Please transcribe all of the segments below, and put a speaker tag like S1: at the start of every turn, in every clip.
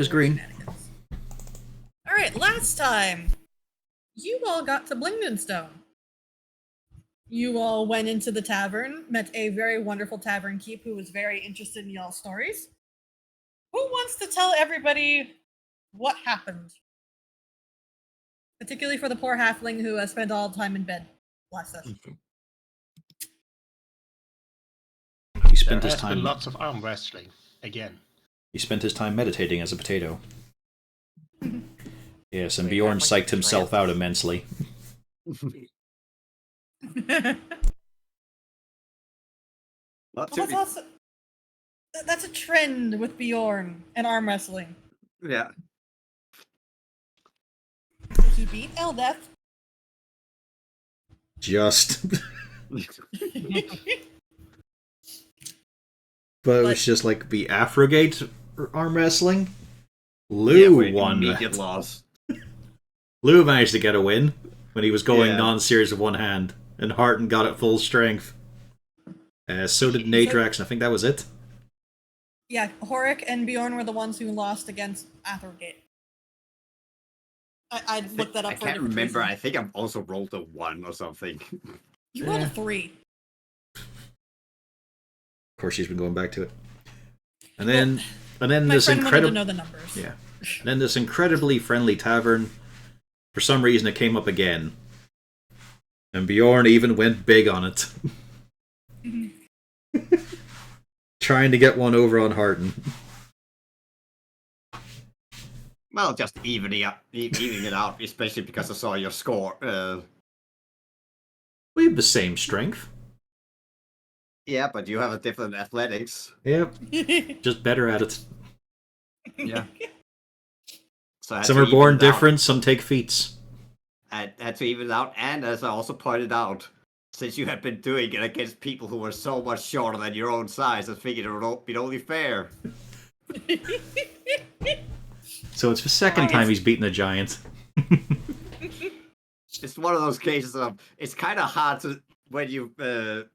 S1: Is green.
S2: Alright, last time, you all got to Blingdenstone. You all went into the tavern, met a very wonderful tavern keep who was very interested in y'all's stories. Who wants to tell everybody what happened? Particularly for the poor halfling who has spent all time in bed last session.
S1: He spent his
S3: There has
S1: time.
S3: been lots of arm wrestling again.
S1: He spent his time meditating as a potato. Yes, and
S4: Wait,
S1: Bjorn
S4: that might
S1: psyched
S4: be
S1: himself
S4: trans.
S1: out immensely.
S5: Lots
S2: Well,
S5: of
S2: that's also that's a trend with Bjorn and arm wrestling.
S5: yeah.
S2: He beat Eldeth.
S1: Just. But it was just like the Afrogate arm wrestling. Lou won.
S5: Immediate loss.
S1: Lou managed to get a win when he was going
S5: Yeah.
S1: non-serious with one hand, and Harton got it full strength. So did Nadrax, and I think that was it.
S2: Yeah, Horik and Bjorn were the ones who lost against Athergate. I looked that up
S5: I
S2: for a
S5: can't
S2: different
S5: remember.
S2: reason.
S5: I think I've also rolled a 1 or something.
S2: You rolled a
S1: Yeah.
S2: 3.
S1: Of course, she's been going back to it. And then,
S2: My
S1: this
S2: friend wanted to
S1: incredible,
S2: know the numbers.
S1: yeah. And then this incredibly friendly tavern. For some reason, it came up again, and Bjorn even went big on it, trying to get one over on Harton.
S5: Well, just evening it out, especially because I saw your score.
S1: We have the same strength.
S5: Yeah, but you have a different athletics.
S1: Yep, just better at it.
S5: Yeah. So I had
S1: Some
S5: to
S1: are born
S5: even it out.
S1: different, some take feats.
S5: I had to even it out, and as I also pointed out, since you had been doing it against people who were so much shorter than your own size, I figured it would be only fair.
S1: So it's the second time he's beaten a giant.
S5: It's one of those cases of it's kind of hard to when you've been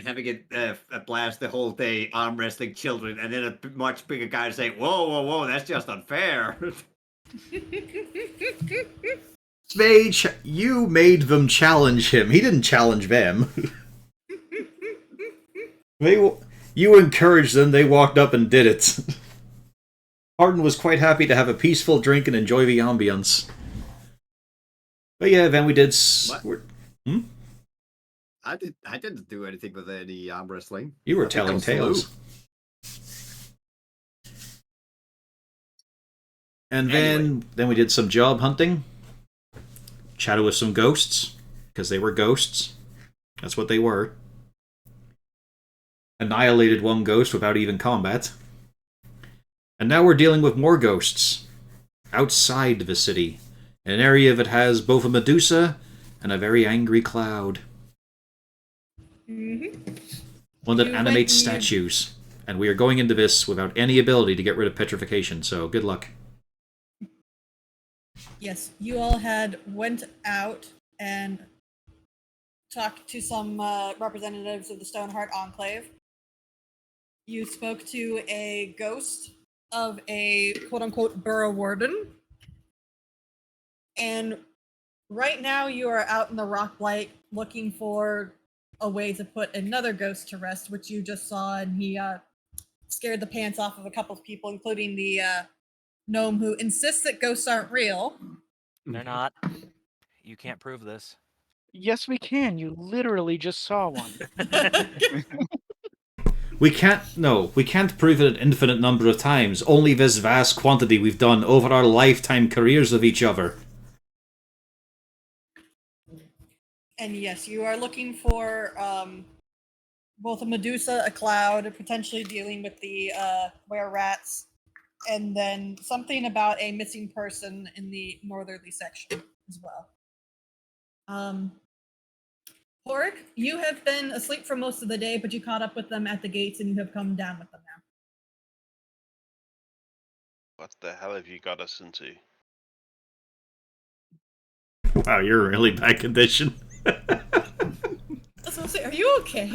S5: having a blast the whole day arm wrestling children, and then a much bigger guy to say, "Whoa, whoa, whoa, that's just unfair."
S1: You made them challenge him. He didn't challenge them. You encouraged them. They walked up and did it. Harden was quite happy to have a peaceful drink and enjoy the ambience. But yeah, then we did.
S5: I didn't do anything with any arm wrestling.
S1: You were
S5: I think that
S1: telling
S5: was
S1: tales.
S5: Lou.
S1: And
S5: Anyway.
S1: then we did some job hunting. Chatted with some ghosts, because they were ghosts. That's what they were. Annihilated one ghost without even combat. And now we're dealing with more ghosts. Outside the city. An area that has both a Medusa and a very angry cloud. One that
S2: You
S1: animates
S2: went near-
S1: statues. And we are going into this without any ability to get rid of petrification, so good luck.
S2: Yes, you all had went out and talked to some representatives of the Stoneheart Enclave. You spoke to a ghost of a quote-unquote borough warden. And right now you are out in the rock blight looking for a way to put another ghost to rest, which you just saw, and he scared the pants off of a couple of people, including the gnome who insists that ghosts aren't real.
S4: They're not. You can't prove this.
S6: Yes, we can. You literally just saw one.
S1: We can't prove it an infinite number of times. Only this vast quantity we've done over our lifetime careers of each other.
S2: And yes, you are looking for both a Medusa, a cloud, potentially dealing with the were rats, and then something about a missing person in the northerly section as well. Horik, you have been asleep for most of the day, but you caught up with them at the gates and you have come down with them now.
S7: What the hell have you got us into?
S1: Wow, you're in really bad condition.
S2: That's what I'm saying. Are you okay?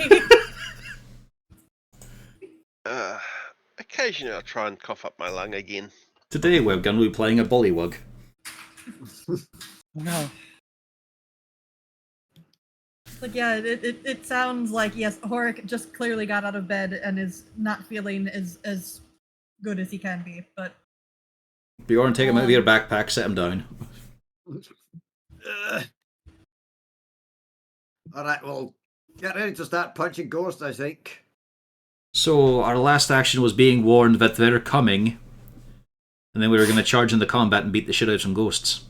S7: Uh, I Occasionally I try and cough up my lung again.
S1: Today we're going to be playing a Bullywug.
S6: No.
S2: Like, yeah, it sounds like, yes, Horik just clearly got out of bed and is not feeling as good as he can be, but...
S1: Bjorn, take him out of your backpack, set him down.
S5: Alright, well, get ready to start punching ghosts, I think.
S1: So, our last action was being warned that they're coming, and then we were going to charge into combat and beat the shit out of some ghosts.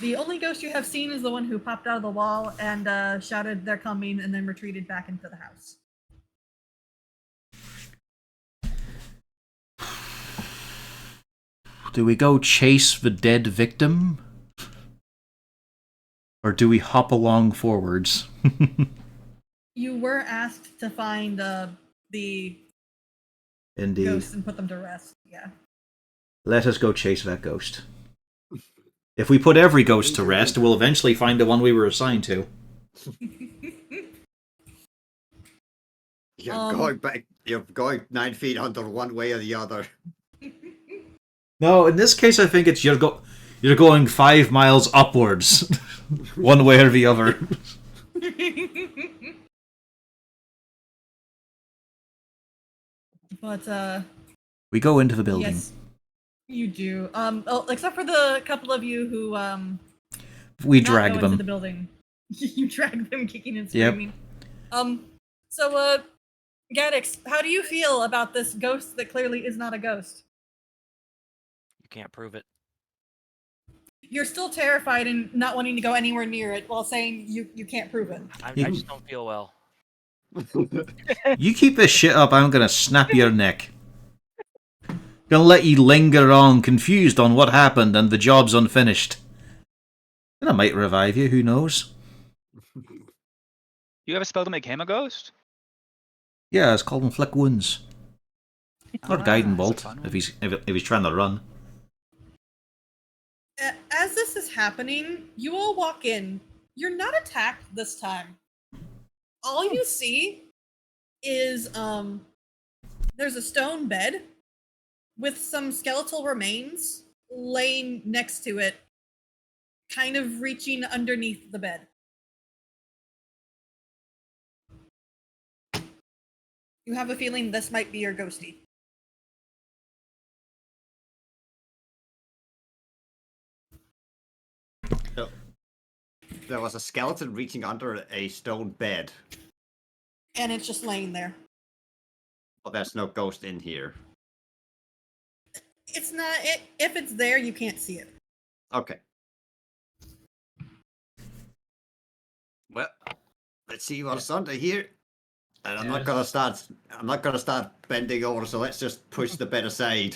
S2: The only ghost you have seen is the one who popped out of the wall and shouted they're coming and then retreated back into the house.
S1: Do we go chase the dead victim? Or do we hop along forwards?
S2: You were asked to find the
S1: Indeed.
S2: ghosts and put them to rest, yeah.
S1: Let us go chase that ghost. If we put every ghost to rest, we'll eventually find the one we were assigned to.
S5: You're going 9 feet under one way or the other.
S1: No, in this case, I think it's you're going 5 miles upwards, one way or the other.
S2: But
S1: We go into the building.
S2: yes, you do. Except for the couple of you who
S1: We
S2: not
S1: drag
S2: go into
S1: them.
S2: the building. You drag them kicking and
S1: Yep.
S2: screaming. So Gaddix, how do you feel about this ghost that clearly is not a ghost?
S4: You can't prove it.
S2: You're still terrified and not wanting to go anywhere near it while saying you can't prove it.
S4: I
S1: You-
S4: just don't feel well.
S1: You keep this shit up, I'm gonna snap your neck. Gonna let you linger on, confused on what happened and the job's unfinished. And I might revive you, who knows?
S8: You have a spell to make him a ghost?
S1: Yeah, it's called Inflict Wounds. Or Guiding
S8: that's a
S1: Bolt,
S8: fun
S1: if he's trying to run.
S2: As this is happening, you all walk in. You're not attacked this time. All you see is there's a stone bed with some skeletal remains laying next to it, kind of reaching underneath the bed. You have a feeling this might be your ghostie.
S5: There was a skeleton reaching under a stone bed,
S2: And it's just laying there.
S5: but there's no ghost in here.
S2: It's not if it's there, you can't see it.
S5: Okay. Well, let's see what's under here. And I'm not gonna start bending over, so let's just push the bed aside.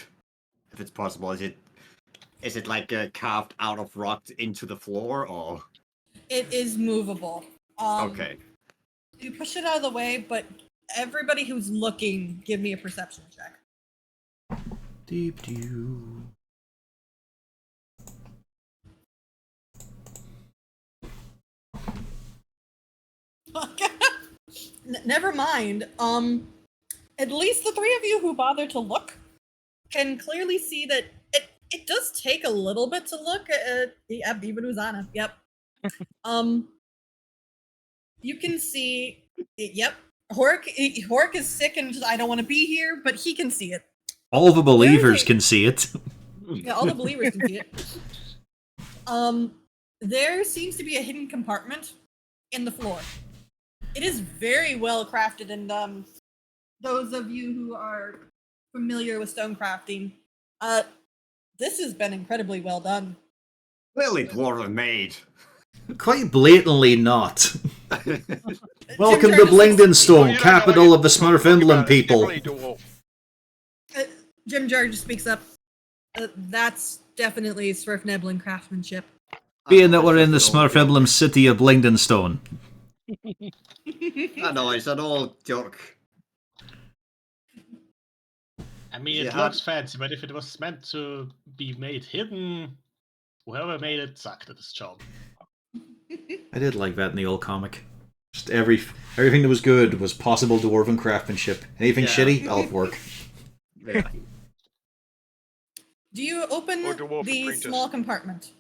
S5: If it's possible. Is it like carved out of rock into the floor, or
S2: It is movable.
S5: okay.
S2: You push it out of the way, but everybody who's looking, give me a perception check.
S1: Deep dew.
S2: Never mind. At least the three of you who bother to look can clearly see that it does take a little bit to look at even Uzana. Yep. You can see. Yep. Horik is sick and just, I don't want to be here, but he can see it.
S1: All the believers
S2: a-
S1: can see it.
S2: Yeah, all the believers can see it. There seems to be a hidden compartment in the floor. It is very well crafted, and those of you who are familiar with stone crafting, this has been incredibly well done.
S5: Clearly dwarven made.
S1: Quite blatantly not. Welcome
S2: Jim
S1: to
S2: Jarvis-
S1: Blingdenstone, capital of the Smurf Emblem people.
S2: Jim Jarge speaks up. That's definitely Swerf Neblin craftsmanship.
S1: Being that we're in the Smurf Emblem city of Blingdenstone.
S5: I know, it's an old joke.
S3: I mean, it
S5: Yeah.
S3: looks fancy, but if it was meant to be made hidden, whoever made it sucked at this job.
S1: I did like that in the old comic. Just everything that was good was possible dwarven craftsmanship. Anything
S5: Yeah.
S1: shitty, elf work.
S5: Yeah.
S2: Do you open
S7: Or dwarf
S2: the
S7: apprentice.
S2: small compartment?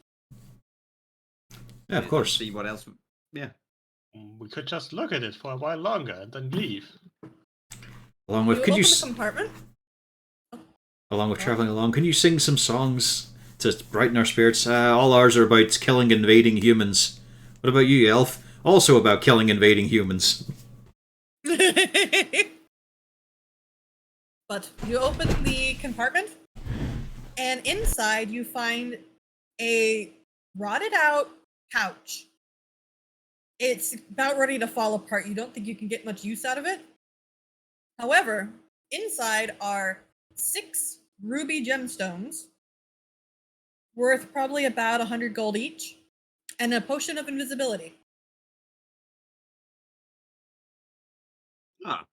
S1: Yeah, of course.
S5: See what else. Yeah.
S3: We could just look at it for a while longer and then leave.
S1: Along with,
S2: you
S1: could
S2: open
S1: you,
S2: the compartment?
S1: along with traveling along, can you sing some songs to brighten our spirits? All ours are about killing invading humans. What about you, elf? Also about killing invading humans.
S2: But you open the compartment, and inside you find a rotted out pouch. It's about ready to fall apart. You don't think you can get much use out of it. However, inside are 6 ruby gemstones, worth probably about 100 gold each, and a potion of invisibility.
S5: Ah.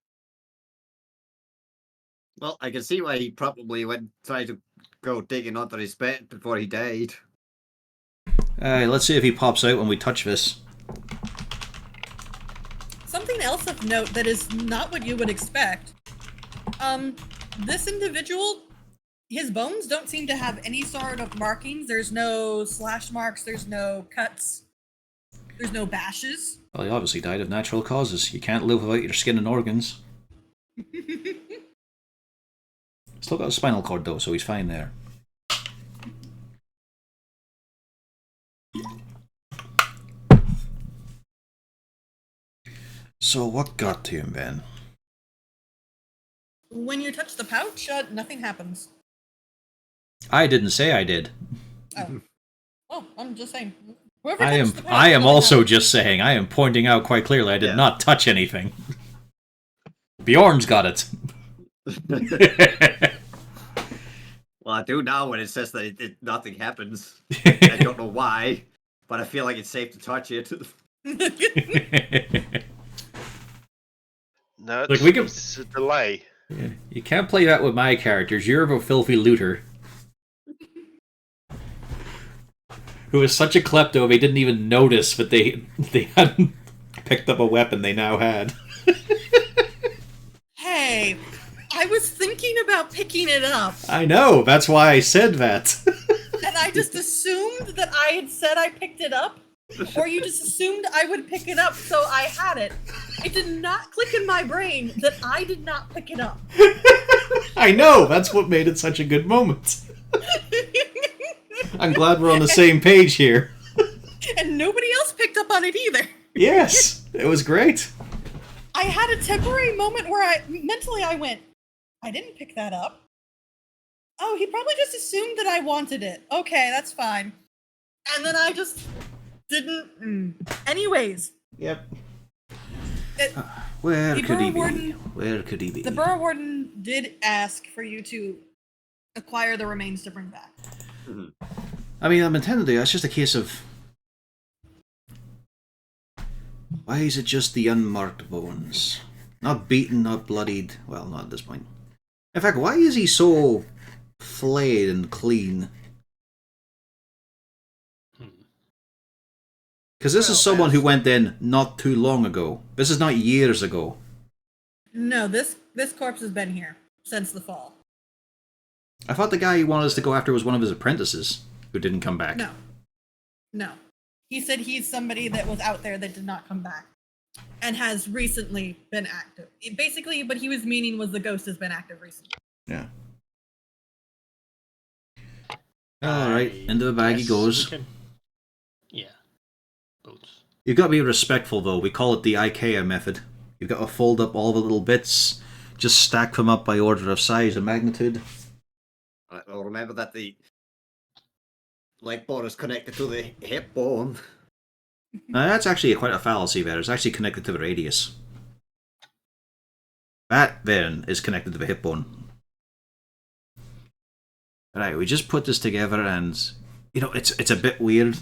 S5: Well, I can see why he probably went trying to go digging under his bed before he died.
S1: Let's see if he pops out when we touch this.
S2: Something else of note that is not what you would expect. This individual, his bones don't seem to have any sort of markings. There's no slash marks, there's no cuts, there's no bashes.
S1: Well, he obviously died of natural causes. You can't live without your skin and organs. Still got a spinal cord though, so he's fine there. So what got to him then?
S2: When you touch the pouch, nothing happens.
S1: I didn't say I did.
S2: Oh. Oh, I'm just saying. Whoever
S1: I
S2: touched the pouch,
S1: am
S2: nothing
S1: also
S2: happened.
S1: just saying. I am pointing out quite clearly I did
S5: Yeah.
S1: not touch anything. Bjorn's got it.
S5: Well, I do now when it says that nothing happens. I don't know why, but I feel like it's safe to touch it.
S7: No,
S1: Look, we can-
S7: it's a delay.
S1: You can't play that with my characters. You're a filthy looter. Who is such a klepto they didn't even notice that they hadn't picked up a weapon they now had.
S2: Hey, I was thinking about picking it up,
S1: I know, that's why I said that.
S2: and I just assumed that I had said I picked it up, or you just assumed I would pick it up, so I had it. It did not click in my brain that I did not pick it up.
S1: I know, that's what made it such a good moment. I'm glad we're on the same page here.
S2: And nobody else picked up on it either.
S1: Yes, it was great.
S2: I had a temporary moment where I went, I didn't pick that up. Oh, he probably just assumed that I wanted it. Okay, that's fine. And then I just didn't. Anyways,
S1: Yep.
S2: it,
S1: Where
S2: The
S1: could he
S2: Borough
S1: be?
S2: Warden-
S1: Where could he be?
S2: the Borough Warden did ask for you to acquire the remains to bring back.
S1: I mean, I'm intending to. That's just a case of. Why is it just the unmarked bones? Not beaten, not bloodied. Well, not at this point. In fact, why is he so flayed and clean? Because this is
S5: Well,
S1: someone who
S5: as-
S1: went in not too long ago. This is not years ago.
S2: No, this corpse has been here since the fall.
S1: I thought the guy he wanted us to go after was one of his apprentices who didn't come back.
S2: No. No. He said he's somebody that was out there that did not come back and has recently been active. Basically, what he was meaning was the ghost has been active recently.
S1: Yeah. Alright, into the bag he
S3: Yes,
S1: goes.
S3: we can- Yeah. Boots.
S1: You've got to be respectful, though. We call it the IKEA method. You've got to fold up all the little bits, just stack them up by order of size and magnitude.
S5: Well, remember that the leg bone is connected to the hip bone.
S1: Now, that's actually quite a fallacy there. It's actually connected to the radius. That, then, is connected to the hip bone. Right, we just put this together and... You know, it's a bit weird.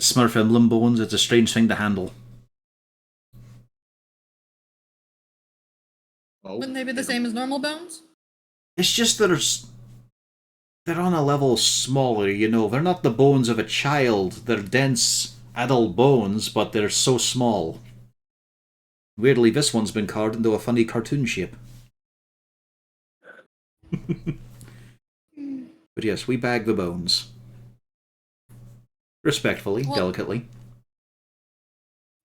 S1: Smurf emblem bones, it's a strange thing to handle.
S5: Oh,
S2: Wouldn't they be the same as normal bones?
S1: It's just that they're on a level smaller, you know. They're not the bones of a child. They're dense adult bones, but they're so small. Weirdly, this one's been carved into a funny cartoon shape. But yes, we bag the bones. Respectfully,
S2: Well-
S1: delicately.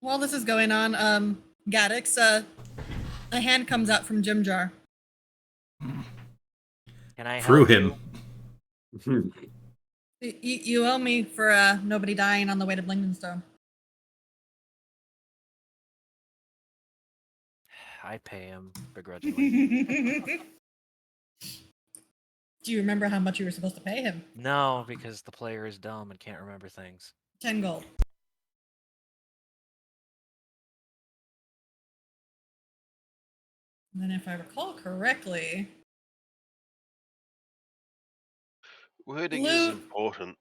S2: While this is going on, Gaddix, a hand comes out from Jim Jar.
S4: Can I
S1: Through
S4: help
S1: him.
S4: you?
S2: You owe me for nobody dying on the way to Blingdenstone.
S4: I pay him begrudgingly.
S2: Do you remember how much you were supposed to pay him?
S4: No, because the player is dumb and can't remember things.
S2: 10 gold. And then if I recall correctly,
S7: Wording
S2: Lou-
S7: is important.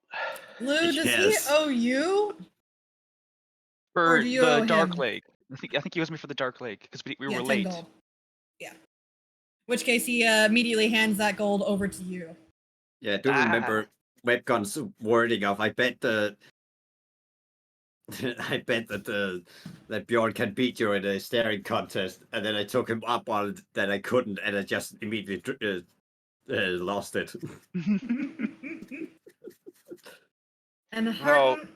S2: Lou, does
S5: Yes.
S2: he owe you? Or
S6: For
S2: do you owe
S6: the Dark
S2: him?
S6: Lake. I think he owes me for the Dark Lake because we
S2: Yeah,
S6: were
S2: 10
S6: late.
S2: gold. Yeah. which case he immediately hands that gold over to you.
S5: Yeah, I do remember Webgun's wording of I bet the I bet that that Bjorn can beat you in a staring contest, and then I took him up on it that I couldn't, and I just immediately lost it.
S2: And
S7: Well,
S2: Hurton,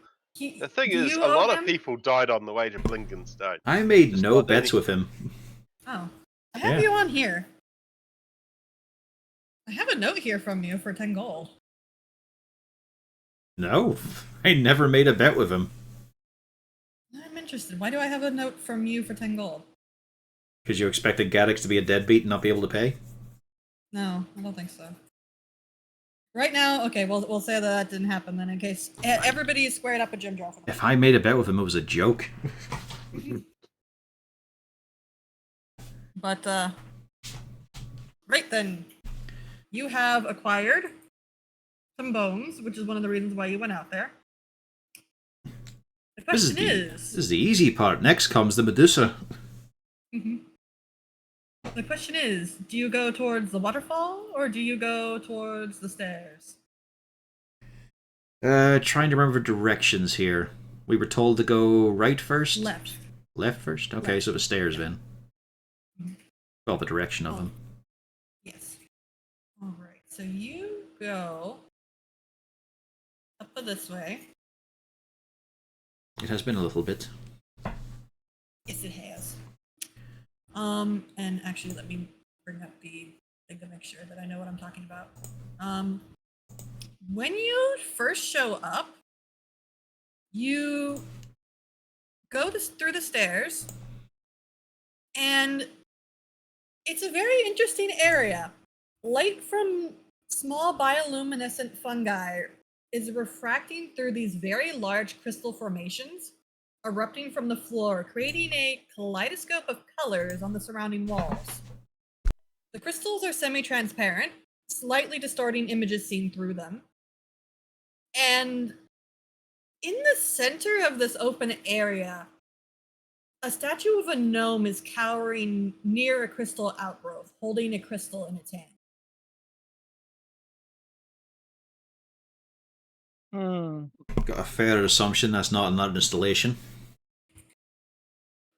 S7: The thing
S2: do
S7: is,
S2: you
S7: a
S2: owe
S7: lot of
S2: him?
S7: people died on the way to Blinkenstone.
S1: I made
S7: Just
S1: no
S7: not
S1: bets
S7: any-
S1: with him.
S2: Oh, I have
S7: Yeah.
S2: you on here. I have a note here from you for 10 gold.
S1: No, I never made a bet with him.
S2: I'm interested. Why do I have a note from you for 10 gold?
S1: Because you expected Gaddix to be a deadbeat and not be able to pay?
S2: No, I don't think so. Right now, okay, we'll say that didn't happen then in case everybody is squared up at Jim Draw for that.
S1: If I made a bet with him, it was a joke.
S2: But, right then. You have acquired some bones, which is one of the reasons why you went out there. The
S1: This
S2: question
S1: this is the easy part. Next comes the Medusa.
S2: The question is, do you go towards the waterfall or do you go towards the stairs?
S1: Trying to remember directions here. We were told to go right first?
S2: Left.
S1: Left first? Okay, so the stairs then. Well, the direction of them.
S2: Yes. All right. So you go up this way.
S1: It has been a little bit.
S2: Yes, it has. And actually, let me bring up the thing to make sure that I know what I'm talking about. When you first show up, you go through the stairs, and it's a very interesting area. Light from small bioluminescent fungi is refracting through these very large crystal formations, erupting from the floor, creating a kaleidoscope of colors on the surrounding walls. The crystals are semi-transparent, slightly distorting images seen through them. And in the center of this open area, a statue of a gnome is cowering near a crystal outgrowth, holding a crystal in its hand.
S1: Got a fair assumption that's not an art installation.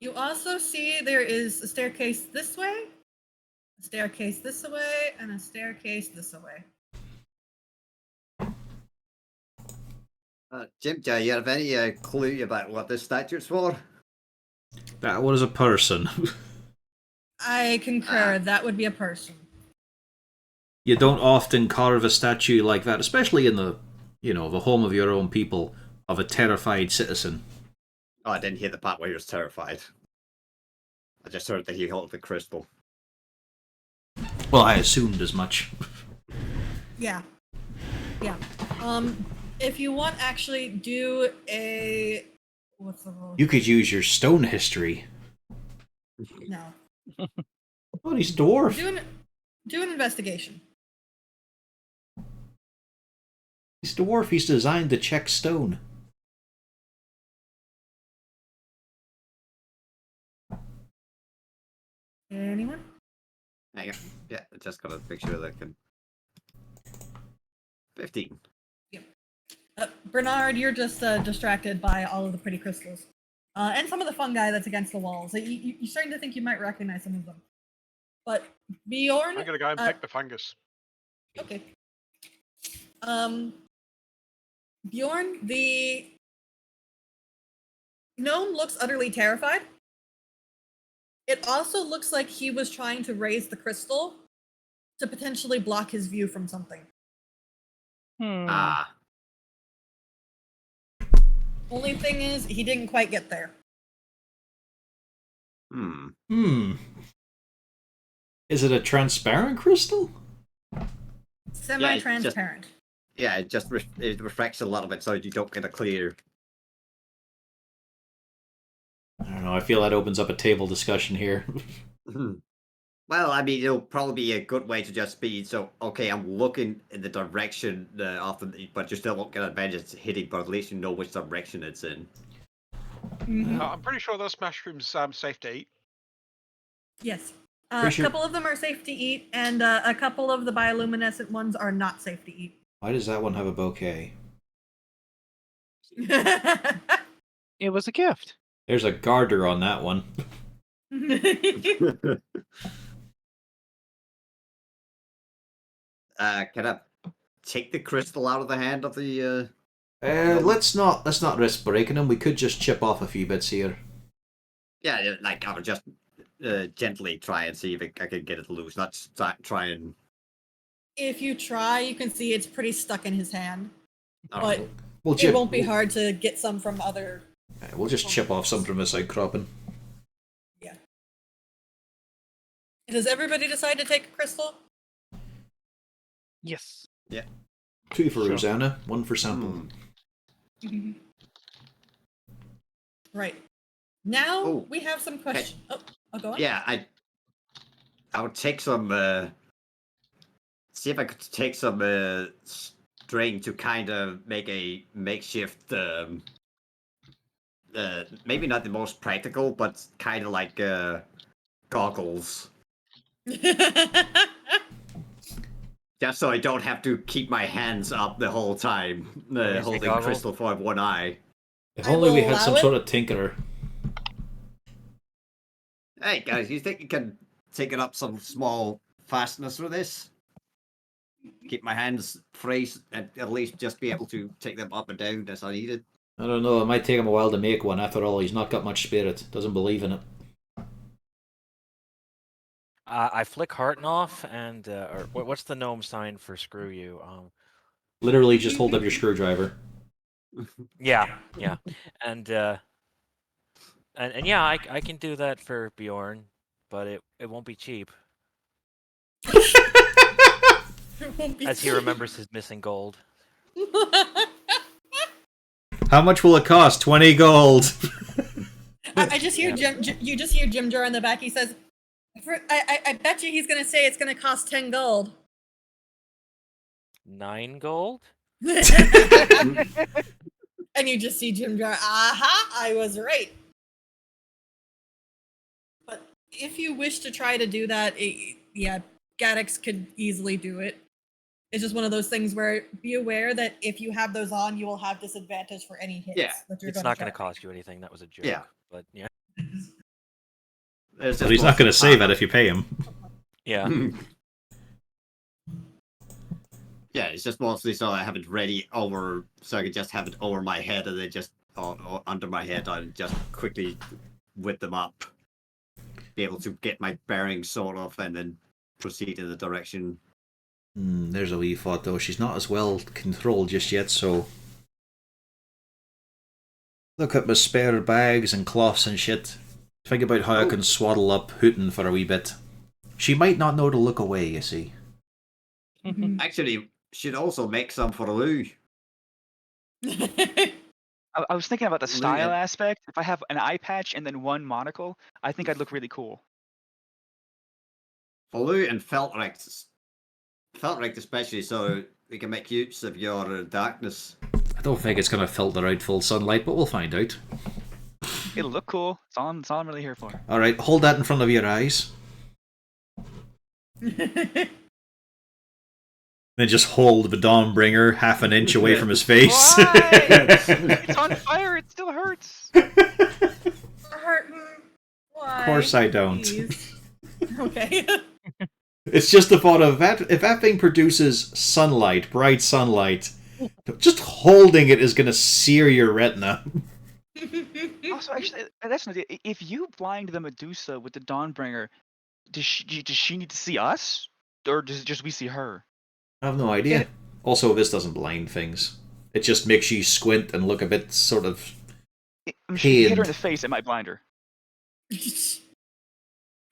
S2: You also see there is a staircase this way, a staircase this way, and a staircase this way.
S5: Jim, do you have any clue about what this statue's for?
S1: That was a person.
S2: I concur, that would be a person.
S1: You don't often carve a statue like that, especially in the, the home of your own people, of a terrified citizen.
S5: Oh, I didn't hear the part where he was terrified. I just heard that he held the crystal.
S1: Well, I assumed as much.
S2: Yeah. Yeah. If you want, actually do a... What's the rule?
S1: You could use your stone history.
S2: No.
S1: Oh, he's a dwarf.
S2: Do an investigation.
S1: He's a dwarf. He's designed to check stone.
S2: Anyone?
S5: Hang on. Yeah, I just gotta make sure that I can. 15.
S2: Bernard, you're just distracted by all of the pretty crystals. and some of the fungi that's against the walls. You're starting to think you might recognize some of them. But Bjorn,
S8: I'm gonna go and pick the fungus.
S2: okay. Bjorn, the gnome looks utterly terrified. It also looks like he was trying to raise the crystal to potentially block his view from something.
S5: Ah.
S2: Only thing is, he didn't quite get there.
S1: Is it a transparent crystal?
S2: Semi-transparent.
S5: Yeah, it just it refracts a little bit, so you don't get a clear.
S1: I don't know. I feel that opens up a table discussion here.
S5: Well, I mean, it'll probably be a good way to just be so. Okay, I'm looking in the direction of the, but you still won't get advantage hitting. But at least you know which direction it's in.
S8: I'm pretty sure those mushrooms safe to eat.
S2: Yes.
S1: Pretty
S2: A
S1: sure-
S2: couple of them are safe to eat, and a couple of the bioluminescent ones are not safe to eat.
S1: Why does that one have a bouquet?
S6: It was a gift.
S1: There's a garter on that one.
S5: Can I take the crystal out of the hand of the?
S1: Let's not risk breaking them. We could just chip off a few bits here.
S5: Yeah, like I'll just gently try and see if I can get it loose. Not try and.
S2: If you try, you can see it's pretty stuck in his hand.
S5: Oh,
S2: But
S1: We'll
S2: it
S1: chip.
S2: won't be hard to get some from other.
S1: We'll just chip off some from this outcropping.
S2: Yeah. Does everybody decide to take a crystal?
S6: Yes.
S1: 2 for
S6: Sure.
S1: Rosanna, 1 for Sample.
S2: Right. Now
S5: Oh,
S2: we have some questions. Oh, go on.
S5: Yeah, I would take some. See if I could take some string to kind of make a makeshift. Maybe not the most practical, but kind of like goggles, just so I don't have to keep my hands up the whole time,
S4: say
S5: holding
S4: goggles?
S5: crystal for one eye.
S1: If
S2: I
S1: only we
S2: will
S1: had some
S2: allow it.
S1: sort of tinkerer.
S5: Hey guys, you think you can take it up some small fasteners for this? Keep my hands free and at least just be able to take them up and down as I need it.
S1: I don't know. It might take him a while to make one. After all, he's not got much spirit. Doesn't believe in it.
S4: I flick Harton off, and or what's the gnome sign for screw you?
S1: Literally, just hold up your screwdriver.
S4: Yeah, and yeah, I can do that for Bjorn, but it won't be cheap,
S2: It won't be
S4: as he remembers his missing gold.
S1: How much will it cost? 20 gold.
S2: I just hear Jim. You just hear Jim Jar in the back. He says, "I bet you he's gonna say it's gonna cost 10 gold."
S4: 9 gold?
S2: And you just see Jim Jar. Aha! I was right. But if you wish to try to do that, yeah, Gaddix could easily do it. It's just one of those things where be aware that if you have those on, you will have disadvantage for any hits.
S5: Yeah,
S2: that you're
S4: It's
S2: gonna
S4: not going to
S2: try.
S4: cost you anything. That was a joke.
S5: Yeah.
S4: But yeah.
S5: It's
S1: But
S5: just
S1: he's not
S5: mostly
S1: going to say that if you pay him.
S4: Yeah.
S5: Yeah, it's just mostly so I have it ready over, so I can just have it over my head and then just or under my head and just quickly whip them up. Be able to get my bearings sort of and then proceed in the direction.
S1: There's a wee thought, though. She's not as well controlled just yet, so... Look at my spare bags and cloths and shit. Think about how I can swaddle up Hooten for a wee bit. She might not know to look away, you see.
S5: Actually, should also make some for Lou.
S6: I was thinking about the
S5: Look
S6: style
S5: at-
S6: aspect. If I have an eye patch and then one monocle, I think I'd look really cool.
S5: For Lou and Feltrecht. Feltrecht especially, so we can make use of your darkness.
S1: I don't think it's going to filter out full sunlight, but we'll find out.
S6: It'll look cool. It's all I'm really here for.
S1: Alright, hold that in front of your eyes. Then just hold the Dawnbringer half an inch away from his face.
S6: Why? It's on fire. It still hurts.
S2: Why?
S1: Of course I don't.
S2: Please. Okay.
S1: It's just the thought of that. If that thing produces sunlight, bright sunlight, just holding it is going to sear your retina.
S6: Also, actually, that's an idea. If you blind the Medusa with the Dawnbringer, does she need to see us, or does just we see her?
S1: I have no idea.
S2: Yeah.
S1: Also, this doesn't blind things. It just makes you squint and look a bit sort of.
S6: I mean, she hit her in
S1: Pained.
S6: the face, it might blind her.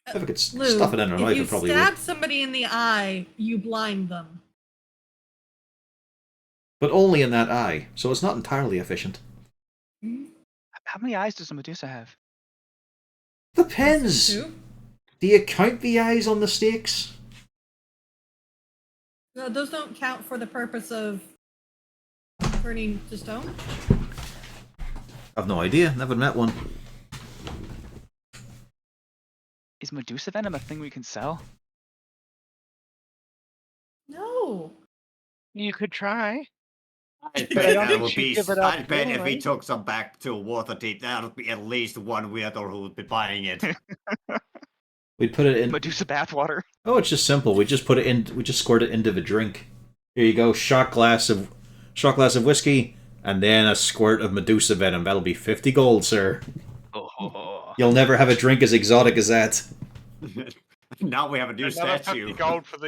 S1: If I could
S2: Lou,
S1: stuff it in her
S2: if
S1: knife,
S2: you
S1: it probably
S2: stab
S1: would.
S2: somebody in the eye, you blind them.
S1: But only in that eye, so it's not entirely efficient.
S6: How many eyes does a Medusa have?
S1: Depends.
S2: Two.
S1: Do you count the eyes on the stakes?
S2: No, those don't count for the purpose of turning to stone.
S1: I've no idea. Never met one.
S6: Is Medusa venom a thing we can sell?
S2: No.
S8: You could try.
S5: I
S8: But I
S5: bet
S8: don't
S5: that
S8: think
S5: would
S8: she'd
S5: be.
S8: give it up
S5: I bet if we
S8: willingly.
S5: took some back to Waterdeep, that would be at least one weirdo who would be buying it.
S1: We'd put it in.
S6: Medusa bathwater.
S1: Oh, it's just simple. We just put it in. We just squirt it into the drink. Here you go. Shot glass of whiskey, and then a squirt of Medusa venom. That'll be 50 gold, sir.
S6: Oh.
S1: You'll never have a drink as exotic as that.
S5: Now we have a new
S8: Another 50
S5: statue.
S8: gold for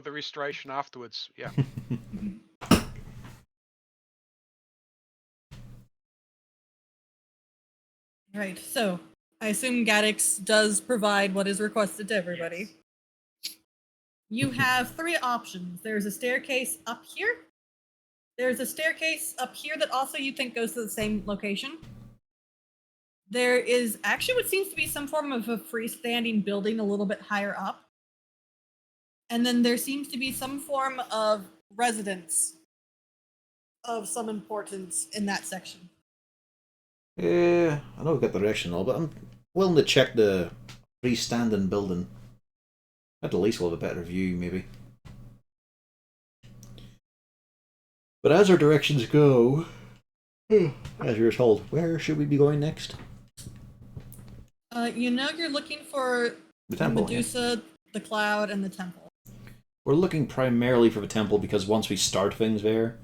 S8: the restoration afterwards. Yeah.
S2: Right. So I assume Gaddix does provide what is requested to everybody. You have three options. There's a staircase up here. There's a staircase up here that also you think goes to the same location. There is actually what seems to be some form of a freestanding building a little bit higher up. And then there seems to be some form of residence of some importance in that section.
S1: Yeah, I know we've got the direction and all, but I'm willing to check the freestanding building. At the least we'll have a better view, maybe. But as our directions go, as you're told, where should we be going next?
S2: You know you're looking for
S1: The temple. yeah.
S2: Medusa, the Cloud, and the temple.
S1: We're looking primarily for the temple because once we start things there,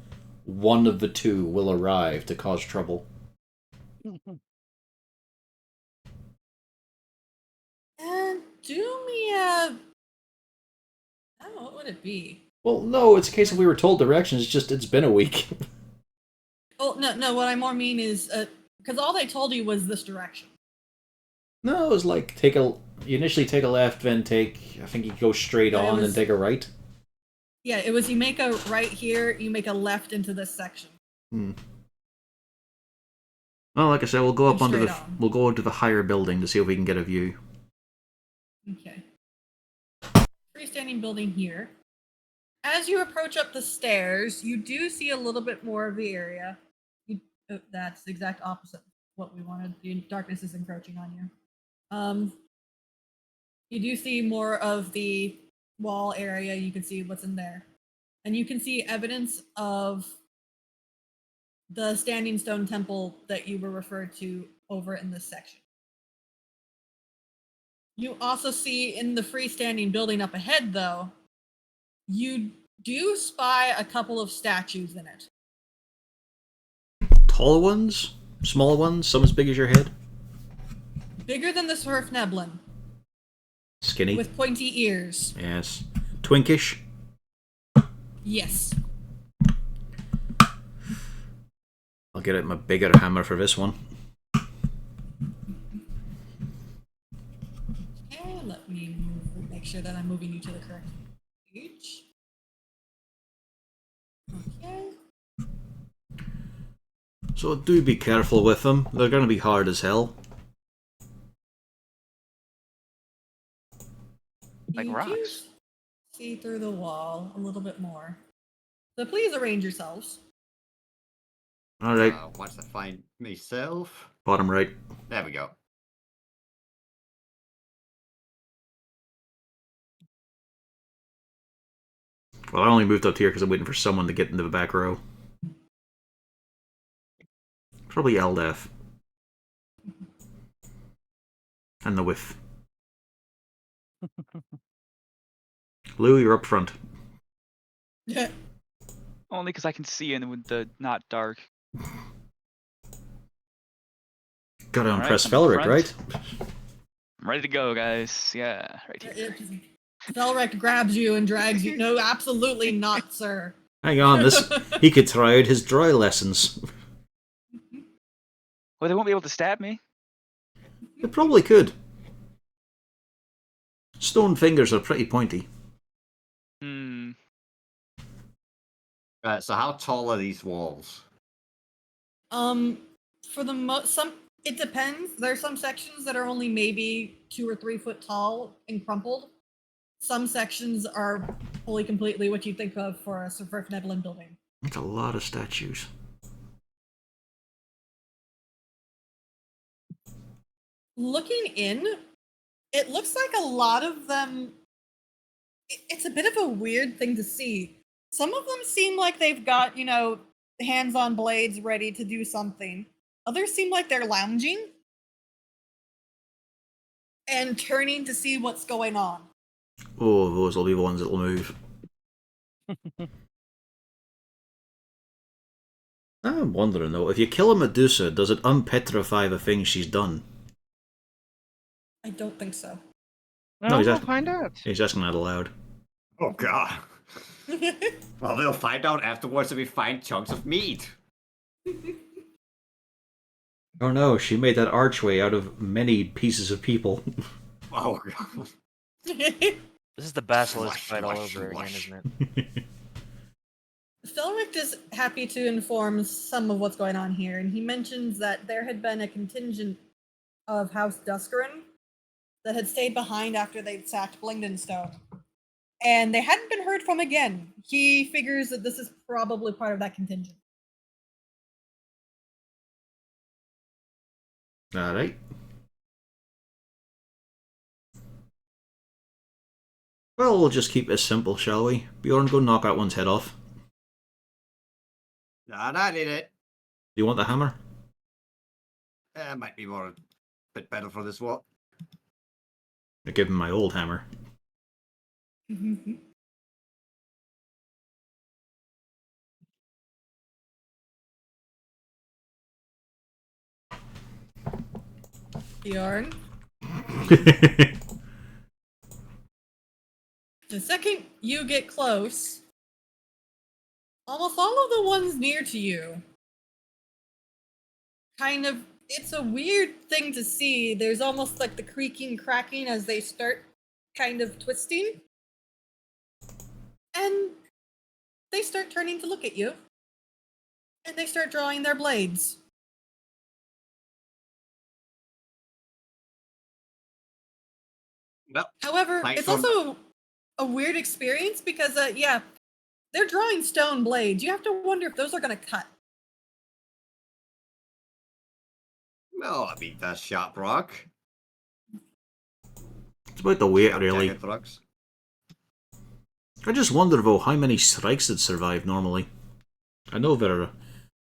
S1: one of the two will arrive to cause trouble.
S2: And do me a... Oh, what would it be?
S1: Well, no, it's a case of we were told directions, it's just it's been a week.
S2: Oh, no, what I more mean is... Because all they told you was this direction.
S1: No, it was like you initially take a left, then I think you go straight
S2: Yeah, it
S1: on and
S2: was-
S1: take a right.
S2: Yeah, it was you make a right here, you make a left into this section.
S1: Well, like I said, we'll go up
S2: Straight on.
S1: we'll go into the higher building to see if we can get a view.
S2: Okay. Freestanding building here. As you approach up the stairs, you do see a little bit more of the area. That's the exact opposite of what we wanted. The darkness is encroaching on you. You do see more of the wall area. You can see what's in there. And you can see evidence of the standing stone temple that you were referred to over in this section. You also see in the freestanding building up ahead, though, you do spy a couple of statues in it.
S1: Tall ones? Small ones? Some as big as your head?
S2: Bigger than the Swerfneblin,
S1: Skinny?
S2: with pointy ears.
S1: Yes. Twinkish?
S2: Yes.
S1: I'll get out my bigger hammer for this one.
S2: Okay, let me make sure that I'm moving you to the correct page. Okay.
S1: So do be careful with them. They're going to be hard as hell.
S6: Like
S2: You do
S6: rocks.
S2: see through the wall a little bit more. So please arrange yourselves.
S1: Alright,
S5: Once I find myself.
S1: bottom right.
S5: There we go.
S1: Well, I only moved up here because I'm waiting for someone to get into the back row. Probably Eldef. And the whiff. Lou, you're up front.
S6: Only because I can see in with the not dark.
S1: Gotta
S6: Alright,
S1: impress
S6: I'm in
S1: Felric,
S6: front.
S1: right?
S6: I'm ready to go, guys. Yeah, right here.
S2: Velrek grabs you and drags you. No, absolutely not, sir.
S1: Hang on, he could try out his dry lessons.
S6: Well, they won't be able to stab me.
S1: It probably could. Stone fingers are pretty pointy.
S6: Hmm.
S5: So how tall are these walls?
S2: For the some it depends. There are some sections that are only maybe 2 or 3 foot tall and crumpled. Some sections are fully completely what you think of for a Survivor Nebulin building.
S1: That's a lot of statues.
S2: Looking in, it looks like a lot of them. It's a bit of a weird thing to see. Some of them seem like they've got, hands on blades ready to do something. Others seem like they're lounging and turning to see what's going on.
S1: Oh, those will be the ones that'll move. I'm wondering though, if you kill a Medusa, does it unpetrify the thing she's done?
S2: I don't think so.
S1: No, he's
S8: we'll
S1: asking-
S8: find out.
S1: He's asking that aloud.
S5: Oh god. Well, we'll find out afterwards if we find chunks of meat.
S1: Oh no, she made that archway out of many pieces of people.
S5: Oh god.
S4: This is the basilisk
S5: Slush,
S4: fight all
S5: slush,
S4: over again,
S5: slush.
S4: isn't it?
S2: Felric is happy to inform some of what's going on here, and he mentions that there had been a contingent of House Duskerin that had stayed behind after they'd sacked Blingdenstone. And they hadn't been heard from again. He figures that this is probably part of that contingent.
S1: Alright. Well, we'll just keep it simple, shall we? Bjorn, go knock that one's head off.
S5: Nah, I need it.
S1: Do you want the hammer?
S5: Might be more a bit better for this one.
S1: I give him my old hammer.
S2: Bjorn, the second you get close, almost all of the ones near to you it's a weird thing to see. There's almost like the creaking, cracking as they start kind of twisting. And they start turning to look at you. And they start drawing their blades.
S5: Well,
S2: However,
S5: Thanks
S2: it's
S5: for-
S2: also a weird experience because, they're drawing stone blades. You have to wonder if those are going to cut.
S5: well, I mean, that's sharp rock.
S1: It's about the weight,
S5: Sharp
S1: really.
S5: jagged rocks.
S1: I just wonder, though, how many strikes it survive normally. I know they're a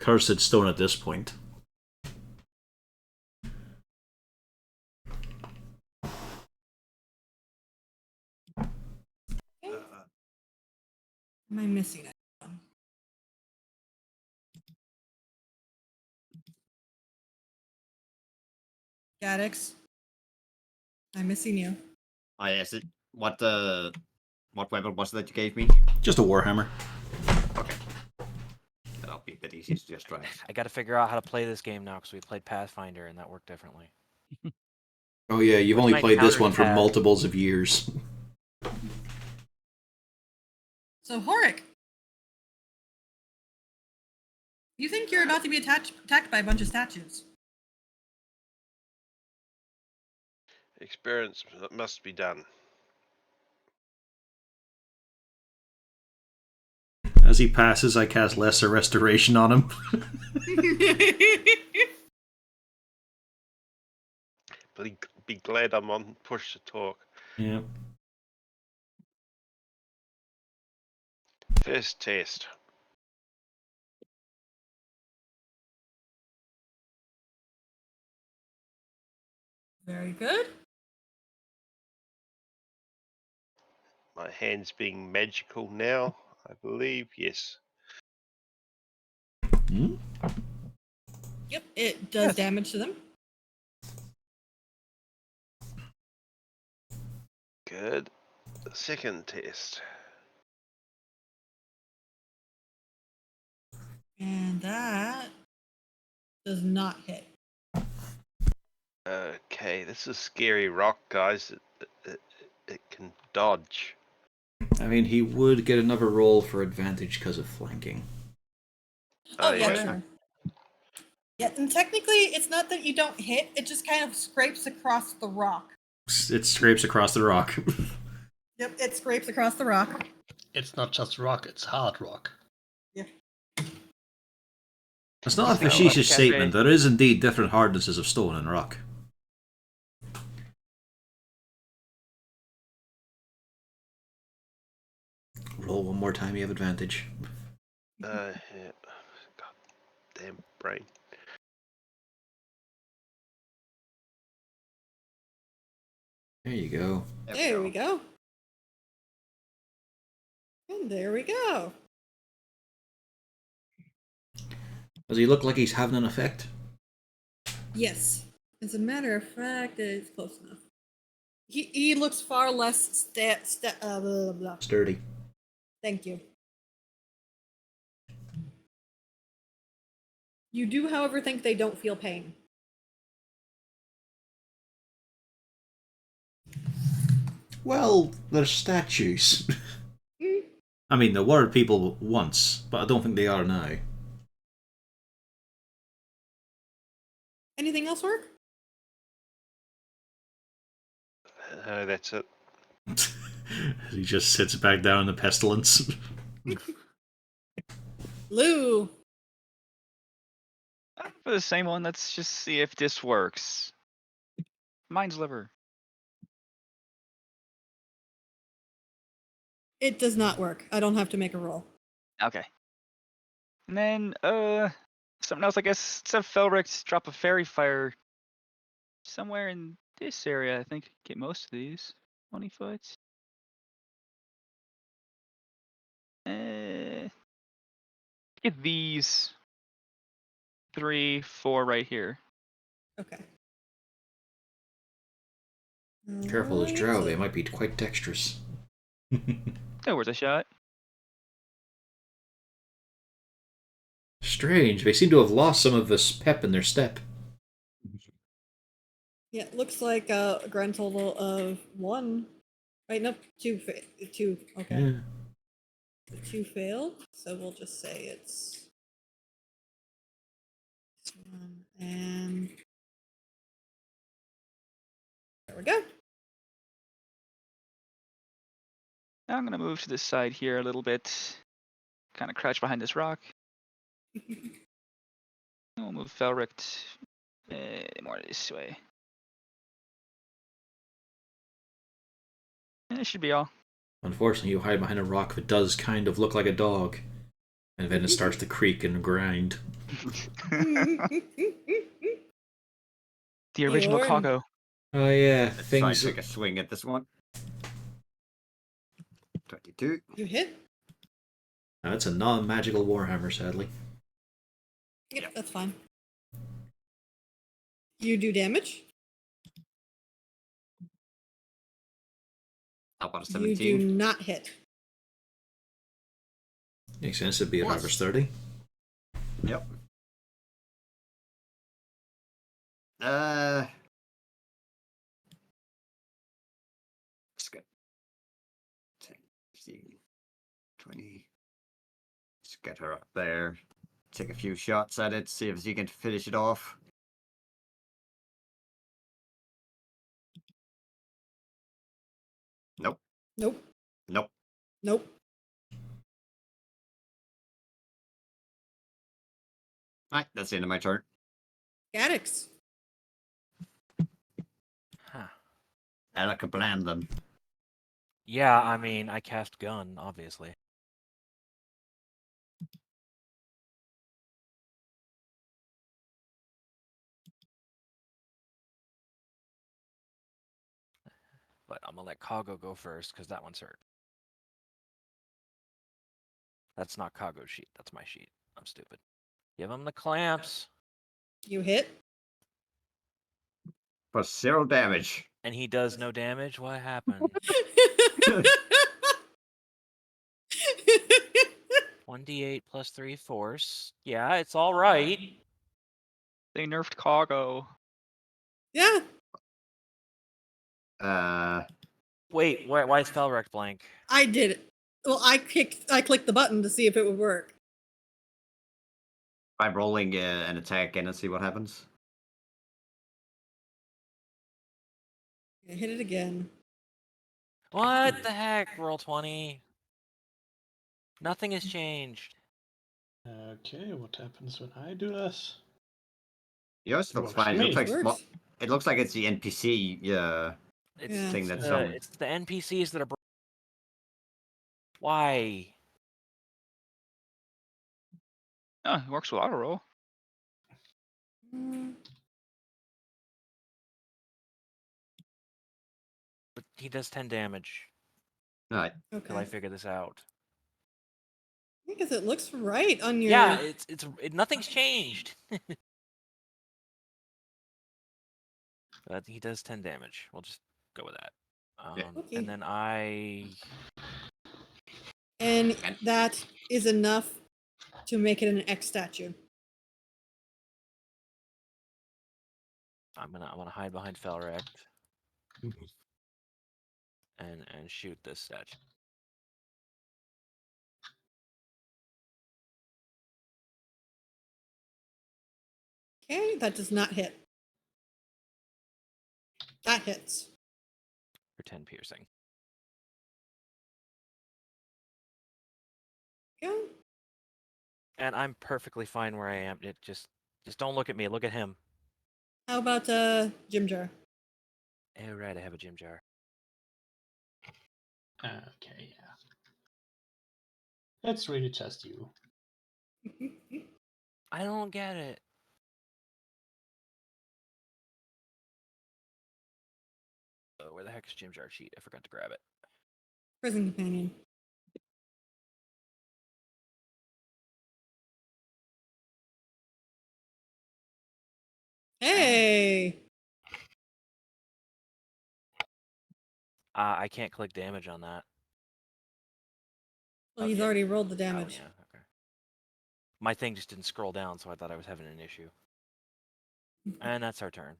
S1: cursed stone at this point.
S2: Am I missing it? Gaddix, I'm missing you.
S5: Yes, what weapon was it that you gave me?
S1: Just a warhammer.
S5: Okay. That'll be a bit easier to just try.
S4: I got to figure out how to play this game now because we played Pathfinder and that worked differently.
S1: Oh yeah, you've
S4: Which
S1: only
S4: might
S1: played this
S4: counter
S1: one for
S4: that.
S1: multiples of years.
S2: So, Horik, you think you're about to be attacked by a bunch of statues.
S7: Experience must be done.
S1: As he passes, I cast Lesser Restoration on him.
S7: Be glad I'm on push to talk.
S1: Yeah.
S7: First test.
S2: Very good.
S7: My hand's being magical now, I believe. Yes.
S1: Hmm?
S2: Yep, it does
S6: Yes.
S2: damage to them.
S7: Good. The second test.
S2: And that does not hit.
S7: Okay, this is scary rock, guys. It can dodge.
S1: I mean, he would get another roll for advantage because of flanking.
S2: Oh, yeah,
S5: yeah.
S2: sure. Yeah, and technically, it's not that you don't hit, it just kind of scrapes across the rock.
S1: It scrapes across the rock.
S2: Yep, it scrapes across the rock.
S3: It's not just rock, it's hard rock.
S2: Yeah.
S1: It's not a
S6: Think about
S1: facetious
S6: the
S1: statement.
S6: cafe.
S1: There is indeed different hardnesses of stone and rock. Roll one more time, you have advantage.
S7: Yeah. God damn brain.
S1: There you go.
S2: There we go. And there we go.
S1: Does he look like he's having an effect?
S2: Yes. As a matter of fact, it's close enough. He looks far less blah, blah, blah.
S1: Sturdy.
S2: Thank you. You do, however, think they don't feel pain.
S1: Well, they're statues. I mean, there were people once, but I don't think they are now.
S2: Anything else work?
S7: That's it.
S1: He just sits back down in the pestilence.
S2: Lou.
S6: For the same one, let's just see if this works. Mine's liver.
S2: It does not work. I don't have to make a roll.
S6: Okay. And then, something else, I guess. Let's have Felric drop a fairy fire somewhere in this area, I think. Get most of these. 20 foot. Get these 3, 4 right here.
S2: Okay.
S1: Careful, as drow, they
S2: Alright,
S1: might be quite dexterous.
S6: That was a shot.
S1: Strange, they seem to have lost some of this pep in their step.
S2: yeah, it looks like a grand total of 1. Wait, nope, 2. 2. Okay.
S1: Yeah.
S2: 2 failed, so we'll just say it's 1 and there we go.
S6: Now I'm gonna move to this side here a little bit. Kind of crouch behind this rock. And we'll move Felric more this way. And it should be all.
S1: Unfortunately, you hide behind a rock that does kind of look like a dog. And then it starts to creak and grind.
S6: The original
S2: Bjorn.
S6: Coggo.
S1: Oh yeah,
S5: Let's try and
S1: things...
S5: take a swing at this one. 22.
S2: You hit?
S1: That's a non-magical warhammer, sadly.
S2: Yep, that's fine. You do damage?
S5: How about a
S2: You
S5: 17?
S2: do not hit.
S1: Makes sense, it'd be a
S5: What?
S1: average 30.
S5: Yep. Let's go. 10, 15, 20. Let's get her up there. Take a few shots at it, see if you can finish it off. Nope.
S2: Nope.
S5: Nope.
S2: Nope.
S5: Alright, that's the end of my turn.
S2: Gaddix.
S4: Huh.
S5: And I could bland them.
S4: Yeah, I mean, I cast gun, obviously. But I'm gonna let Kago go first because that one's hurt. That's not Kago's sheet. That's my sheet. I'm stupid. Give him the clamps.
S2: You hit.
S5: For 0 damage.
S4: And he does no damage? What happened? 1d8 plus 3 force. Yeah, it's alright.
S6: They nerfed Kago.
S2: Yeah.
S4: Wait, why is Felrek blank?
S2: I did it. Well, I clicked the button to see if it would work.
S5: I'm rolling an attack again and see what happens.
S2: I hit it again.
S4: What the heck? Roll 20. Nothing has changed.
S3: Okay, what happens when I do this?
S5: Yours looks
S3: Works
S5: fine.
S3: for
S5: It looks
S3: me.
S5: like
S2: Works.
S5: it looks like it's the NPC
S4: It's,
S2: Yeah.
S5: thing that's
S4: it's the NPCs that are. Why?
S6: Oh, it works with auto roll.
S2: Mm,
S4: But he does 10 damage.
S5: Alright.
S2: Okay.
S4: Till I figure this out.
S2: Because it looks right on your.
S4: Yeah, nothing's changed. But he does 10 damage. We'll just go with that.
S5: Yeah.
S2: Okay.
S4: And then
S2: And that is enough to make it an X statue.
S4: I'm gonna hide behind Felrek. And shoot this statue.
S2: Okay, that does not hit. That hits.
S4: For 10 piercing.
S2: Yeah.
S4: And I'm perfectly fine where I am. It just don't look at me. Look at him.
S2: How about Jim Jar?
S4: Oh right, I have a gym jar.
S3: Okay, yeah. It's really just you.
S4: I don't get it. Oh, where the heck is gym jar sheet? I forgot to grab it.
S2: Prison companion. Hey!
S4: I can't click damage on that.
S2: Well, he's
S4: Okay.
S2: already rolled the
S4: Oh,
S2: damage.
S4: yeah, okay. My thing just didn't scroll down, so I thought I was having an issue. And that's our turn.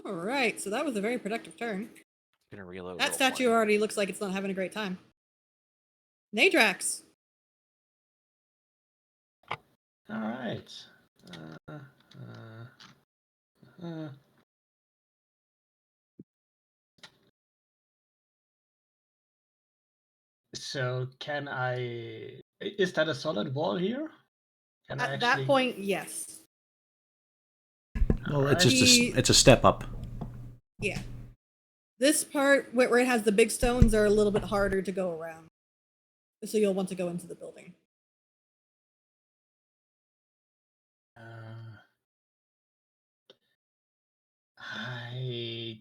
S2: All right, so that was a very productive turn.
S4: Gonna reload.
S2: That
S4: roll
S2: statue
S4: 20.
S2: already looks like it's not having a great time. Nadrax.
S3: Alright. So can I... Is that a solid wall here? Can I
S2: At that
S3: actually-
S2: point, yes.
S1: Well, it's
S3: Alright.
S1: just it's a step up.
S2: Yeah. This part where it has the big stones are a little bit harder to go around. So you'll want to go into the building.
S3: I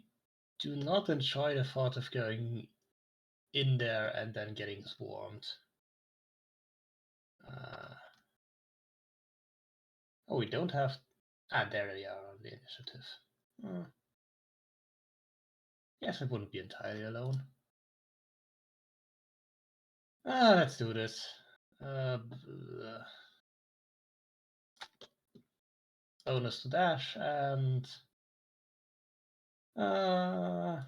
S3: do not enjoy the thought of going in there and then getting swarmed. Oh, we don't have... Ah, there they are on the initiative. Yes, I wouldn't be entirely alone. Let's do this. Bonus to dash and... a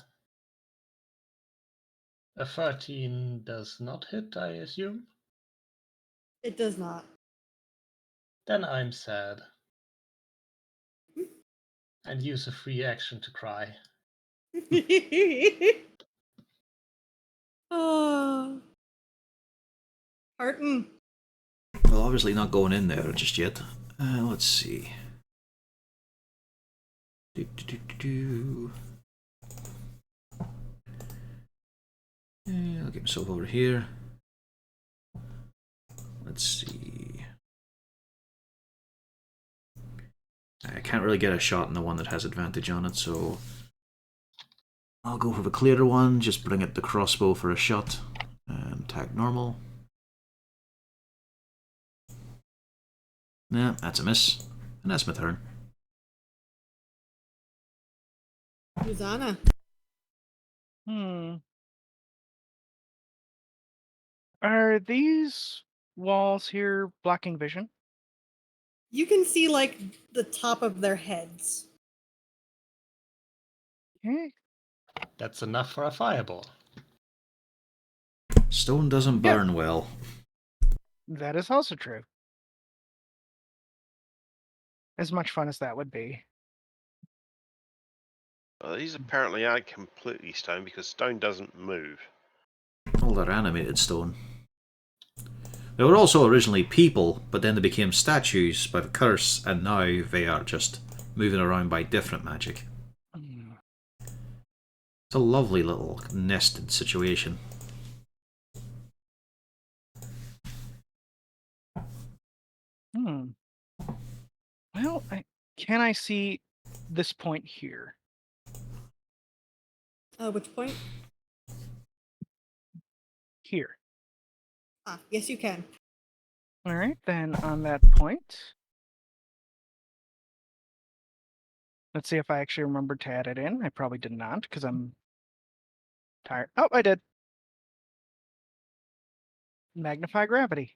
S3: 13 does not hit, I assume.
S2: It does not.
S3: Then I'm sad. And use a free action to cry.
S2: Oh. Harton.
S1: Well, obviously not going in there just yet. Let's see. I'll get myself over here. Let's see. I can't really get a shot in the one that has advantage on it, so I'll go for the clearer one. Just bring it the crossbow for a shot and attack normal. Yeah, that's a miss. And that's my turn.
S2: Uzana.
S9: Are these walls here blocking vision?
S2: You can see like the top of their heads.
S9: Okay.
S3: That's enough for a fireball.
S1: Stone doesn't
S9: Yeah.
S1: burn well.
S9: That is also true. As much fun as that would be.
S7: Well, these apparently aren't completely stone because stone doesn't move.
S1: Well, they're animated stone. They were also originally people, but then they became statues by the curse, and now they are just moving around by different magic. It's a lovely little nested situation.
S9: Well, can I see this point here?
S2: Which point?
S9: Here.
S2: Ah, yes, you can.
S9: All right, then on that point, let's see if I actually remembered to add it in. I probably did not because I'm tired. Oh, I did. Magnify gravity.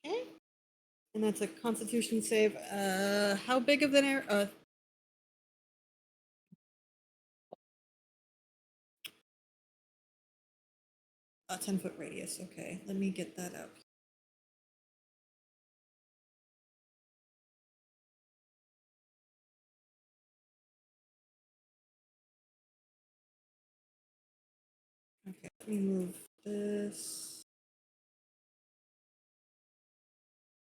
S2: Okay. And that's a Constitution save. How big of an area? A 10-foot radius. Okay, let me get that up. Okay, let me move this.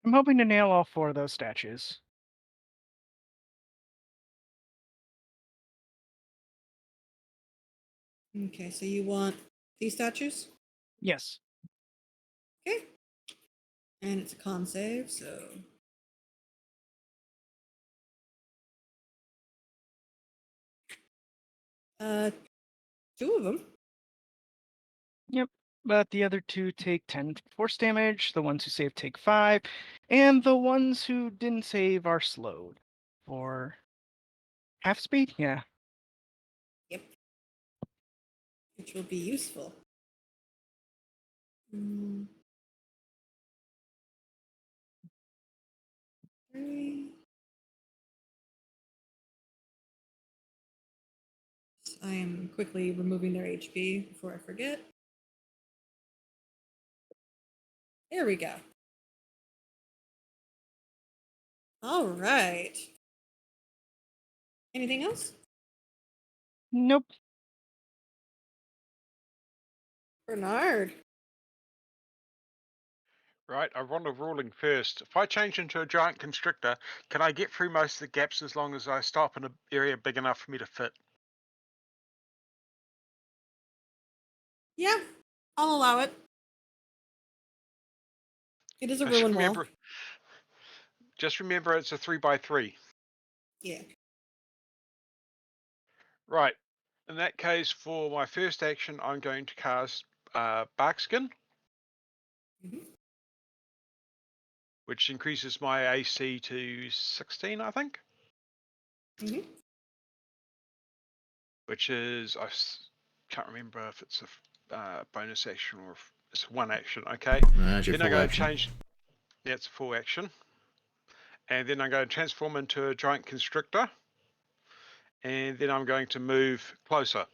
S9: I'm hoping to nail all 4 of those statues.
S2: Okay, so you want these statues?
S9: Yes.
S2: Okay. And it's a con save, so. Uh, 2 of them.
S9: Yep. But the other 2 take 10 force damage, the ones who save take 5, and the ones who didn't save are slowed. For half speed? Yeah.
S2: Yep. Which will be useful. Mm. 3. I am quickly removing their HP before I forget. There we go. All right. Anything else?
S9: Nope.
S2: Bernard.
S8: Right, I want a ruling first. If I change into a giant constrictor, can I get through most of the gaps as long as I stop in an area big enough for me to fit?
S2: Yeah, I'll allow it. It is a
S8: Just
S2: ruin wall.
S8: remember, just remember it's a 3x3.
S2: Yeah.
S8: Right. In that case, for my first action, I'm going to cast Barkskin,
S2: Mhm.
S8: which increases my AC to 16, I think.
S2: Mhm.
S8: Which is, can't remember if it's a bonus action or if it's one action. Okay.
S1: That's your
S8: Then I'm
S1: full
S8: going to
S1: action.
S8: change. Yeah, it's a full action. And then I'm going to transform into a giant constrictor. And then I'm going to move closer.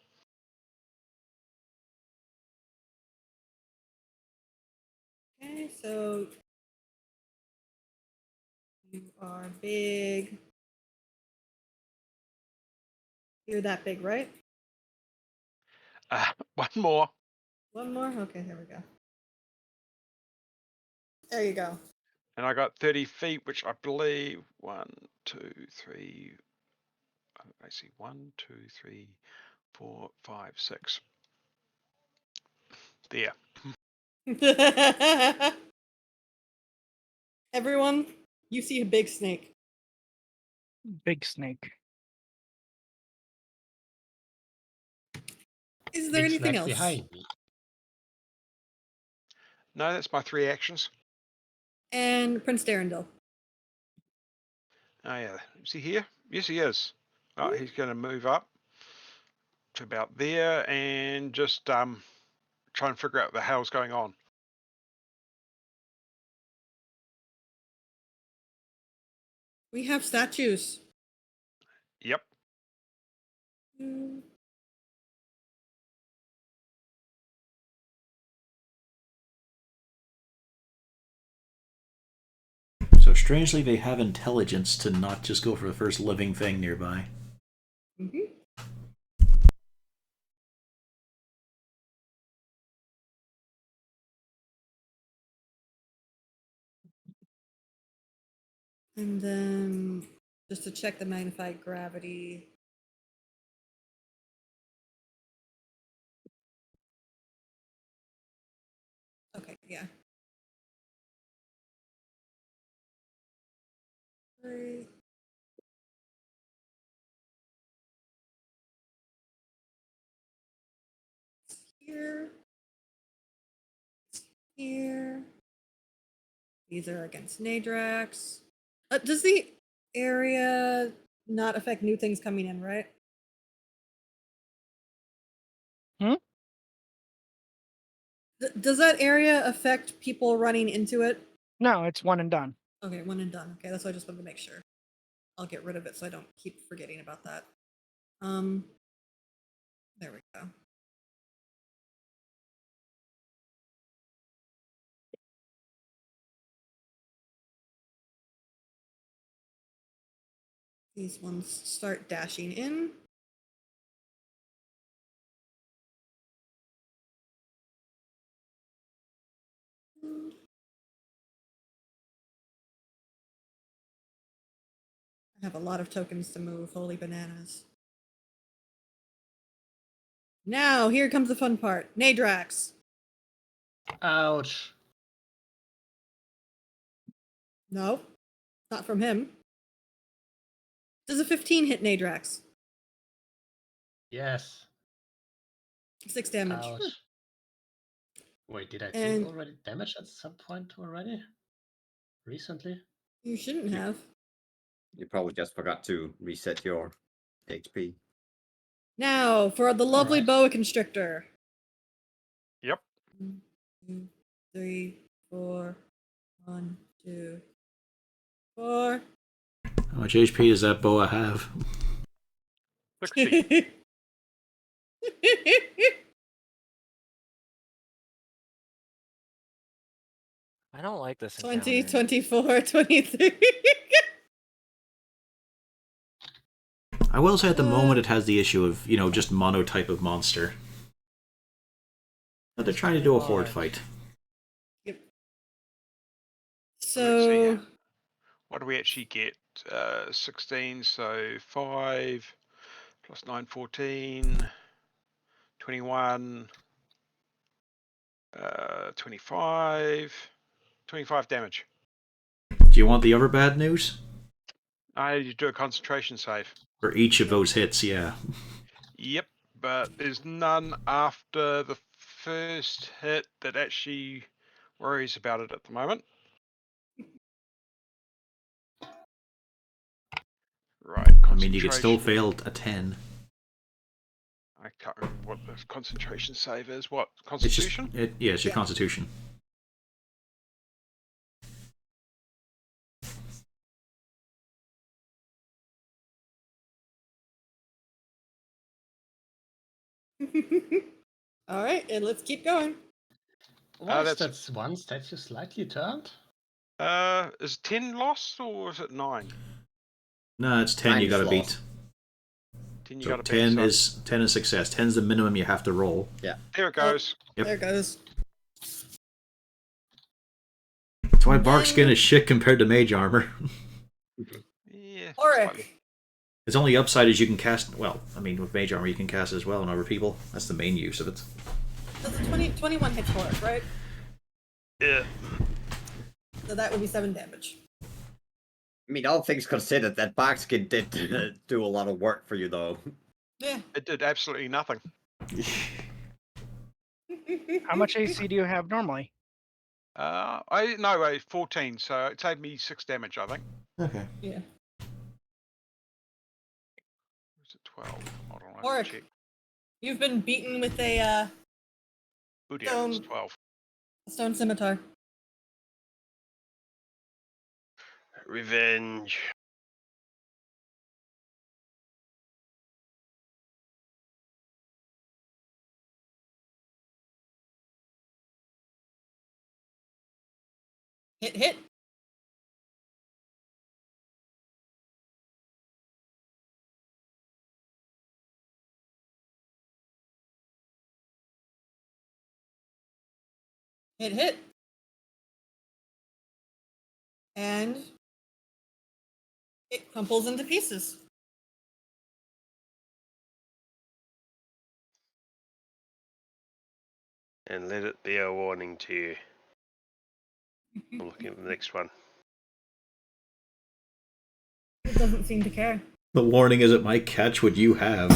S2: Okay, so you are big. You're that big, right?
S8: One more.
S2: One more? Okay, there we go. There you go.
S8: And I got 30 feet, which I believe 1, 2, 3. I see 1, 2, 3, 4, 5, 6. There.
S2: Everyone, you see a big snake.
S9: Big snake.
S2: Is there
S3: Big
S2: anything
S3: snack
S2: else?
S3: behind me.
S8: No, that's my 3 actions.
S2: And Prince Darendil.
S8: Oh yeah, is he here? Yes, he is. Right, he's going to move up to about there and just try and figure out what the hell's going on.
S2: We have statues.
S8: Yep.
S2: Mm.
S1: So strangely, they have intelligence to not just go for the first living thing nearby.
S2: Mhm. And then just to check the magnified gravity. Okay, yeah. Great. Here. Here. These are against Nadrax. Does the area not affect new things coming in, right? Does that area affect people running into it?
S9: No, it's one and done.
S2: Okay, one and done. Okay, that's what I just wanted to make sure. I'll get rid of it so I don't keep forgetting about that. There we go. These ones start dashing in. I have a lot of tokens to move. Holy bananas. Now, here comes the fun part. Nadrax.
S3: Ouch.
S2: No, not from him. Does a 15 hit Nadrax?
S3: Yes.
S2: 6 damage.
S3: Ouch. Wait, did I
S2: And-
S3: take already damage at some point already? Recently?
S2: You shouldn't have.
S5: You probably just forgot to reset your HP.
S2: Now, for the lovely
S3: Alright.
S2: boa constrictor.
S8: Yep.
S2: 1, 2, 3, 4. 1, 2, 4.
S1: How much HP does that boa have?
S8: 60.
S4: I don't like this.
S2: 20,
S4: encounter.
S2: 24, 23.
S1: I will say at the moment it has the issue of, just monotype of monster. But they're trying to do a horde fight.
S2: Yep.
S8: Let's
S2: So,
S8: see. What do we actually get? 16, so 5 plus 9, 14, 21, 25, 25 damage.
S1: Do you want the other bad news?
S8: I do a concentration save.
S1: For each of those hits, yeah.
S8: Yep, but there's none after the first hit that actually worries about it at the moment. Right.
S1: I mean, you could still
S8: concentration.
S1: fail a 10.
S8: I can't remember what the concentration save is. What?
S1: It's just,
S8: Constitution?
S1: it's your
S2: Yeah.
S1: constitution.
S2: all right, and let's keep going.
S3: Why is
S8: that's-
S3: that one statue slightly turned?
S8: Is 10 lost or is it 9?
S1: No, it's 10 you
S5: Nine
S1: gotta
S5: is
S1: beat.
S5: lost.
S8: 10 you
S1: So
S8: gotta
S1: 10
S8: beat.
S1: is 10 is success. 10 is the minimum you have to roll.
S8: There it goes.
S1: Yep.
S2: There it goes.
S1: That's why bark skin is shit compared to mage armor.
S8: Yeah.
S2: Auric.
S8: slightly.
S1: Its only upside is you can cast, well, I mean, with mage armor you can cast as well on other people. That's the main use of it.
S2: That's a 21 hits Auric, right?
S8: Yeah.
S2: So that would be 7 damage.
S5: I mean, all things considered, that Barkskin did do a lot of work for you, though.
S2: Yeah.
S8: It did absolutely nothing.
S9: How much AC do you have normally?
S8: No, 14. So it saved me 6 damage, I think.
S1: Okay.
S2: Yeah.
S8: Or is it 12? Hold on, I have
S2: Oric,
S8: to check.
S2: you've been beaten with a
S8: Oh dear, it's
S2: Stone.
S8: 12.
S2: stone scimitar.
S7: Revenge.
S2: Hit. Hit. And it crumples into pieces.
S7: And let it be a warning to you. I'm looking at the next one.
S2: It doesn't seem to care.
S1: The warning is it might catch what you have.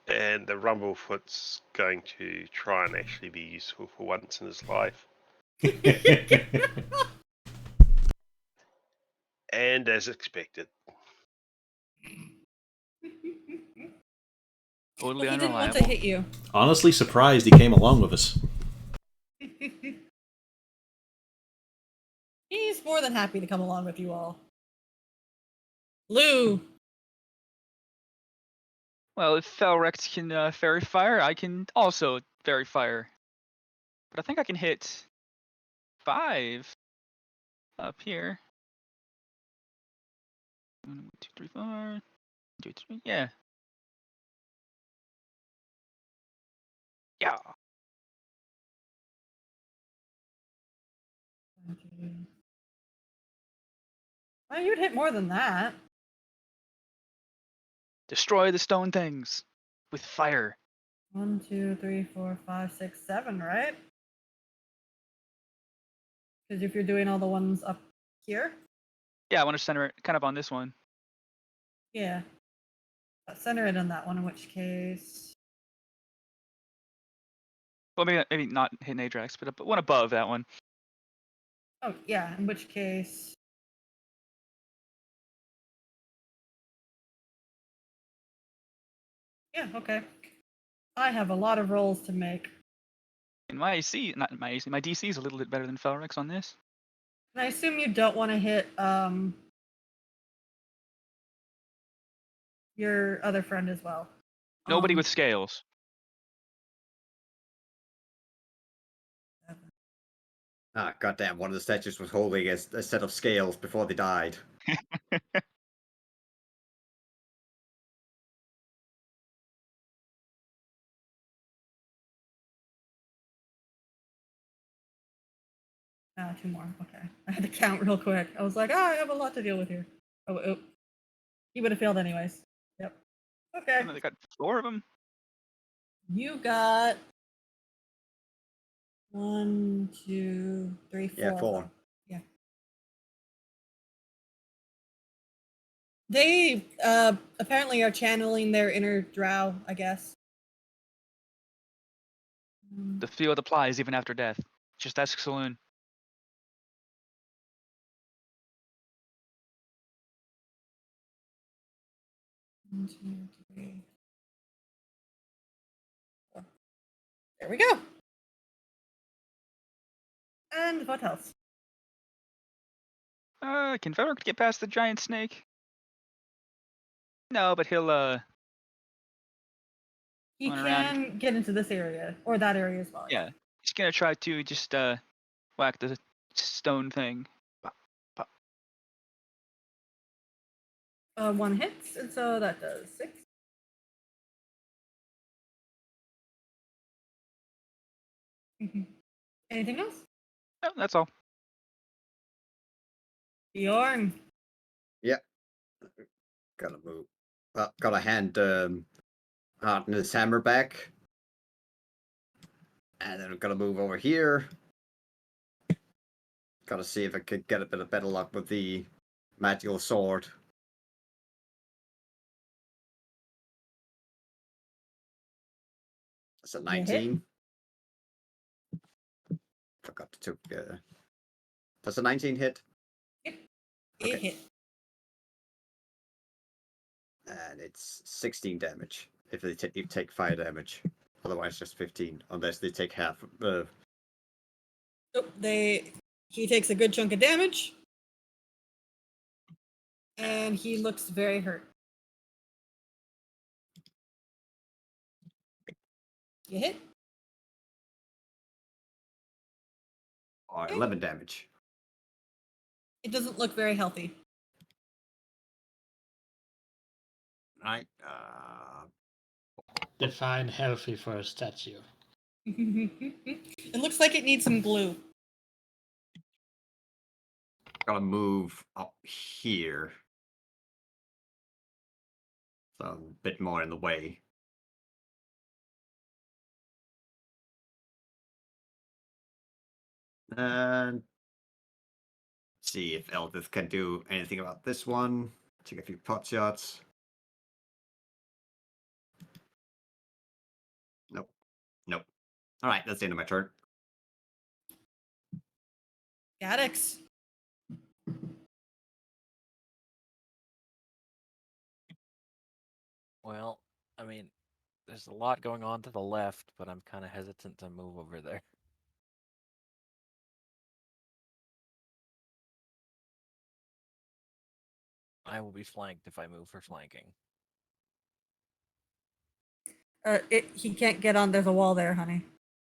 S7: And the Rumblefoot's going to try and actually be useful for once in his life. And as expected.
S6: Totally
S2: He didn't want
S6: unreliable.
S2: to hit you.
S1: Honestly surprised he came along with us.
S2: He's more than happy to come along with you all. Lou.
S6: Well, if Felrex can fairy fire, I can also fairy fire. But I think I can hit 5 up here. 1, 2, 3, 4. 2, 3. Yeah. Yeah.
S2: Well, you'd hit more than that.
S6: Destroy the stone things with fire.
S2: 1, 2, 3, 4, 5, 6, 7, right? Because if you're doing all the ones up here,
S6: Yeah, I want to center it kind of on this one.
S2: yeah. Center it on that one, in which case.
S6: Well, maybe not hit Adrax, but one above that one.
S2: Oh, yeah, in which case. Yeah, okay. I have a lot of rolls to make.
S6: And my AC, not my AC, my DC is a little bit better than Felrex on this.
S2: And I assume you don't want to hit your other friend as well.
S6: Nobody with scales.
S5: Ah, goddamn! One of the statues was holding a set of scales before they died.
S2: Two more. Okay. I had to count real quick. I was like, I have a lot to deal with here. Oh. He would have failed anyways. Yep. Okay.
S6: And they got 4 of them.
S2: You got 1, 2, 3, 4.
S5: Yeah, 4.
S2: Yeah. They apparently are channeling their inner drow, I guess.
S6: The field applies even after death. Just ask Saloon.
S2: One, 2, 3, 4. There we go. And what else?
S6: Can Felrex get past the giant snake? No, but he'll
S2: He
S6: Going
S2: can
S6: around.
S2: get into this area or that area as well.
S6: Yeah. He's gonna try to just whack the stone thing. Pop, pop.
S2: 1 hits, and so that does 6. Anything else?
S6: No, that's all.
S2: Bjorn.
S5: Yep. Gotta move. Gotta hand Harton his hammer back. And then I'm gonna move over here. Gotta see if I could get a bit of better luck with the magical sword. That's a
S2: hit.
S5: 19. Forgot to took. Does a 19 hit?
S2: It
S5: Okay.
S2: hit.
S5: And it's 16 damage if they take fire damage. Otherwise, just 15, unless they take half.
S2: Nope, he takes a good chunk of damage. And he looks very hurt. You hit?
S5: Or 11 damage.
S2: It doesn't look very healthy.
S5: Right.
S3: Define healthy for a statue.
S2: It looks like it needs some glue.
S5: Gotta move up here. So a bit more in the way. And see if Eldith can do anything about this one. Take a few pot shots. Nope. Nope. Alright, that's the end of my turn.
S2: Gaddix.
S4: Well, I mean, there's a lot going on to the left, but I'm kind of hesitant to move over there. I will be flanked if I move for flanking.
S2: He can't get on. There's a wall there, honey.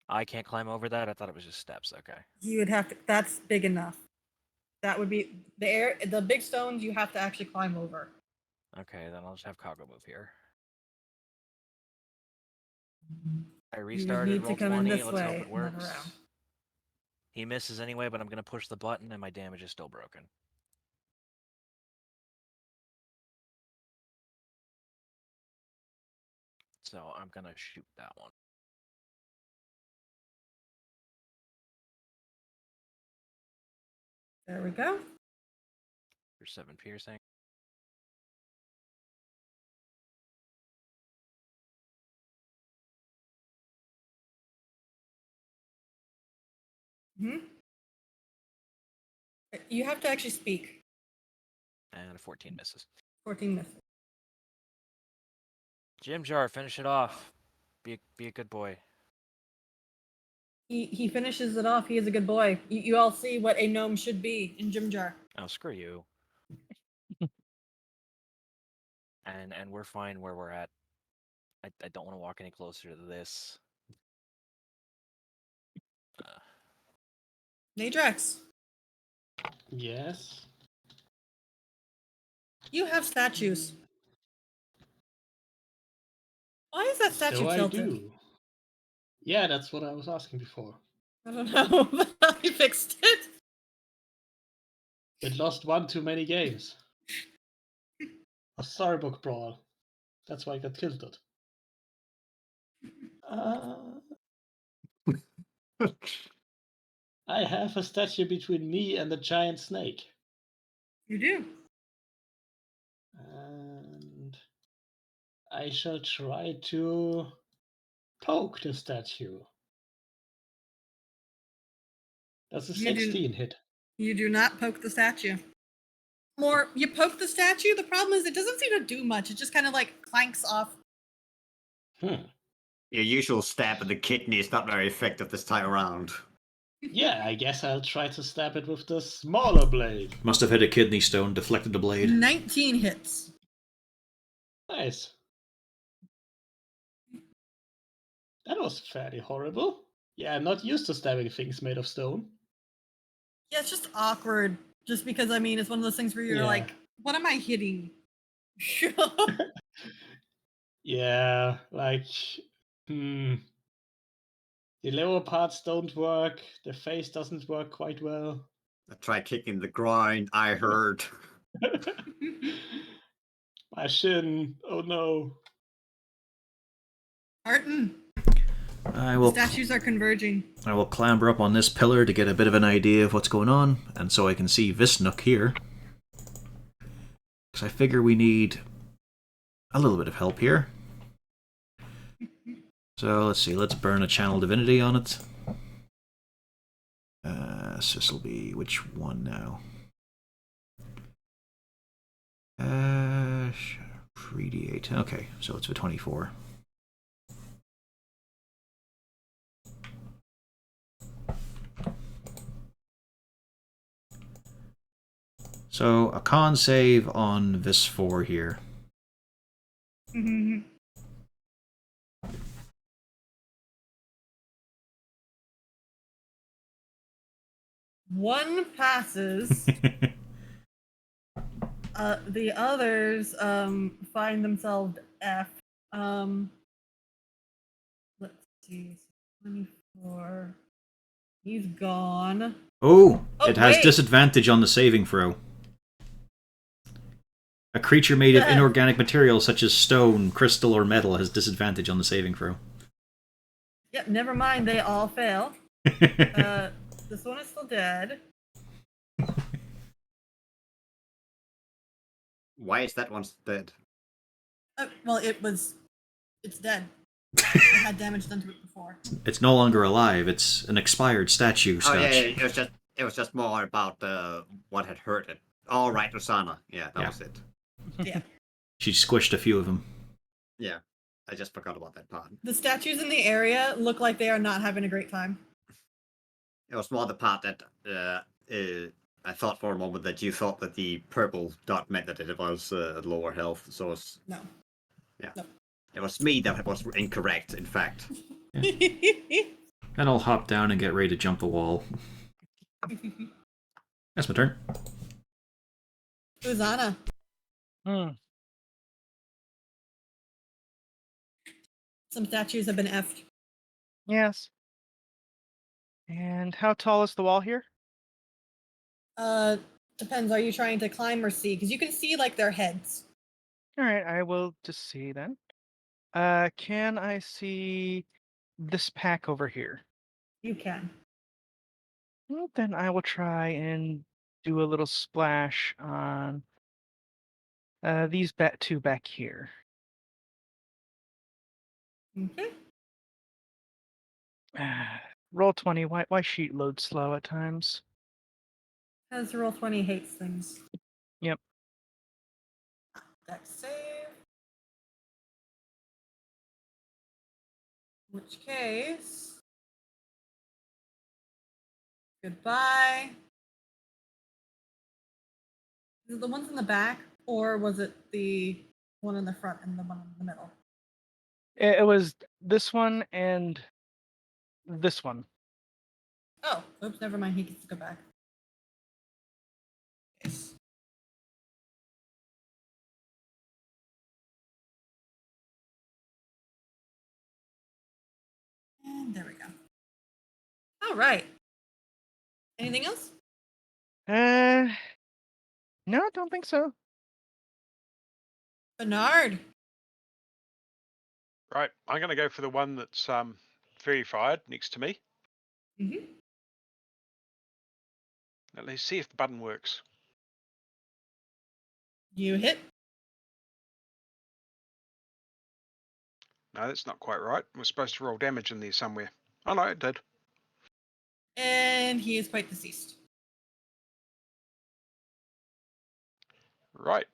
S4: I can't climb over that? I thought it was just steps. Okay.
S2: You would have to. That's big enough. That would be the big stones you have to actually climb over.
S4: Okay, then I'll just have Kago move here. I
S2: You would
S4: restarted,
S2: need to
S4: roll
S2: come in
S4: 20,
S2: this
S4: let's
S2: way,
S4: hope it
S2: and then
S4: works.
S2: around.
S4: He misses anyway, but I'm going to push the button and my damage is still broken. So I'm going to shoot that one.
S2: There we go.
S4: For 7 piercing.
S2: Hmm. You have to actually speak.
S4: And a 14 misses.
S2: 14 misses.
S4: Jim Jar, finish it off. Be a good boy.
S2: He finishes it off. He is a good boy. You all see what a gnome should be in Jim Jar.
S4: Oh, screw you. and we're fine where we're at. I don't want to walk any closer to this.
S2: Nadrax,
S3: Yes.
S2: you have statues. Why is that statue
S3: So I
S2: tilted?
S3: do. Yeah, that's what I was asking before.
S2: I don't know, but I fixed it.
S3: It lost one too many games. A Starbuck brawl. That's why I got tilted. I have a statue between me and the giant snake.
S2: You do.
S3: And I shall try to poke the statue. That's a
S2: You do-
S3: 16 hit.
S2: You do not poke the statue. More, you poke the statue. The problem is it doesn't seem to do much. It just kind of like clanks off.
S5: Your usual stab at the kidney is not very effective this time around.
S3: Yeah, I guess I'll try to stab it with the smaller blade.
S1: Must have hit a kidney stone, deflected the blade.
S2: 19 hits.
S3: Nice. That was fairly horrible. Yeah, I'm not used to stabbing things made of stone.
S2: Yeah, it's just awkward. Just because, I mean, it's one of those things where you're
S3: Yeah.
S2: like, what am I hitting?
S3: Yeah, like, the lower parts don't work, the face doesn't work quite well.
S5: I tried kicking the groin, I heard.
S3: My shin, oh no.
S2: Arton,
S1: I will
S2: statues are converging.
S1: clamber up on this pillar to get a bit of an idea of what's going on, and so I can see Visnook here. Because I figure we need a little bit of help here. So let's see. Let's burn a channel divinity on it. So this will be which one now? 3d8. Okay, so it's a 24. So a con save on this 4 here.
S2: Mm-hmm. One passes. The others find themselves F. Let's see. 24. He's gone.
S1: Oh,
S2: Oh,
S1: it has
S2: wait.
S1: disadvantage on the saving throw. A creature made of
S2: Yes.
S1: inorganic materials such as stone, crystal, or metal has disadvantage on the saving throw.
S2: Yep, never mind. They all fail. This one is still dead.
S5: Why is that one dead?
S2: Well, it's dead. It had damage done to it before.
S1: It's no longer alive. It's an expired statue,
S5: Oh yeah,
S1: Scotch.
S5: yeah, it was just more about what had hurt it. All right, Osana. Yeah, that
S1: Yeah.
S5: was it.
S2: Yeah.
S1: She squished a few of them.
S5: Yeah, I just forgot about that part.
S2: The statues in the area look like they are not having a great time.
S5: It was more the part that I thought for a moment that you thought that the purple dot meant that it was lower health. So it's,
S2: No.
S5: yeah,
S2: No.
S5: it was me that was incorrect. In fact,
S1: And I'll hop down and get ready to jump the wall. That's my turn.
S2: Uzana. Some statues have been effed.
S9: Yes. And how tall is the wall here?
S2: Depends. Are you trying to climb or see? Because you can see like their heads.
S9: All right, I will just see then. Can I see this pack over here?
S2: You can.
S9: Well, then I will try and do a little splash on these two back here.
S2: Okay.
S9: Roll 20. Why sheet load slow at times?
S2: Because roll 20 hates things.
S9: Yep.
S2: Dex save. In which case. Goodbye. Is it the ones in the back, or was it the one in the front and the one in the middle?
S9: It was this one and this one.
S2: Oh, oops, never mind. He gets to go back. Yes. And there we go. All right. Anything else?
S9: No, I don't think so.
S2: Bernard.
S8: Right, I'm going to go for the one that's verified next to me.
S2: Mm-hmm.
S8: Now, let's see if the button works.
S2: You hit.
S8: No, that's not quite right. We're supposed to roll damage in there somewhere. Oh no, it did.
S2: And he is quite deceased.
S8: Right,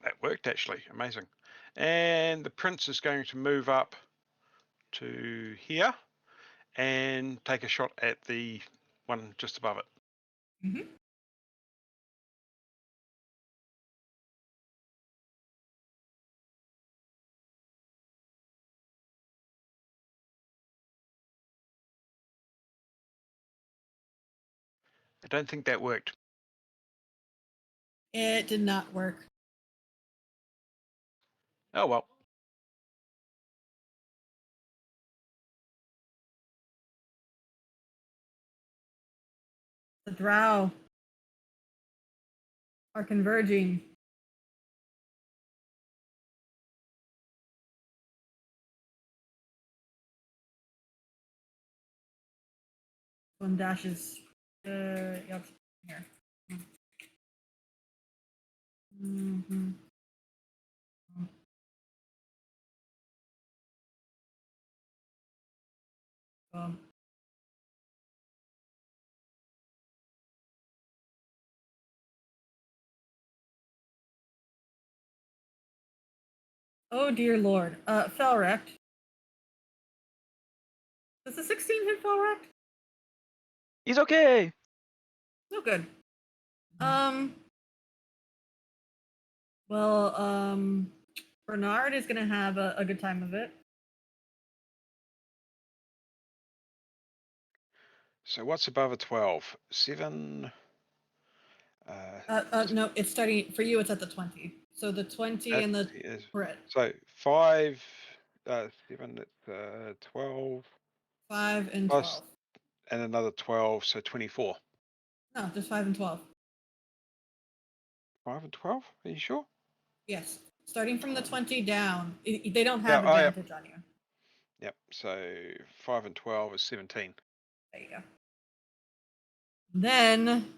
S8: that worked actually. Amazing. And the prince is going to move up to here and take a shot at the one just above it.
S2: Mm-hmm.
S8: I don't think that worked.
S2: It did not work.
S8: Oh well.
S2: The drow are converging. One dashes. Yep. Here. Mm-hmm. Um, oh dear lord. Felrek. Does the 16 hit Felrek?
S6: He's okay.
S2: No good. Well, Bernard is gonna have a good time of it.
S8: So what's above a 12? 7.
S2: No, it's starting for you. It's at the 20. So the 20 and the
S8: That is-
S2: crit.
S8: So 5, 7, 12,
S2: 5 and
S8: plus
S2: 12.
S8: and another 12, so 24.
S2: No, just 5 and 12.
S8: 5 and 12? Are you sure?
S2: Yes. Starting from the 20 down. They don't have
S8: Yeah, oh, yeah.
S2: advantage on you.
S8: Yep. So 5 and 12 is 17.
S2: There you go. Then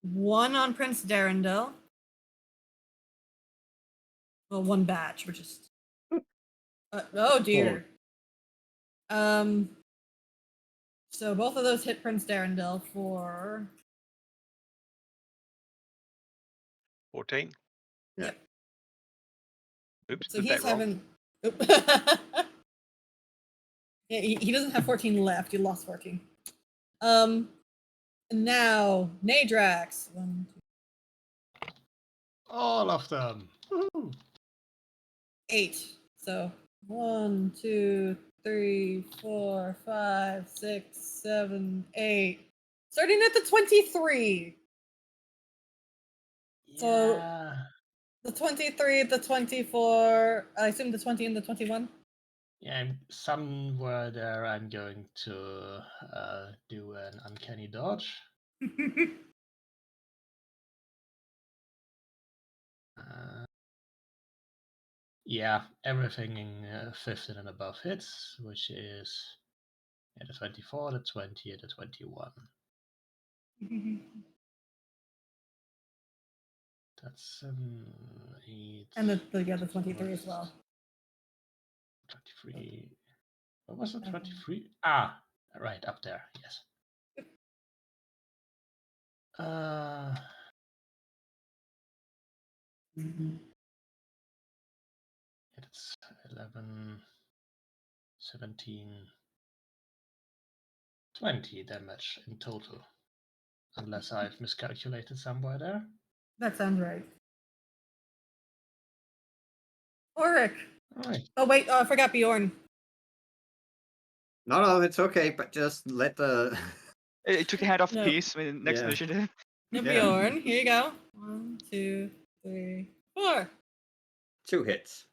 S2: 1 on Prince Darendil. Well, 1 batch, which is. Oh dear. So both of those hit Prince Darendil for
S8: 14.
S5: Yeah.
S2: Yep.
S8: Oops,
S2: So
S8: did
S2: he's
S8: that wrong.
S2: having. Yeah, he doesn't have 14 left. He lost 14. Now Nadrax. 1, 2,
S3: All of them. Woohoo.
S2: 8. So 1, 2, 3, 4, 5, 6, 7, 8. Starting at the 23. So-
S3: Yeah.
S2: The 23, the 24. I assume the 20 and the 21.
S3: Yeah, somewhere there I'm going to do an uncanny dodge. Yeah, everything in 15 and above hits, which is the 24, the 20, and the 21. That's 7, 8.
S2: And the 23 as well.
S3: 23. What was it?
S2: Okay.
S3: 23? Ah, right up there. Yes. It's 11, 17, 20 damage in total. Unless I've miscalculated somewhere there.
S2: That sounds right. Ulrich.
S3: Alright.
S2: Oh wait, I forgot Bjorn.
S5: No, it's okay, but just let the.
S6: It took a hand off the
S2: No.
S6: piece. I mean, next
S5: Yeah.
S6: initiative.
S2: No,
S5: Yeah.
S2: Bjorn. Here you go. 1, 2, 3, 4.
S5: 2 hits.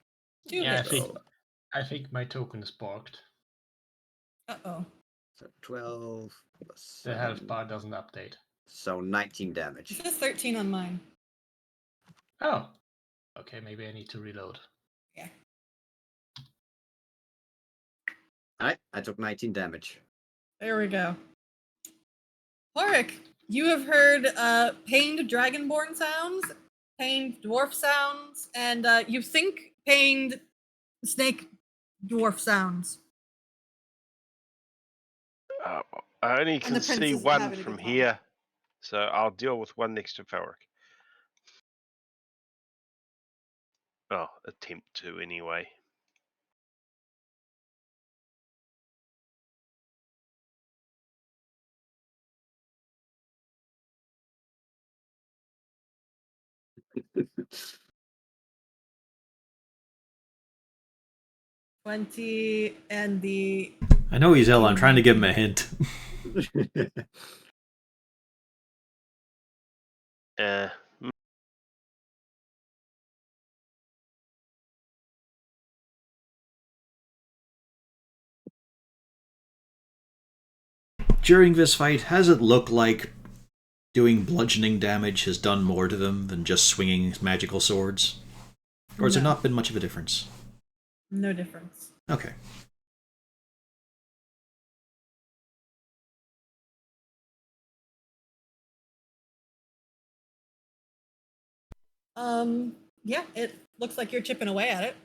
S2: 2
S3: Yeah,
S2: hits.
S3: I think my token is borked.
S2: Uh-oh.
S5: So 12 plus.
S3: The health
S5: 7,
S3: bar doesn't update.
S5: So 19
S2: It
S5: damage.
S2: says 13 on mine.
S3: Oh. Okay, maybe I need to reload.
S2: Yeah.
S5: Alright, I took 19 damage.
S2: There we go. Ulrich, you have heard pained dragonborn sounds, pained dwarf sounds, and you think pained snake dwarf sounds.
S7: I only
S2: And
S7: can
S2: the prince
S7: see
S2: isn't
S7: one
S2: having a
S7: from
S2: good time.
S7: here, so I'll deal with one next to Felric. Oh, attempt to anyway.
S2: $20 and the
S1: I know he's ill. I'm trying to give him a hint.
S7: Uh,
S1: During this fight, has it looked like doing bludgeoning damage has done more to them than just swinging magical swords? Or has there
S2: No.
S1: not been much of a difference?
S2: No difference.
S1: Okay.
S2: Yeah, it looks like you're chipping away at it.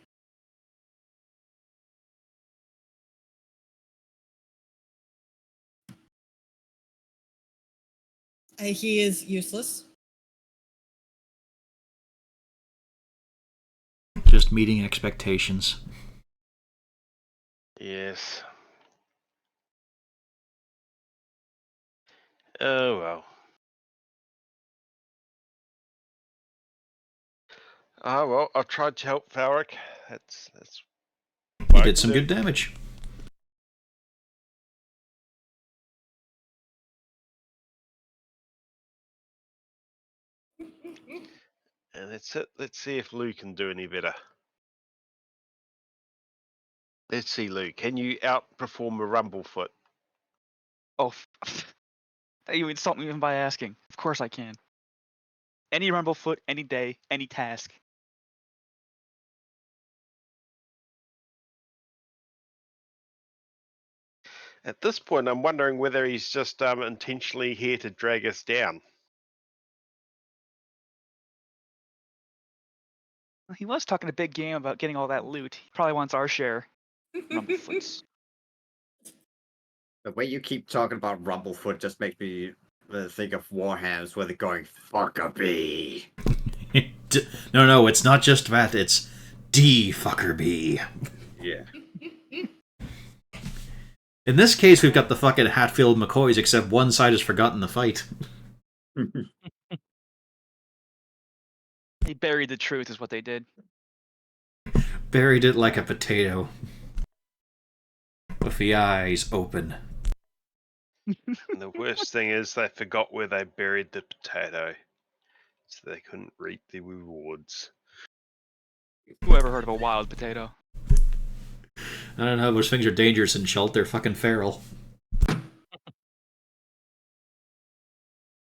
S2: He is useless.
S1: Just meeting expectations.
S7: Yes. Oh well. Oh well, I've tried to help Falric. That's
S1: You
S7: what I
S1: did
S7: can
S1: some
S7: do.
S1: good damage.
S7: And that's it. Let's see if Lou can do any better. Let's see, Lou. Can you outperform a Rumblefoot?
S6: Oh, you insult me even by asking. Of course I can. Any Rumblefoot, any day, any task.
S7: At this point, I'm wondering whether he's just intentionally here to drag us down.
S6: Well, he was talking a big game about getting all that loot. He probably wants our share. Rumblefoots.
S5: The way you keep talking about Rumblefoot just makes me think of Warhams where they're going, Fuckabee.
S1: No, it's not just that. It's D-fucker-B.
S5: Yeah.
S1: In this case, we've got the fucking Hatfield McCoys, except one side has forgotten the fight.
S6: He buried the truth is what they did.
S1: Buried it like a potato. With the eyes open.
S7: And the worst thing is they forgot where they buried the potato, so they couldn't reap the rewards.
S6: Who ever heard of a wild potato?
S1: I don't know, those things are dangerous in Schult, they're fucking feral.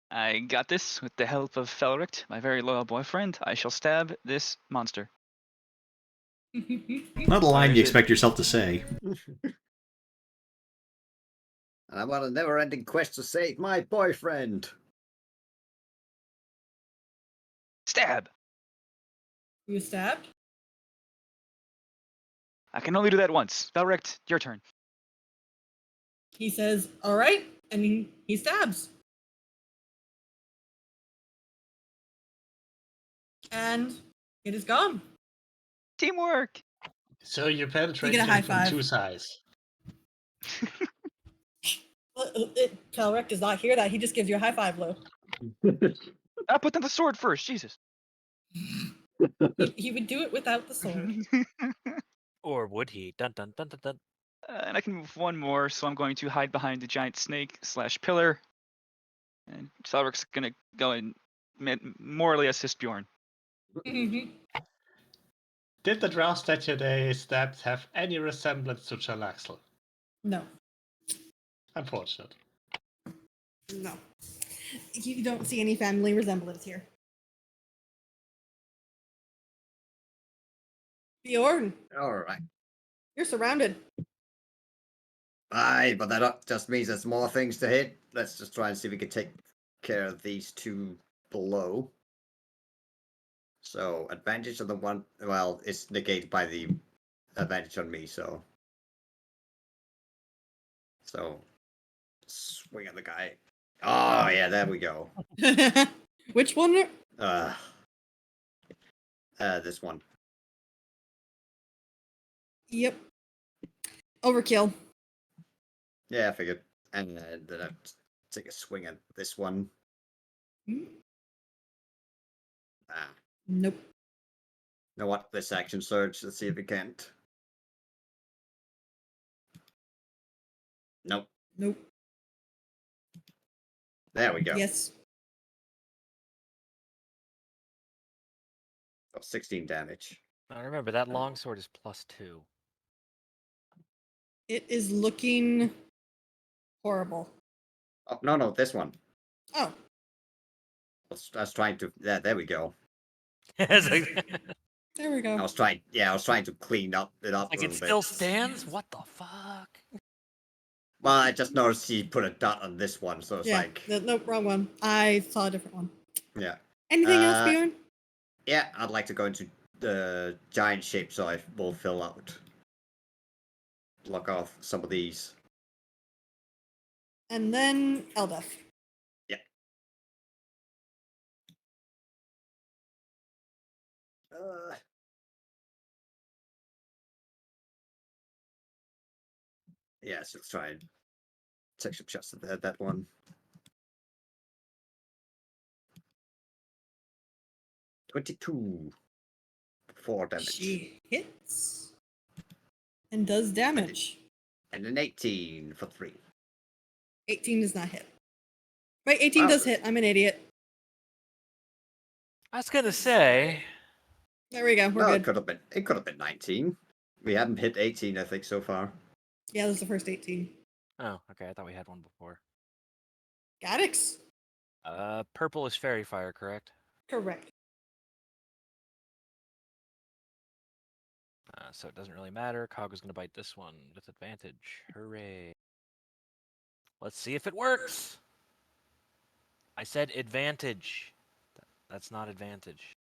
S6: I got this with the help of Felric, my very loyal boyfriend. I shall stab this monster.
S1: Not a line you expect yourself to say.
S5: And I'm on a never-ending quest to save my boyfriend.
S6: Stab!
S2: You stabbed?
S6: I can only do that once. Felric, your turn.
S2: He says, all right, and he stabs. And it is gone.
S6: Teamwork!
S3: So you penetrate
S2: get a
S3: him
S2: high
S3: from
S2: five.
S3: two sides.
S2: Calrec does not hear that. He just gives you a high five, Lou.
S6: I'll put down the sword first, Jesus.
S2: He would do it without the sword.
S4: Or would he? Dun dun dun dun dun.
S6: And I can move one more, so I'm going to hide behind the giant snake / pillar. And Felric's gonna go and morally assist Bjorn.
S2: Mhm.
S3: Did the drow statue they stabbed have any resemblance to Jalaxel?
S2: No.
S3: Unfortunate.
S2: No. You don't see any family resemblance here. Bjorn,
S5: Alright.
S2: you're surrounded.
S5: Aye, but that just means there's more things to hit. Let's just try and see if we can take care of these two below. So, advantage on the one... Well, it's negated by the advantage on me, so... So, swing at the guy. Oh, yeah, there we go.
S2: Which one?
S5: This one.
S2: Yep. Overkill.
S5: Yeah, I figured. And then I'll take a swing at this one. Ah.
S2: Nope.
S5: You know what? This action surge. Let's see if we can't. Nope.
S2: Nope.
S5: There we go.
S2: Yes.
S5: Oh, 16 damage.
S4: Now remember, that longsword is +2.
S2: It is looking horrible.
S5: Oh, no, this one.
S2: Oh.
S5: I was trying to... Yeah, there we go.
S4: It's like,
S2: There we go.
S5: I was trying to clean it up
S4: like
S5: a
S4: it
S5: little
S4: still
S5: bit.
S4: stands? What the fuck?
S5: Well, I just noticed he put a dot on this one, so it's
S2: Yeah.
S5: like...
S2: Nope, wrong one. I saw a different one.
S5: Yeah.
S2: Anything else, Bjorn?
S5: Yeah, I'd like to go into the giant shape so I will fill out. Block off some of these.
S2: And then Eldef.
S5: Yeah. Yes, let's try and take some shots at that one. 22. 4 damage.
S2: She hits and does damage.
S5: And an 18 for 3.
S2: 18 does not hit. Right, 18 does hit. I'm an idiot.
S4: I was gonna say.
S2: There we go. We're
S5: Well,
S2: good.
S5: it could have been 19. We haven't hit 18, I think, so far.
S2: Yeah, this is the first 18.
S4: Oh, okay. I thought we had one before.
S2: Gaddix?
S4: Purple is fairy fire, correct?
S2: Correct.
S4: So it doesn't really matter. Cog is gonna bite this one with advantage. Hooray! Let's see if it works. I said advantage. That's not advantage.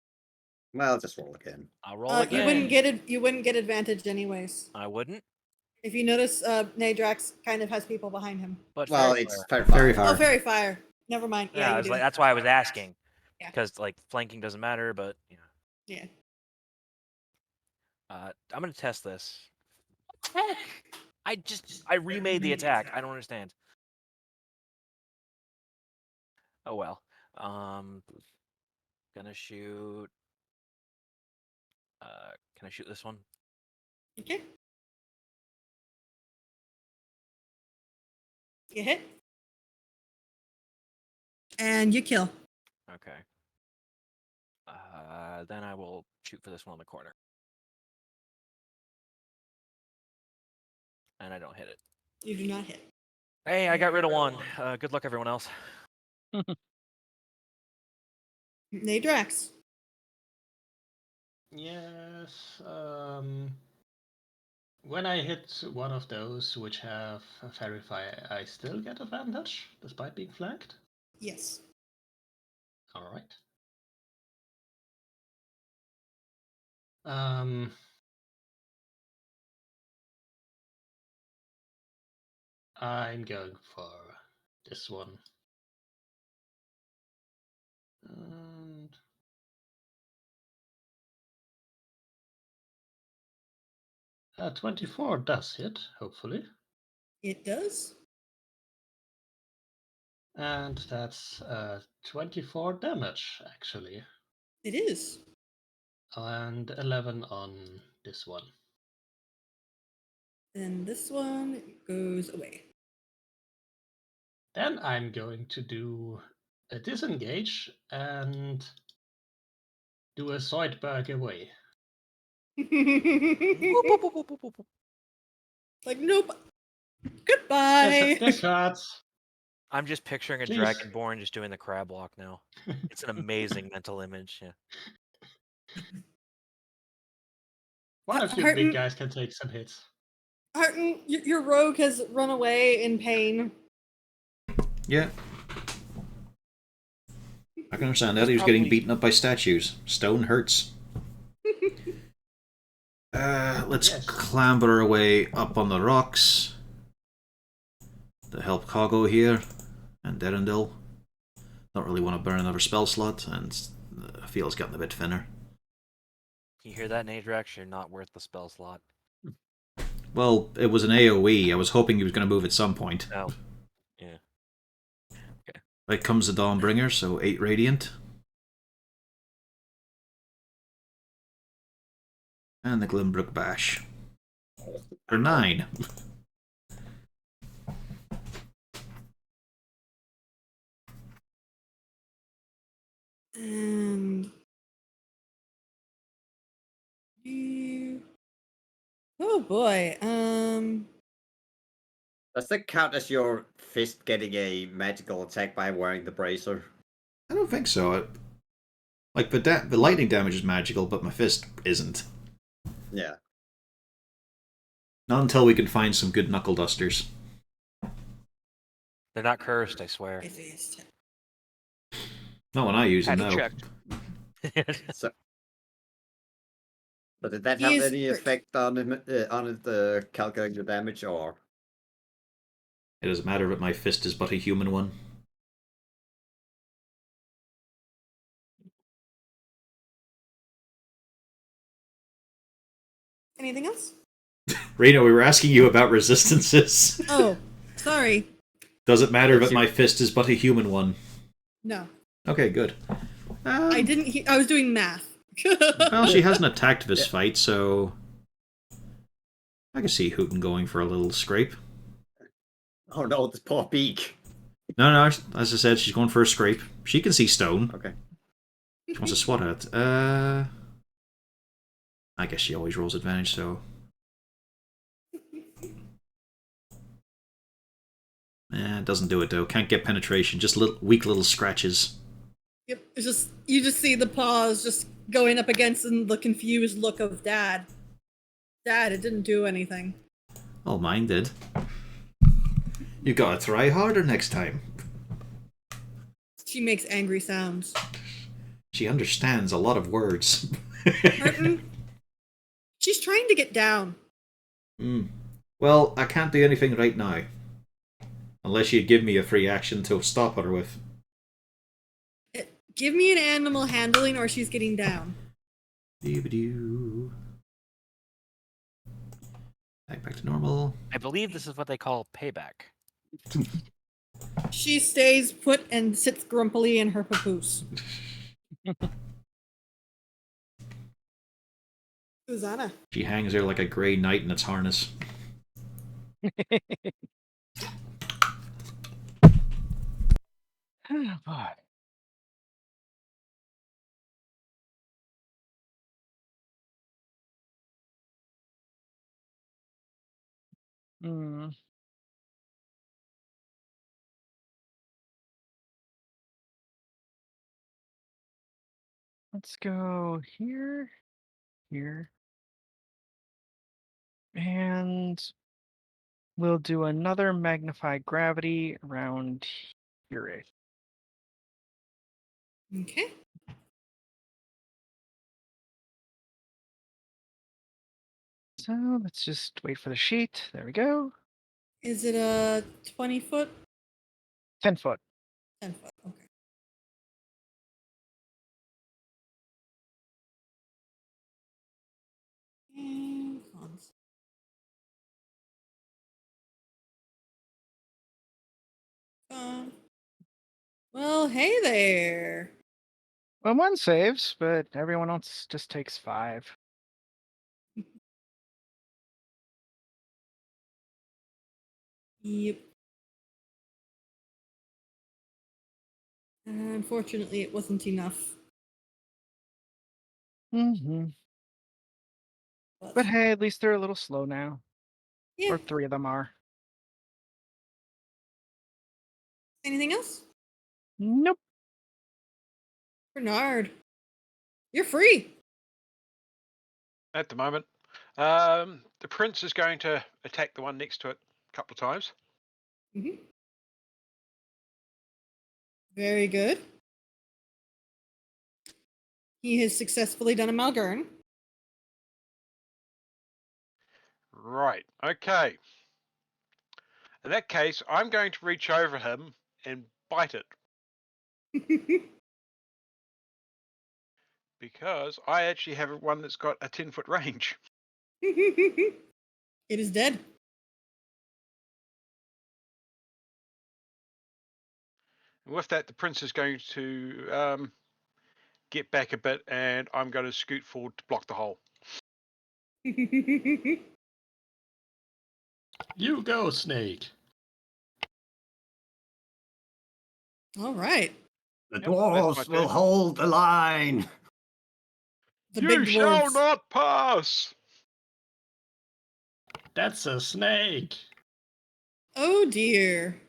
S5: Well, just roll again.
S4: I'll roll again.
S2: You wouldn't get advantage anyways.
S4: I wouldn't.
S2: If you notice, Nadrax kind of has people behind him.
S4: But
S5: Well,
S4: fairy
S5: it's
S4: fire.
S5: fairy
S1: Fairy
S5: fire.
S1: fire.
S2: Oh, fairy fire. Never mind.
S4: Yeah,
S2: you
S4: I was
S2: do.
S4: like, that's why I was asking.
S2: Yeah.
S4: Because like flanking doesn't matter, but you know.
S2: Yeah.
S4: I'm gonna test this. Heck! I remade the attack. I don't understand. Oh well. Gonna shoot. Can I shoot this one?
S2: Okay. You hit. And you kill.
S4: Okay. Then I will shoot for this one on the corner. And I don't hit it.
S2: You do not hit.
S4: Hey, I got rid of one. Good luck, everyone else.
S2: Nadrax.
S3: Yes. When I hit one of those which have a fairy fire, I still get advantage despite being flanked.
S2: Yes.
S3: All right. I'm going for this one. And 24 does hit, hopefully.
S2: It does.
S3: And that's 24 damage, actually.
S2: It is.
S3: And 11 on this one.
S2: And this one goes away.
S3: Then I'm going to do a disengage and do a Zoidberg away.
S2: Like, nope. Goodbye.
S3: This hurts.
S4: I'm just picturing a
S3: Please.
S4: Dragonborn just doing the crab walk now. It's an amazing mental image. Yeah.
S3: One of you
S2: Hurting.
S3: big guys can take some hits.
S2: Harton, your rogue has run away in pain.
S1: Yeah. I can understand that. He was getting beaten up by statues. Stone hurts. Let's
S3: Yes.
S1: clamber our way up on the rocks to help Kago here and Derendil. Don't really want to burn another spell slot, and the field's getting a bit thinner.
S4: You hear that, Nadrax? You're not worth the spell slot.
S1: Well, it was an AoE. I was hoping he was going to move at some point.
S4: Oh. Yeah.
S1: Right comes the Dawnbringer, so 8 Radiant. And the Glenbrook Bash. For 9.
S2: And oh boy.
S5: Does that count as your fist getting a magical attack by wearing the bracer?
S1: I don't think so. Like, the lightning damage is magical, but my fist isn't.
S5: Yeah.
S1: Not until we can find some good knuckle dusters.
S4: They're not cursed, I swear.
S1: Not when I use them,
S6: Had
S1: no.
S6: checked.
S5: So, but did that
S2: He
S5: have
S2: is
S5: any
S2: hurt.
S5: effect on the calculating the damage, or?
S1: It doesn't matter that my fist is but a human one.
S2: Anything else?
S1: Reno, we were asking you about resistances.
S2: Oh, sorry.
S1: Does it matter
S5: Yes,
S1: that my fist is but a human one?
S2: No.
S1: Okay, good.
S2: I didn't I was doing math.
S1: Well, she hasn't attacked this fight, so I can see Hooten going for a little scrape.
S5: Oh no, this poor beak.
S1: No, as I said, she's going for a scrape. She can see stone.
S5: Okay.
S1: She wants to swat at it. I guess she always rolls advantage, so... it doesn't do it, though. Can't get penetration. Just weak little scratches.
S2: Yep, it's just you just see the paws just going up against and the confused look of Dad. Dad, it didn't do anything.
S1: Oh, mine did. You gotta try harder next time.
S2: She makes angry sounds.
S1: She understands a lot of words.
S2: Martin, she's trying to get down.
S1: Well, I can't do anything right now. Unless you give me a free action to stop her with.
S2: Give me an animal handling or she's getting down.
S1: Doo-ba-doo. Back to normal.
S4: I believe this is what they call payback.
S2: She stays put and sits grumpily in her papoose. Susanna.
S1: She hangs there like a grey knight in its harness.
S9: Oh, boy. Hmm. Let's go here, here, and we'll do another magnified gravity around here.
S2: Okay.
S9: So let's just wait for the sheet. There we go.
S2: Is it a 20 foot?
S9: 10 foot.
S2: 10 foot, okay. And cons. Well, hey there.
S9: Well, one saves, but everyone else just takes 5.
S2: Yep. Unfortunately, it wasn't enough.
S9: Mm-hmm. But hey, at least they're a little slow now.
S2: Yeah.
S9: Or 3 of them are.
S2: Anything else?
S9: Nope.
S2: Bernard, you're free.
S8: At the moment. The prince is going to attack the one next to it a couple of times.
S2: Mm-hmm. Very good. He has successfully done a Malgurn.
S8: Right. Okay. In that case, I'm going to reach over him and bite it because I actually have one that's got a 10-foot range.
S2: It is dead.
S8: And with that, the prince is going to get back a bit, and I'm going to scoot forward to block the hole.
S3: You go, Snake.
S2: All right.
S5: The
S8: Yep, that's
S5: dwarves
S8: my
S5: will
S8: turn.
S5: hold the line.
S2: The
S8: You
S2: big
S8: shall
S2: dwarves.
S8: not pass.
S3: That's a snake.
S2: Oh dear.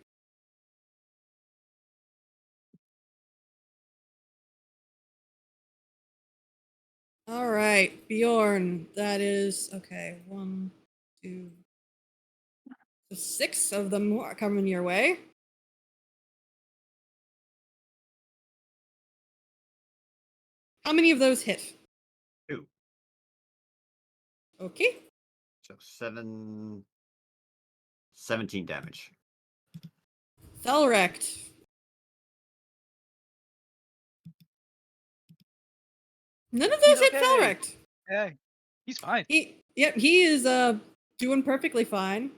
S2: All right, Bjorn. That is okay. 1, 2, so 6 of them are coming your way. How many of those hit?
S5: 2.
S2: Okay.
S5: So 17 damage.
S2: Thelrect. None of those
S6: He's
S2: hit
S6: okay.
S2: Thelrect.
S6: Yeah, he's fine.
S2: He Yep, he is doing perfectly fine.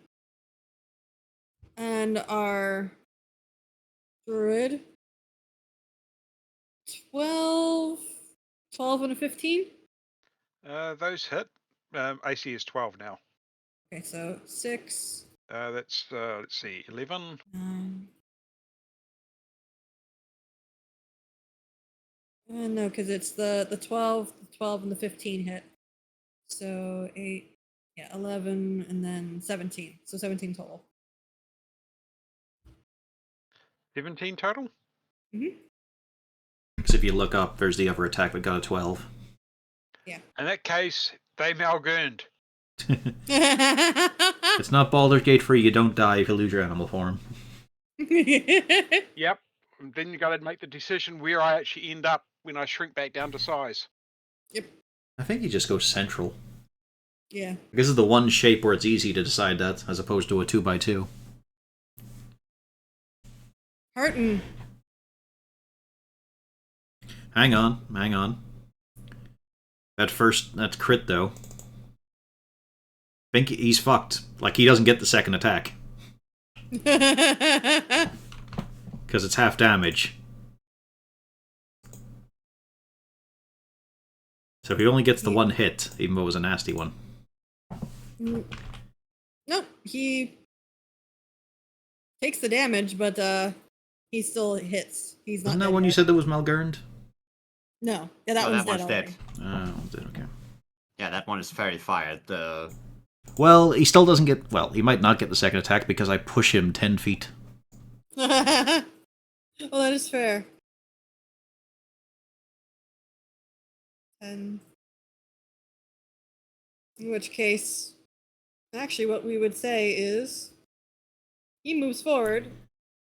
S2: And our druid 12 and a 15.
S8: Those hit. AC is 12 now.
S2: Okay, so 6,
S8: That's let's see, 11.
S2: 9. No, because it's the 12, and the 15 hit. So 8, yeah, 11, and then 17. So 17 total.
S8: 17 total.
S1: Because if you look up, there's the other attack that got a 12.
S8: In that case, they malgurned.
S1: It's not Baldur's Gate 3, you don't die if you lose your animal form.
S8: Yep. And then you got to make the decision where I actually end up when I shrink back down to size.
S2: Yep.
S1: I think you just go central.
S2: Yeah.
S1: This is the one shape where it's easy to decide that, as opposed to a 2x2.
S2: Harton.
S1: Hang on. That crit, though. I think he's fucked. Like, he doesn't get the second attack. Because it's half damage. So he only gets the one hit, even though it was a nasty one.
S2: Nope, he takes the damage, but he still hits. He's not.
S1: Wasn't that
S2: dead
S1: one you
S2: yet.
S1: said that was Malgurned?
S2: No, yeah, that
S5: No,
S2: one's
S5: that one's
S2: dead.
S5: dead.
S2: Already.
S1: Oh, dead, okay.
S5: Yeah, that one is very fired.
S1: Well, he still doesn't get... Well, he might not get the second attack because I push him 10 feet.
S2: Well, that is fair. And in which case, actually, what we would say is he moves forward.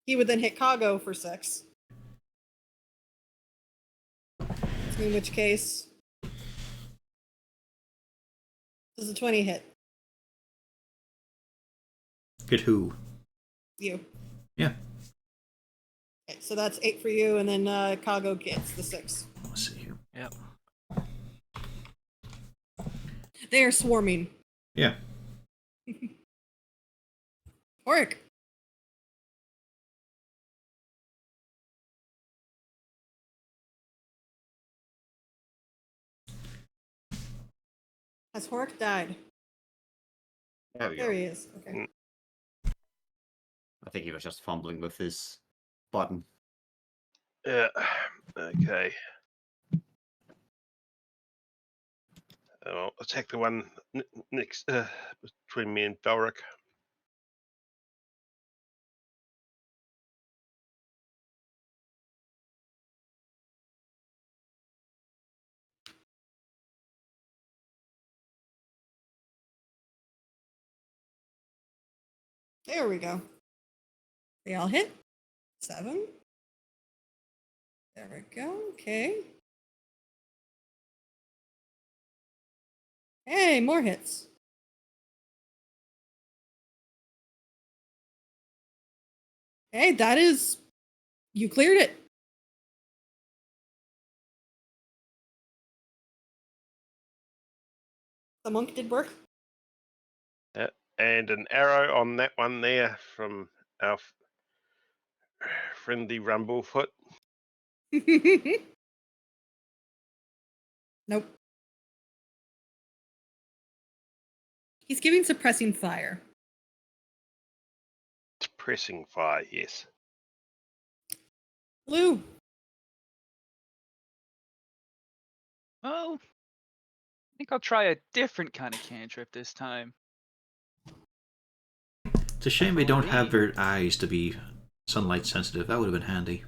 S2: He would then hit Kago for 6. In which case, does a 20 hit
S1: Hit who?
S2: you?
S1: Yeah.
S2: Okay, so that's 8 for you, and then Kago gets the 6.
S1: Let's see here.
S4: Yep.
S2: They are swarming.
S1: Yeah.
S2: Oric. Has Horik died?
S5: There we go.
S2: There he is. Okay.
S5: I think he was just fumbling with his button.
S7: Yeah. Okay. I'll attack the one next between me and Belric.
S2: There we go. They all hit. 7. There we go. Okay. Hey, more hits. Hey, that is... You cleared it. The monk did work.
S7: And an arrow on that one there from our friendly Rumblefoot.
S2: Nope. He's giving suppressing fire.
S7: Suppressing fire, yes.
S2: Blue.
S6: Well, I think I'll try a different kind of cantrip this time.
S1: It's a shame they don't have their eyes to be sunlight sensitive. That would have been handy.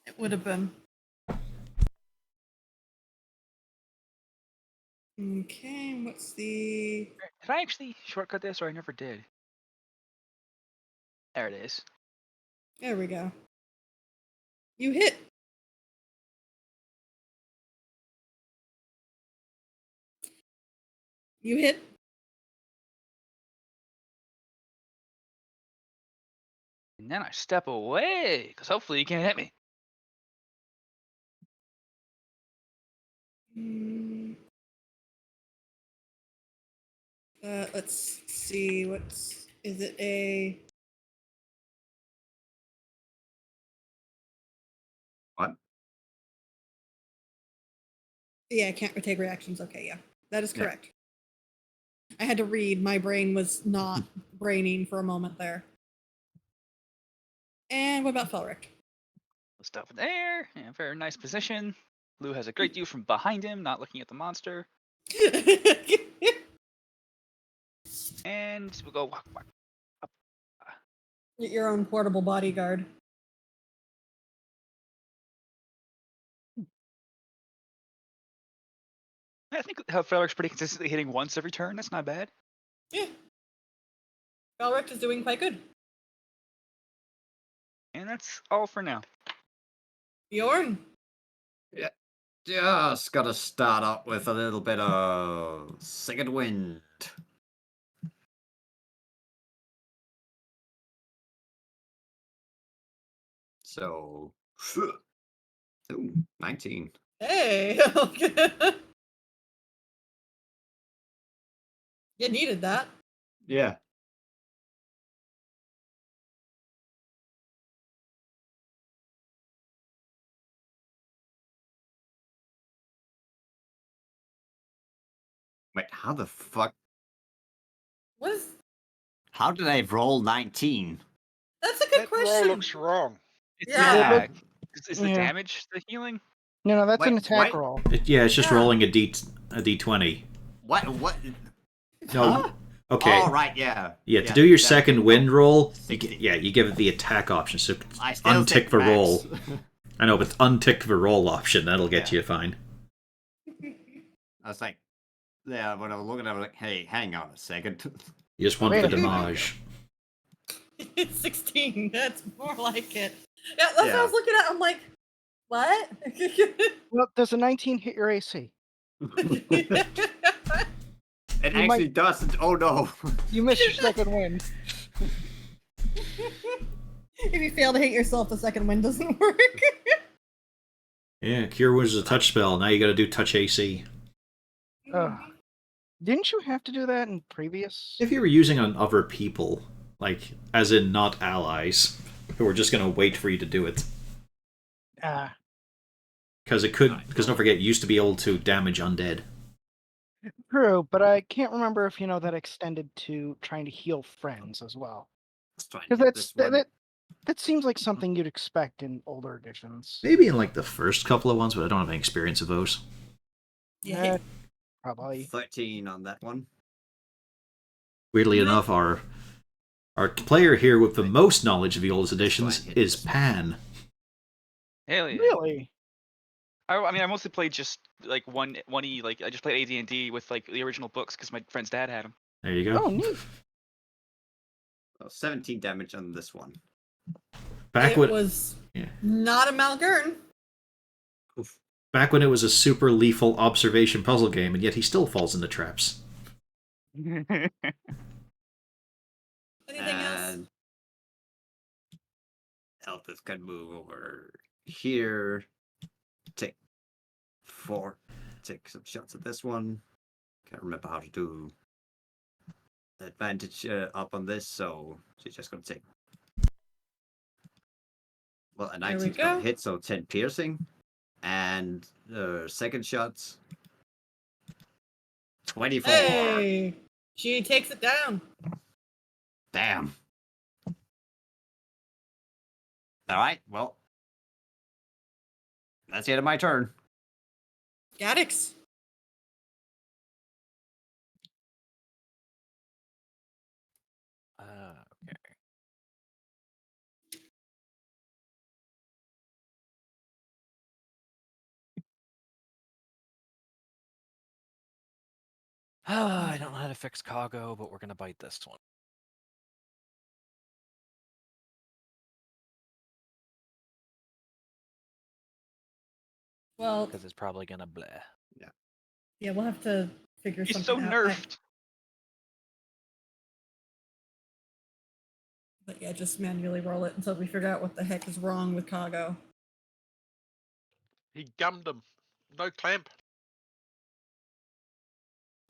S2: It would have been. Okay, what's the...
S6: Did I actually shortcut this, or I never did? There it is.
S2: There we go. You hit. You hit.
S6: And then I step away, because hopefully you can't hit me.
S2: Let's see. Is it a?
S5: What?
S2: Yeah, I can't take reactions. Okay, yeah, that is
S5: Yeah.
S2: correct. I had to read. My brain was not braining for a moment there. And what about Felric?
S6: Stuff there. Yeah, very nice position. Lou has a great view from behind him, not looking at the monster. And we'll go walk, walk.
S2: Get your own portable bodyguard.
S6: I think Felric's pretty consistently hitting once every turn. That's not bad.
S2: Yeah. Felric is doing quite good.
S6: And that's all for now.
S2: Bjorn.
S5: Just gotta start up with a little bit of second wind. So, ooh, 19.
S2: Hey. You needed that.
S5: Yeah. Wait, how the fuck?
S2: What is?
S5: How did I roll 19?
S2: That's a good
S8: That roll
S2: question.
S8: looks wrong.
S6: It's
S2: Yeah.
S6: attack. Is the
S9: Yeah.
S6: damage the healing?
S9: No, that's an
S5: Wait,
S9: attack
S5: what?
S9: roll.
S1: Yeah, it's just
S2: Yeah.
S1: rolling a d20.
S5: What?
S1: No.
S5: Huh?
S1: Okay.
S5: Oh, right, yeah.
S1: Yeah, to do your
S5: that-
S1: second wind roll, you,
S5: 60.
S1: you give it the attack option. So
S5: I still
S1: untick
S5: take
S1: the
S5: max.
S1: roll. I know, but untick the roll option, that'll get
S5: Yeah.
S1: you fine.
S5: I was like, yeah, when I was looking at it, I was like, hey, hang on a second.
S1: You just want
S9: Wait
S1: the
S9: a minute.
S1: damage.
S2: It's 16. That's more like it. Yeah, that's what I
S5: Yeah.
S2: was looking at. I'm like, what?
S9: Well, does a 19 hit your AC?
S5: It
S9: You
S5: actually
S9: might-
S5: doesn't. Oh no.
S9: You missed your second wind.
S2: If you fail to hit yourself, the second wind doesn't work.
S1: Yeah, Cure Wounds is a touch spell. Now you gotta do touch AC.
S9: Ugh. Didn't you have to do that in previous?
S1: If you were using on other people, like, as in not allies, who are just gonna wait for you to do it.
S9: Ah,
S1: Because don't forget, you used to be able to damage undead.
S9: true, but I can't remember if that extended to trying to heal friends as well.
S5: Let's try and
S9: Because
S5: get this one.
S9: that seems like something you'd expect in older editions.
S1: Maybe in, like, the first couple of ones, but I don't have any experience of those.
S2: Yeah.
S9: Probably.
S5: 13 on that one.
S1: Weirdly
S2: No.
S1: enough, our player here with the most knowledge of the oldest editions
S5: hit
S1: is
S5: this one.
S1: Pan.
S6: Hell yeah.
S9: Really?
S6: I mean, I mostly played just like one E. Like I just played AD&D with like the original books because my friend's dad had them.
S1: There you go.
S9: Oh, neat.
S5: So 17 damage on this one.
S1: Back
S2: It
S1: when
S2: was
S1: yeah.
S2: not a Malgurn.
S5: Oof.
S1: back when it was a super lethal observation puzzle game, and yet he still falls into traps.
S2: Anything else?
S5: And Elpis can move over here. Take some shots at this one. Can't remember how to do advantage up on this, so she's just gonna take. Well, a
S2: There we
S5: 19's gonna
S2: go.
S5: hit, so 10 piercing. And second shots. 24.
S2: Hey, she takes it down.
S5: Damn. Alright, well. That's the end of my turn.
S2: Gaddix.
S4: Okay. I don't know how to fix Cargo, but we're gonna bite this one.
S2: Well,
S4: Because it's probably gonna bleh.
S2: yeah, we'll have to figure
S6: He's so
S2: something out.
S6: nerfed.
S2: But yeah, just manually roll it until we figure out what the heck is wrong with Kago.
S8: He gummed him. No clamp.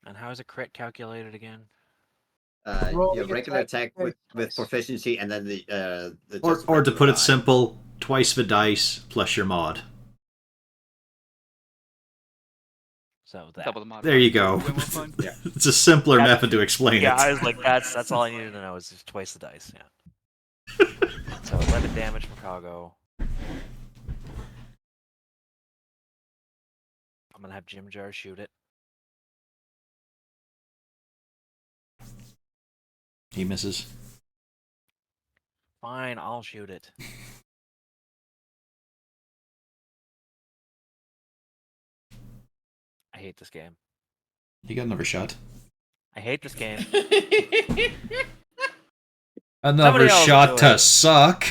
S4: And how is a crit calculated again?
S9: Roll
S5: your
S9: the
S5: regular
S9: attack
S5: attack with
S9: twice.
S5: proficiency, and then the
S1: Or,
S5: just
S1: or to
S5: regular
S1: put it
S5: die.
S1: simple, twice the dice plus your mod.
S4: So that.
S6: Double the modifier.
S1: There you go.
S6: Way more fun.
S5: Yeah.
S1: It's a simpler
S4: That's-
S1: method to explain
S4: Yeah, I
S1: it.
S4: was like, that's all I needed to know is just twice the dice. Yeah. So 11 damage from Kago. I'm gonna have Jim Jar shoot it.
S1: He misses.
S4: Fine, I'll shoot it. I hate this game.
S1: You got another shot.
S4: I hate this game.
S1: Another
S4: Somebody else
S1: shot
S4: do
S1: to
S4: it.
S1: suck.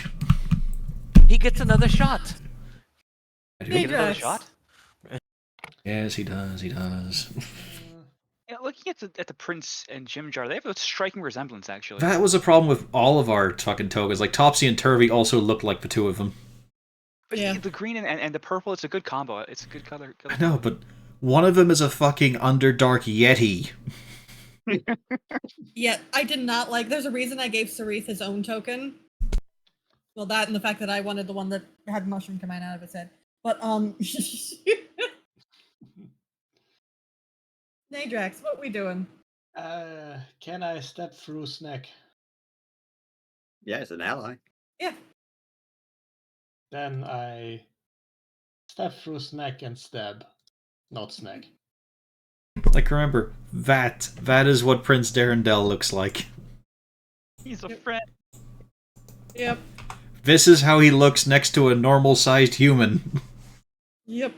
S4: He gets another shot.
S1: I
S4: He
S1: do.
S4: gets another
S2: Congrats.
S4: shot.
S1: Yes, he does. He does.
S6: Yeah, looking at the Prince and Jim Jar, they have a striking resemblance, actually.
S1: That was a problem with all of our fucking togas. Like Topsy and Turvy also looked like the two of them.
S6: But
S2: Yeah.
S6: the green and the purple, it's a good combo. It's a good color.
S1: I know, but one of them is a fucking Underdark Yeti.
S2: Yeah, I did not like. There's a reason I gave Sarith his own token. Well, that and the fact that I wanted the one that had mushroom coming out of its head. But Nadrax, what we doing?
S3: Can I step through Snack?
S5: Yeah, it's an ally.
S2: Yeah.
S3: Then I step through Snack and stab. Not Snack.
S1: Like, remember, that is what Prince Darendel looks like.
S6: He's a friend.
S2: Yep.
S1: This is how he looks next to a normal-sized human.
S2: Yep.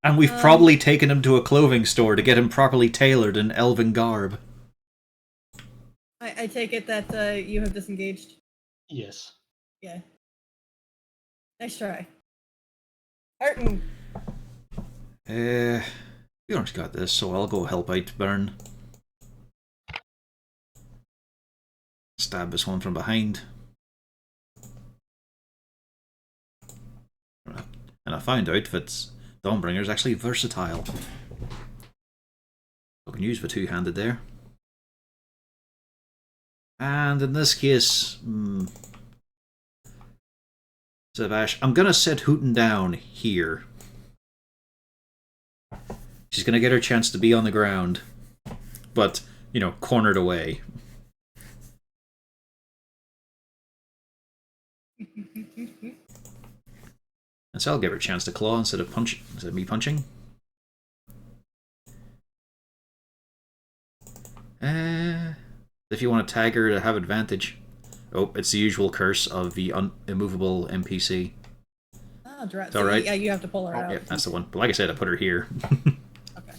S1: And we've probably taken him to a clothing store to get him properly tailored in elven garb.
S2: I take it that you have disengaged.
S3: Yes.
S2: Yeah. Nice try. Arton.
S1: You already got this, so I'll go help out Burn. Stab this one from behind. And I found out that Dawnbringer is actually versatile. I can use the two-handed there. And in this case, Savash, I'm gonna set Hooten down here. She's gonna get her chance to be on the ground, but, you know, cornered away. And so I'll give her a chance to claw instead of me punching. If you want to tag her to have advantage. Oh, it's the usual curse of the immovable NPC.
S2: Oh, drat.
S1: It's all right.
S2: Yeah, you have to pull her out.
S1: Yeah, that's the one. But like I said, I put her here.
S2: Okay.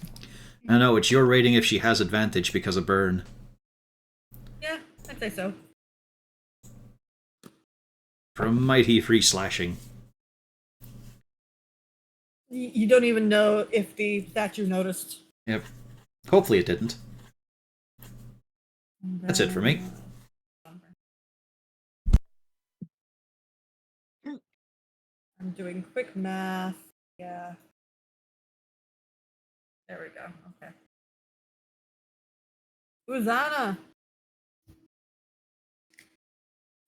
S1: I know, it's your rating if she has advantage because of burn.
S2: Yeah, I'd say so.
S1: For a mighty free slashing.
S2: You don't even know if the statue noticed.
S1: Yep. Hopefully it didn't. That's it for me.
S2: I'm doing quick math. Yeah. There we go. Okay. Uzana!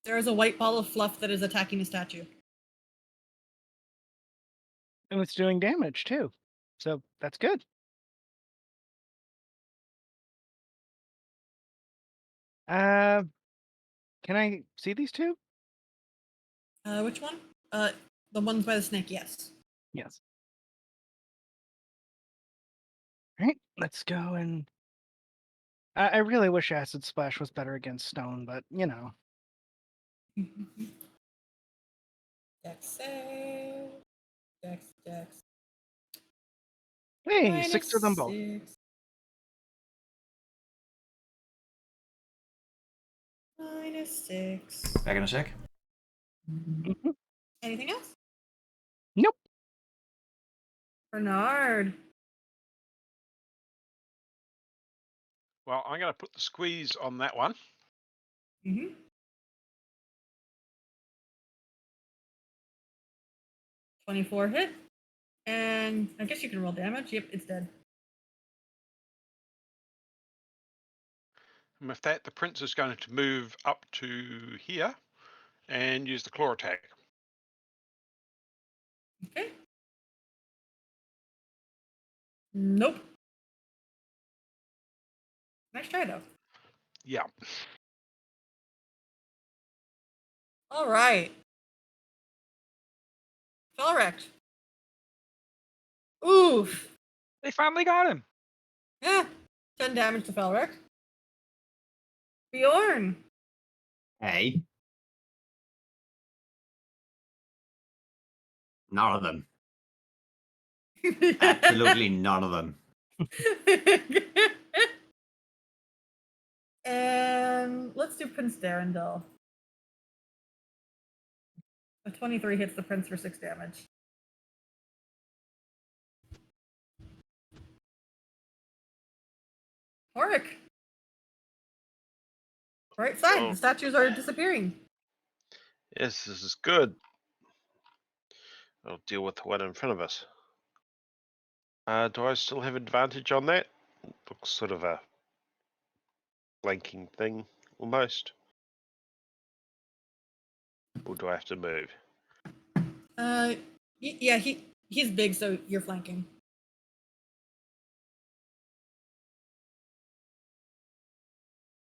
S2: There is a white ball of fluff that is attacking a statue.
S9: And it's doing damage too. So that's good. Can I see these two?
S2: Which one? The ones by the snake, yes.
S9: Yes. Alright, let's go and I really wish Acid Splash was better against Stone, but you know.
S2: Dex save. Dex.
S9: Hey, 6 of them both.
S2: -6.
S1: Back in a sec.
S2: Anything else?
S9: Nope.
S2: Bernard.
S8: Well, I'm going to put the squeeze on that one.
S2: Mm-hmm. $24 hit. And I guess you can roll damage. Yep, it's dead.
S8: And with that, the prince is going to move up to here and use the claw attack.
S2: Okay. Nope. Nice try, though.
S8: Yeah.
S2: All right. Felrecht. Oof.
S6: They finally got him.
S2: Yeah. 10 damage to Felrecht. Bjorn.
S5: Hey. None of them. Absolutely none of them.
S2: And let's do Prince Darendal. A 23 hits the prince for 6 damage. Horik. Right side,
S7: Oh.
S2: the statues are disappearing.
S7: Yes, this is good. I'll deal with the one in front of us. Do I still have advantage on that? Looks sort of a flanking thing, almost. Or do I have to move?
S2: Yeah, he's big, so you're flanking.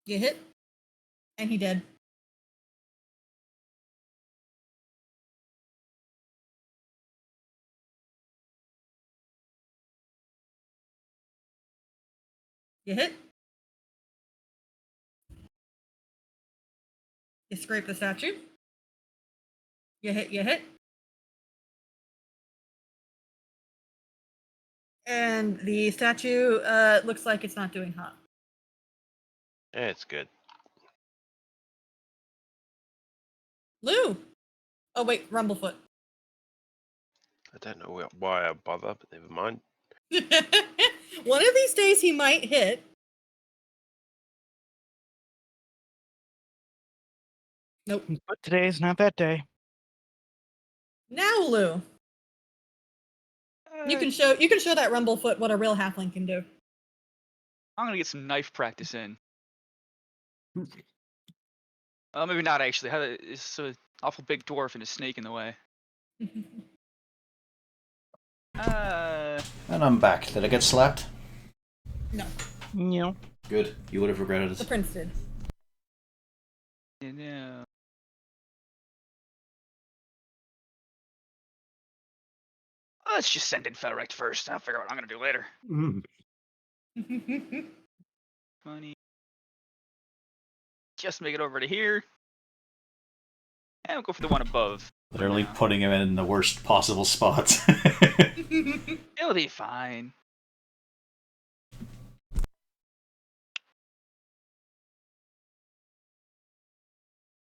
S2: You hit, and he dead. You hit. You scrape the statue. You hit, you hit. And the statue looks like it's not doing hot.
S7: Yeah, it's good.
S2: Lou! Oh wait, Rumblefoot.
S7: I don't know why I bother, but never mind.
S2: One of these days he might hit. Nope.
S9: But today is not that day.
S2: Now, Lou. You can show that Rumblefoot what a real halfling can do.
S6: I'm gonna get some knife practice in. Maybe not actually. It's an awful big dwarf and a snake in the way.
S1: And I'm back. Did I get slapped?
S2: No,
S9: No.
S1: Good. You would have regretted
S2: the
S1: it.
S2: prince did.
S6: You know. Let's just send in Felrecht first. I'll figure out what I'm gonna do later. Money. Just make it over to here. And we'll go for the one above.
S1: Literally putting him in the worst possible spot.
S6: It'll be fine.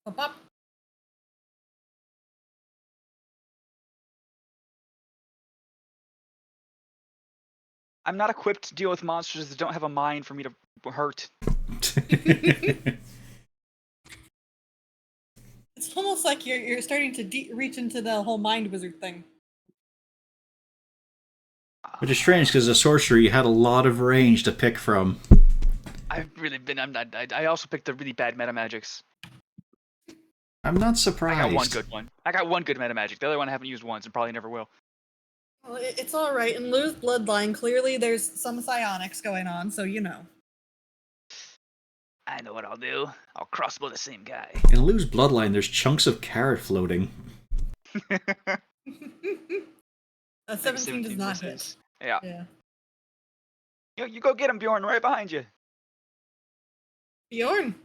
S2: Pop, pop.
S6: I'm not equipped to deal with monsters that don't have a mind for me to hurt.
S2: It's almost like you're starting to reach into the whole mind wizard thing.
S1: Which is strange because as a sorcerer you had a lot of range to pick from.
S6: I've really been. I also picked the really bad meta magics.
S1: I'm not surprised.
S6: I got one good one. I got one good meta magic. The other one I haven't used once and probably never will.
S2: Well, it's all right. In Lou's bloodline, clearly there's some psionics going on, so you know.
S6: I know what I'll do. I'll crossbow the same guy.
S1: In Lou's bloodline, there's chunks of carrot floating.
S2: 17 does not hit.
S6: misses. Yeah.
S2: Yeah.
S6: You go get him, Bjorn. Right behind you.
S2: Bjorn.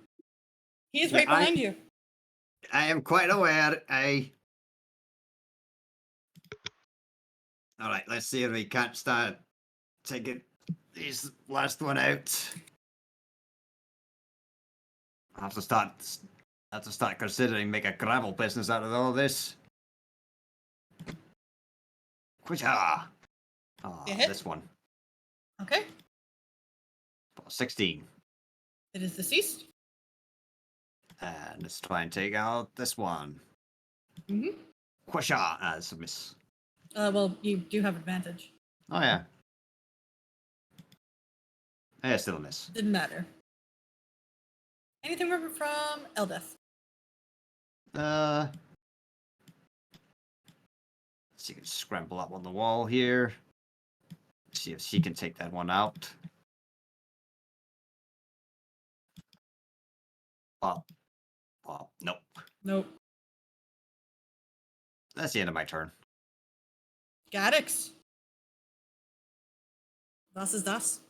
S2: He's right behind you.
S5: I am quite aware. All right, let's see if we can't start taking these last one out. I have to start considering make a gravel business out of all this. Quicha! Oh,
S2: You hit?
S5: this one.
S2: Okay.
S5: 16.
S2: It is deceased.
S5: And let's try and take out this one.
S2: Mm-hmm.
S5: Quasha! That's a miss.
S2: Well, you do have advantage.
S5: Oh, yeah. Yeah, still a miss.
S2: Didn't matter. Anything from Eldeth?
S5: She can scramble up on the wall here. See if she can take that one out. Nope.
S2: Nope.
S5: That's the end of my turn.
S2: Gaddix. Das is das.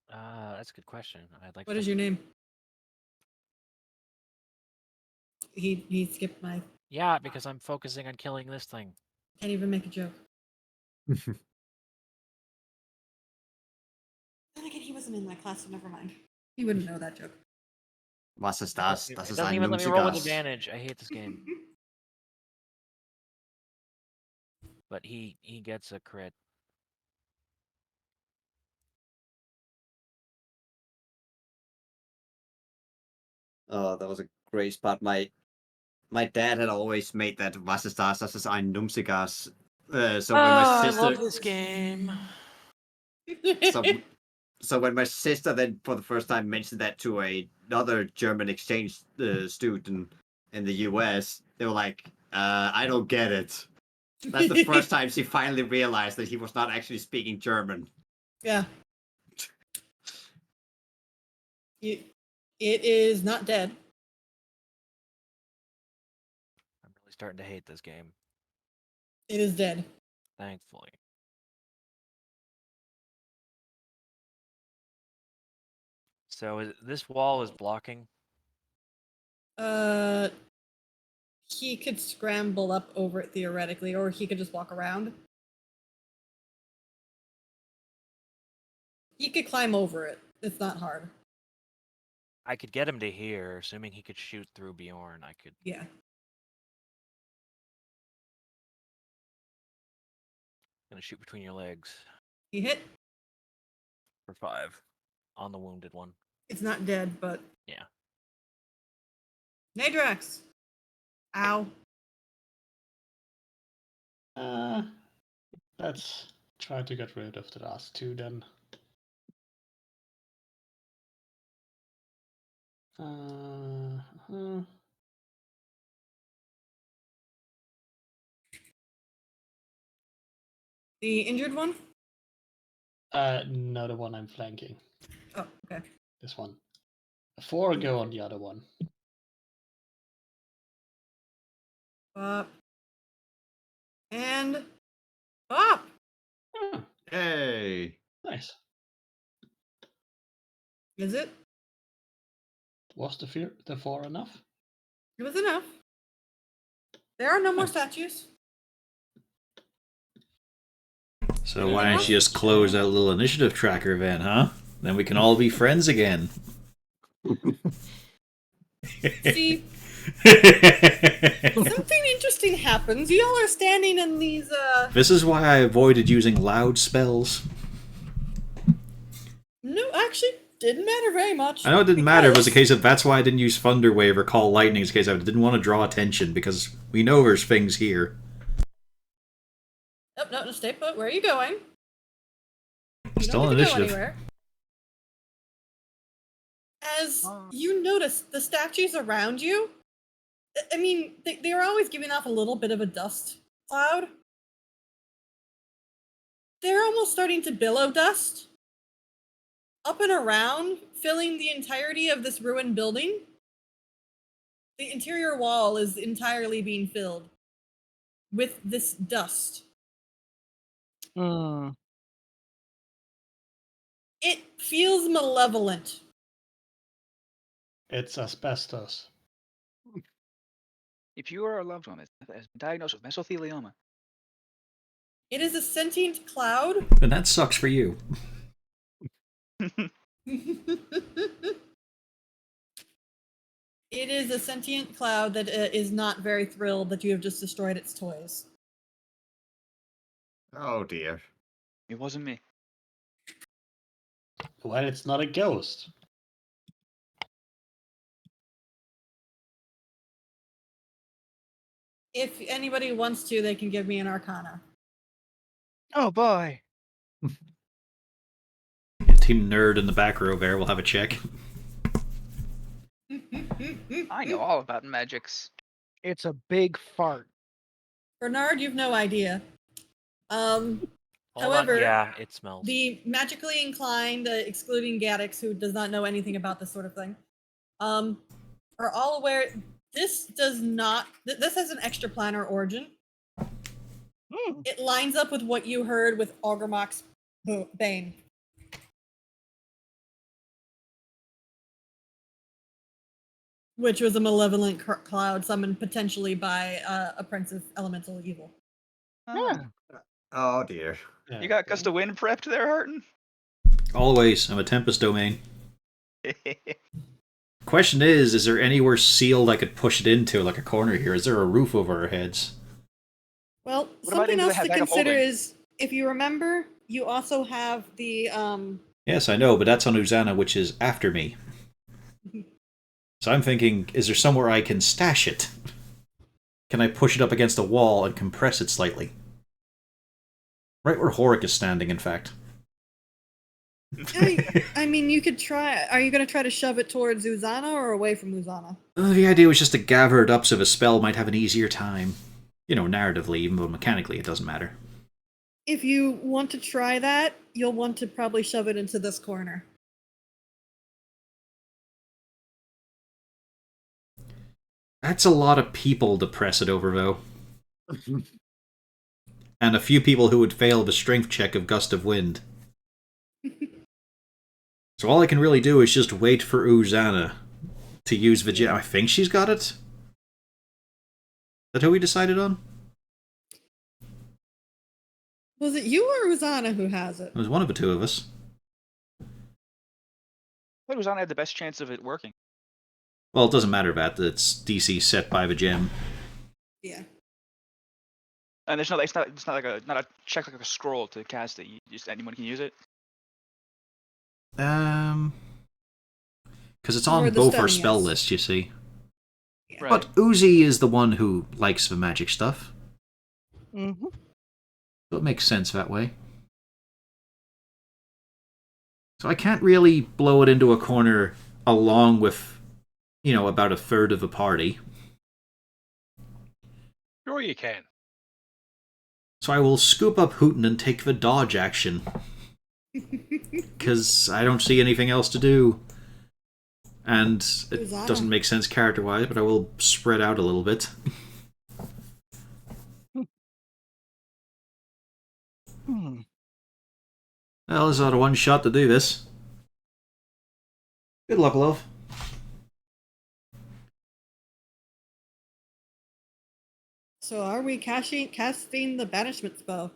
S4: That's a good question. I'd like.
S2: What is your name? He skipped my.
S4: Yeah, because I'm focusing on killing this thing.
S2: Can't even make a joke. Then again, he wasn't in my class, so never mind. He wouldn't know that joke.
S5: Was ist das?
S4: It
S5: Das ist
S4: doesn't
S5: ein
S4: even let me roll with
S5: Nunzigas.
S4: advantage. I hate this game. But he gets a crit.
S5: Oh, that was a great spot. My dad had always made that Was ist das? Das ist ein Nunzigas. So when my
S4: I
S5: sister,
S4: love this game.
S5: so when my sister then for the first time mentioned that to another German exchange student in the US, they were like, "I don't get it." That's the first time she finally realized that he was not actually speaking German.
S2: Yeah. It is not dead.
S4: I'm really starting to hate this game.
S2: It is dead.
S4: Thankfully. So this wall is blocking.
S2: He could scramble up over it theoretically, or he could just walk around. He could climb over it. It's not hard.
S4: I could get him to here, assuming he could shoot through Bjorn. I could.
S2: Yeah.
S4: Gonna shoot between your legs
S2: He hit.
S4: for 5 on the wounded one.
S2: It's not dead, but
S4: Yeah.
S2: Nadrax. Ow.
S3: Let's try to get rid of the last two then.
S2: The injured one?
S3: No, the one I'm flanking.
S2: Oh, okay.
S3: This one. 4 go on the other one.
S2: Bop. And bop.
S3: Oh,
S5: Hey.
S3: nice.
S2: Is it?
S3: Was the 4 enough?
S2: It was enough. There are no more
S3: Nice.
S2: statues.
S1: So why don't you just close that little initiative tracker then, huh? Then we can all be friends again.
S2: See, something interesting happens. You all are standing in these
S1: This is why I avoided using loud spells.
S2: No, actually didn't matter very much.
S1: I know it didn't matter, it was a
S2: because-
S1: case of that's why I didn't use Thunder Wave or Call Lightning, in case I didn't want to draw attention, because we know there's things here.
S2: Oh, no, stay put. Where are you going? You
S1: Still
S2: don't
S1: on
S2: get to go
S1: initiative.
S2: anywhere. As you notice, the statues around you, I mean, they are always giving off a little bit of a dust cloud. They're almost starting to billow dust up and around, filling the entirety of this ruined building. The interior wall is entirely being filled with this dust.
S9: Hmm.
S2: It feels malevolent.
S3: It's asbestos.
S6: If you or a loved one has been diagnosed with mesothelioma,
S2: It is a sentient cloud.
S1: And that sucks for you.
S2: It is a sentient cloud that is not very thrilled that you have just destroyed its toys.
S5: Oh dear.
S6: it wasn't me.
S3: Well, it's not a ghost.
S2: If anybody wants to, they can give me an arcana.
S9: Oh boy.
S1: Team Nerd in the back row there will have a check.
S6: I know all about magics.
S9: It's a big fart.
S2: Bernard, you've no idea.
S4: Hold
S2: However,
S4: on. Yeah, it smells.
S2: the magically inclined, excluding Gaddix, who does not know anything about this sort of thing, are all aware this does not. This has an extraplanar origin. It lines up with what you heard with Ogremok's Bane. Which was a malevolent cloud summoned potentially by a prince of elemental evil.
S9: Yeah.
S5: Oh dear.
S3: Yeah,
S6: You got
S3: okay.
S6: Gust of Wind prepped there, Harton?
S1: Always. I'm a Tempest domain. Question is there anywhere sealed I could push it into, like a corner here? Is there a roof over our heads?
S2: Well,
S6: What about
S2: something
S6: into the
S2: else to
S6: bag of
S2: consider
S6: holding?
S2: is, if you remember, you also have the
S1: Yes, I know, but that's on Uzana, which is after me. So I'm thinking, is there somewhere I can stash it? Can I push it up against a wall and compress it slightly? Right where Horik is standing, in fact.
S2: I mean, you could try. Are you going to try to shove it towards Uzana or away from Uzana?
S1: The idea was just to gather it up so the spell might have an easier time. You know, narratively, even though mechanically it doesn't matter.
S2: If you want to try that, you'll want to probably shove it into this corner.
S1: That's a lot of people to press it over, though. And a few people who would fail the strength check of Gust of Wind. So all I can really do is just wait for Uzana to use the gem. I think she's got it. Is that who we decided on?
S2: Was it you or Uzana who has it?
S1: It was one of the two of us.
S6: What was on had the best chance of it working?
S1: Well, it doesn't matter that it's DC set by the gem.
S2: Yeah.
S6: And there's no, it's not like not a check like a scroll to cast it. You just anyone can use it.
S1: Because it's
S2: Or
S1: on
S2: the
S1: both our
S2: stunning
S1: spell
S2: is.
S1: lists, you see.
S2: Yeah.
S6: Right.
S1: But Uzi is the one who likes the magic stuff.
S9: Mm-hmm.
S1: So it makes sense that way. So I can't really blow it into a corner along with, you know, about a third of the party.
S8: Sure you can.
S1: So I will scoop up Hooten and take the dodge action. Because I don't see anything else to do. And it
S2: Uzana.
S1: doesn't make sense character-wise, but I will spread out a little bit. Well, there's not a one shot to do this. Good luck, love.
S2: So are we casting the banishment spell?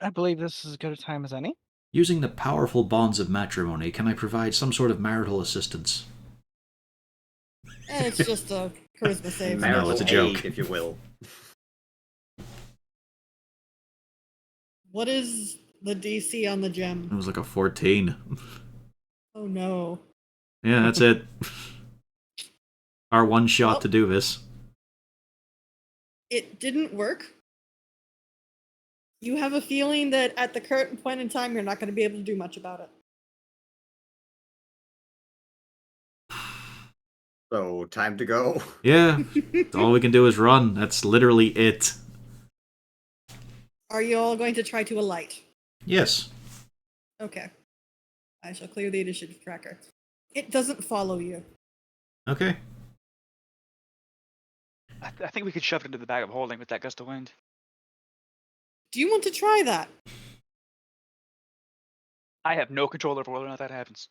S9: I believe this is as good a time as any.
S1: Using the powerful bonds of matrimony, can I provide some sort of marital assistance?
S2: It's just a charisma save.
S1: No,
S5: Marital
S1: it's a joke.
S5: aid, if you will.
S2: What is the DC on the
S1: It
S2: gem?
S1: was like a 14.
S2: Oh no.
S1: Yeah, that's it. Our one shot
S2: Well-
S1: to do this.
S2: It didn't work. You have a feeling that at the current point in time, you're not going to be able to do much about it.
S5: So, time to go.
S1: Yeah, all we can do is run. That's literally it.
S2: Are you all going to try to alight?
S1: Yes.
S2: Okay. I shall clear the initiative tracker. It doesn't follow you.
S1: Okay.
S6: I think we could shove it into the bag of holding with that gust of wind.
S2: Do you want to try that?
S6: I have no control over whether or not that happens.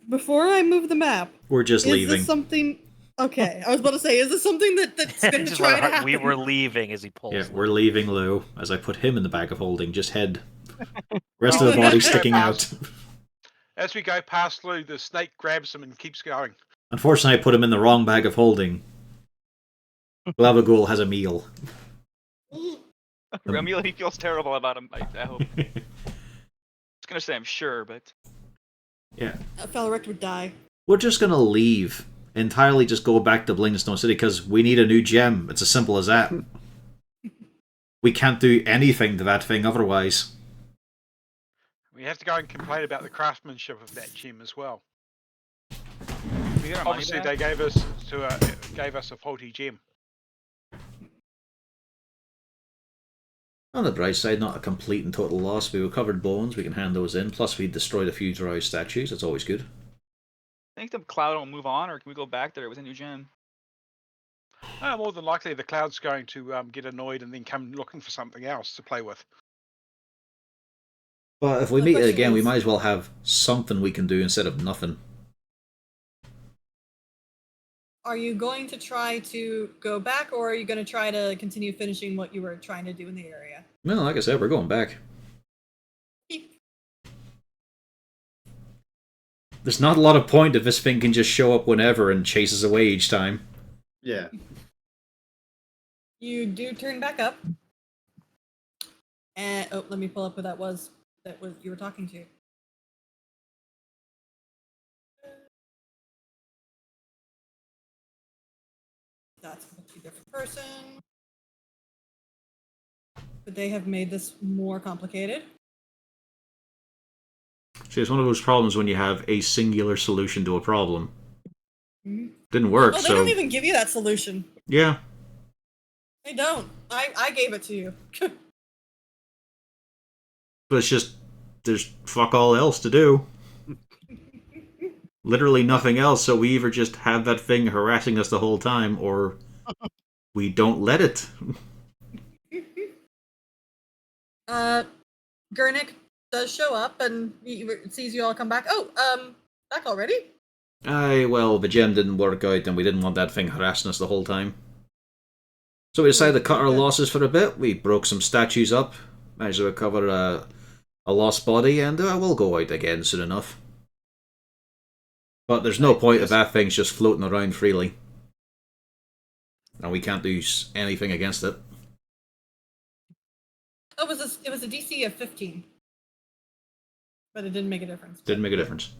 S2: Before I move the map,
S1: We're just
S2: is
S1: leaving.
S2: this something... Okay, I was about to say, is this something that's going to
S4: Just
S2: try
S4: let
S2: to
S4: her-
S2: happen?
S4: we were leaving as he pulls.
S1: Yeah,
S4: them.
S1: we're leaving Lou. As I put him in the bag of holding, just head. Rest of the body sticking out.
S8: As we go past Lou, the snake grabs him and keeps going.
S1: Unfortunately, I put him in the wrong bag of holding. Lavagul has a meal.
S6: Ramil, he feels terrible about him. I hope. I was gonna say I'm sure, but
S1: Yeah.
S2: Felric would die.
S1: We're just gonna leave. Entirely just go back to Blingstone City because we need a new gem. It's as simple as that. We can't do anything to that thing otherwise.
S8: We have to go and complain about the craftsmanship of that gem as well.
S6: We got our money
S8: Obviously,
S6: back?
S8: they gave us a faulty gem.
S1: On the bright side, not a complete and total loss. We recovered bones, we can hand those in, plus we destroyed a few dry statues, that's always good.
S6: Think the cloud will move on, or can we go back there with a new gem?
S8: More than likely, the cloud's going to get annoyed and then come looking for something else to play with.
S1: But if we
S2: The
S1: meet it
S2: question
S1: again, we
S2: is-
S1: might as well have something we can do instead of nothing.
S2: Are you going to try to go back, or are you going to try to continue finishing what you were trying to do in the area?
S1: No, like I said, we're going back. There's not a lot of point if this thing can just show up whenever and chase us away each time.
S5: Yeah.
S2: You do turn back up. And oh, let me pull up who that was you were talking to. That's a completely different person. But they have made this more complicated.
S1: See, it's one of those problems when you have a singular solution to a problem.
S2: Mhm.
S1: Didn't work,
S2: Oh, they
S1: so
S2: don't even give you that solution.
S1: yeah.
S2: They don't. I gave it to you.
S1: But it's just there's fuck all else to do. Literally nothing else, so we either just have that thing harassing us the whole time, or we don't let it.
S2: Gurnik does show up and he sees you all come back. Oh, back already?
S1: Well, the gem didn't work out, and we didn't want that thing harassing us the whole time. So we decided to cut our
S2: Okay.
S1: losses for a bit. We broke some statues up, managed to recover a lost body, and we'll go out again soon enough. But there's no point if that thing's just floating around freely. And we can't do anything against it.
S2: Oh, it was a DC of 15. But it didn't make a difference.
S1: Didn't make a difference.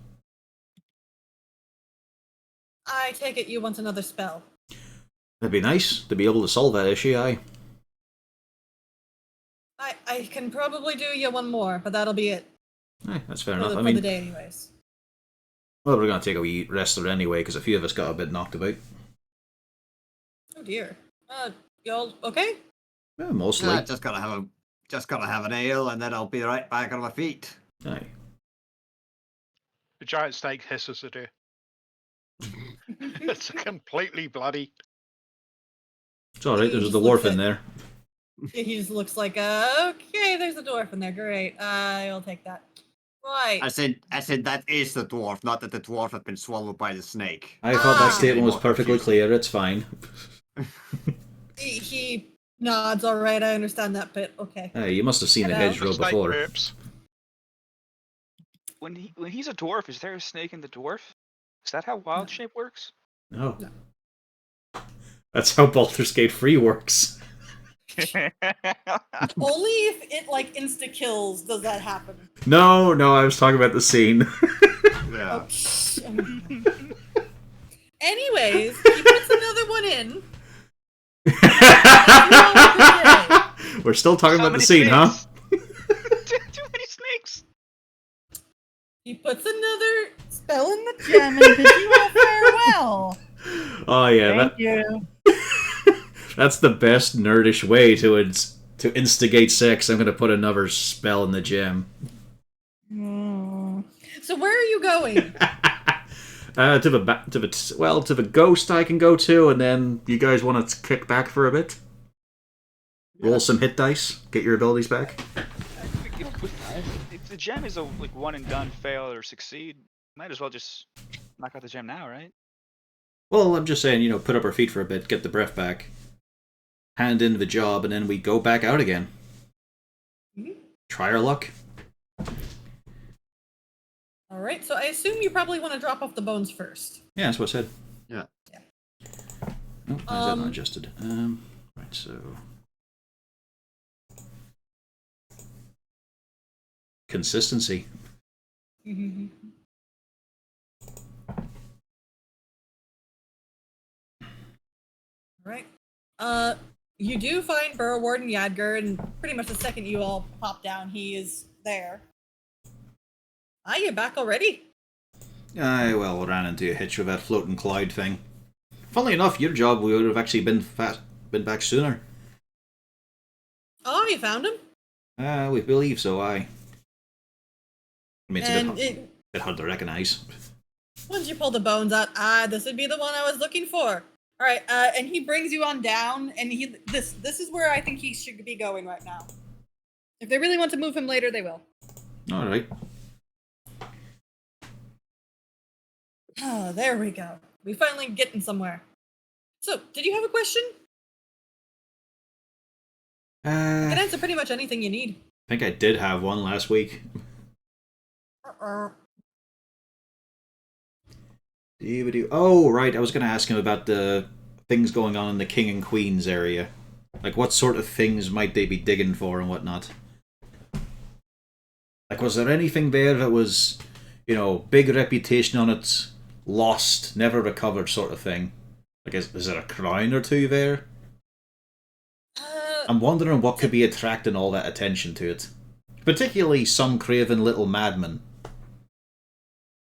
S2: I take it you want another spell.
S1: It'd be nice to be able to solve that issue, aye.
S2: I can probably do you one more, but that'll be it
S1: Aye, that's fair
S2: for,
S1: enough.
S2: the,
S1: I
S2: for
S1: mean,
S2: the day anyways.
S1: well, we're going to take a wee rest of it anyway, because a few of us got a bit knocked about.
S2: Oh dear. Y'all okay?
S1: Yeah, mostly.
S5: Just gotta have an ale, and then I'll be right back on my feet.
S1: Aye.
S8: The giant snake hisses at her. It's completely bloody.
S1: It's alright, there's a
S2: Just
S1: dwarf
S2: looks
S1: in
S2: at-
S1: there.
S2: He just looks like, okay, there's a dwarf in there. Great. I'll take that. Right.
S5: I said that is the dwarf, not that the dwarf had been swallowed by the snake.
S1: I thought that
S2: Ah.
S1: statement was
S5: More
S1: perfectly
S5: confusing.
S1: clear, it's fine.
S2: He nods, alright, I understand that bit. Okay.
S1: Hey, you must have seen the
S2: Hello.
S1: hedgerow
S8: Snake
S1: before.
S8: burps.
S6: When he's a dwarf, is there a snake in the dwarf? Is that how wild shape works?
S1: No.
S2: No.
S1: That's how Baldur's Gate 3 works.
S2: Only if it like insta kills does that happen.
S1: No, I was talking about the scene.
S5: Yeah.
S2: Anyways, he puts another one in.
S1: We're still talking
S6: How
S1: about the
S6: many
S1: scene, huh?
S6: snakes? Too many snakes.
S2: He puts another spell in the gem and bids you all farewell.
S1: Oh yeah,
S2: Thank you.
S1: that's the best nerdish way to instigate sex. I'm going to put another spell in the gem.
S2: So where are you going?
S1: To the ghost I can go to, and then you guys want to kick back for a bit? Roll some hit dice, get your abilities back.
S6: If the gem is a like one and done, fail or succeed, might as well just knock out the gem now, right?
S1: Well, I'm just saying, put up our feet for a bit, get the breath back, hand in the job, and then we go back out again.
S2: Mhm.
S1: Try our luck.
S2: All right, so I assume you probably want to drop off the bones first.
S1: Yeah, that's what I said.
S5: Yeah.
S1: Oh, why is that not adjusted? Right, so... Consistency.
S2: Right. You do find Burrow Warden Yadgar, and pretty much the second you all pop down, he is there. Ah, you're back already?
S1: I, well, ran into a hitch with that floating Clyde thing. Funnily enough, your job would have actually been back sooner.
S2: Oh, you found him?
S1: We believe so, aye. I mean, it's a
S2: And
S1: bit hard to recognise.
S2: once you pull the bones out, this would be the one I was looking for. All right, and he brings you on down, and this is where I think he should be going right now. If they really want to move him later, they will.
S1: Alright.
S2: Oh, there we go. We finally getting somewhere. So, did you have a question? I can answer pretty much anything you need.
S1: I think I did have one last week. Oh, right, I was going to ask him about the things going on in the King and Queen's area. Like, what sort of things might they be digging for and whatnot? Like, was there anything there that was, you know, big reputation on it, lost, never recovered sort of thing? Like, is there a crown or two there? I'm wondering what could be attracting all that attention to it. Particularly some craven little madman.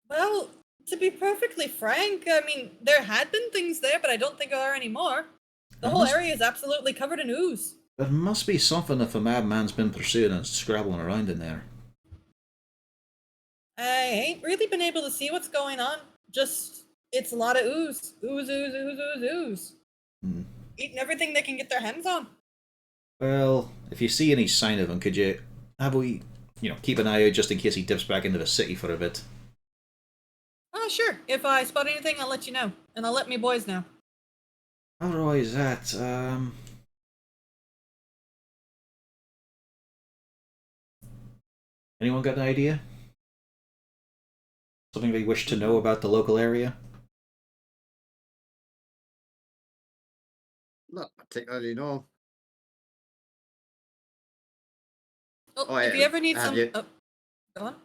S2: Well, to be perfectly frank, I mean, there had been things there, but I don't think there are anymore. The whole area is absolutely covered in ooze.
S1: There must be something if a madman's been pursuing and scrabbling around in there.
S2: I ain't really been able to see what's going on. Just, it's a lot of ooze. Ooze, ooze, ooze, ooze, ooze. Eating everything they can get their hands on.
S1: Well, if you see any sign of him, could you keep an eye out just in case he dips back into the city for a bit?
S2: Oh, sure. If I spot anything, I'll let you know. And I'll let me boys know.
S1: Otherwise, anyone got an idea? Something they wish to know about the local area?
S5: Not particularly, no.
S2: Oh, if you ever need some...
S5: you
S2: Oh, go on.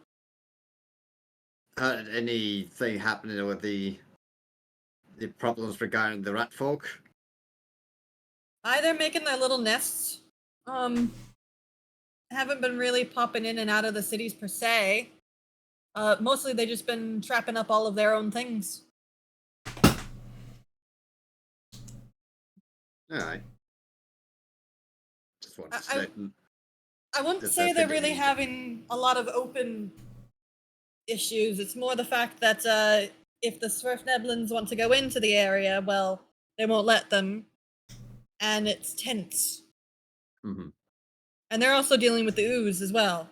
S5: heard anything happening with the problems regarding the rat folk?
S2: They're making their little nests. Haven't been really popping in and out of the cities per se. Mostly they just been trapping up all of their own things.
S5: Alright. Just wanted to say.
S2: I wouldn't
S5: That's
S2: say they're
S5: nothing
S2: really
S5: easy.
S2: having a lot of open issues. It's more the fact that if the Swerfneblins want to go into the area, well, they won't let them. And it's tense.
S5: Mm-hmm.
S2: And they're also dealing with the ooze as well.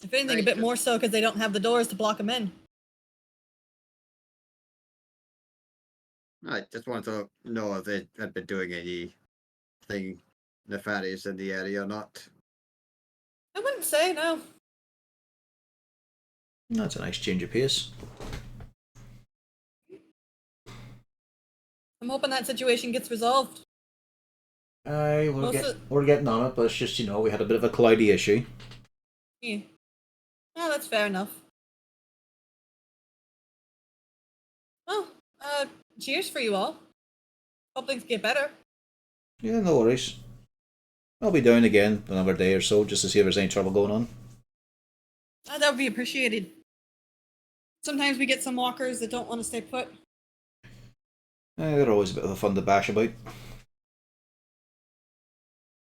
S2: If anything, a bit more so because they don't have the doors to block them in.
S5: I just wanted to know if they had been doing anything nefarious in the area or not.
S2: I wouldn't say, no.
S1: That's a nice change of pace.
S2: I'm hoping that situation gets resolved.
S1: Aye,
S2: Most of-
S1: we're getting on it, but it's just, we had a bit of a cloudy issue.
S2: Yeah. Oh, that's fair enough. Well, cheers for you all. Hope things get better.
S1: Yeah, no worries. I'll be down again another day or so just to see if there's any trouble going on.
S2: That would be appreciated. Sometimes we get some walkers that don't want to stay put.
S1: They're always a bit of a fun to bash about.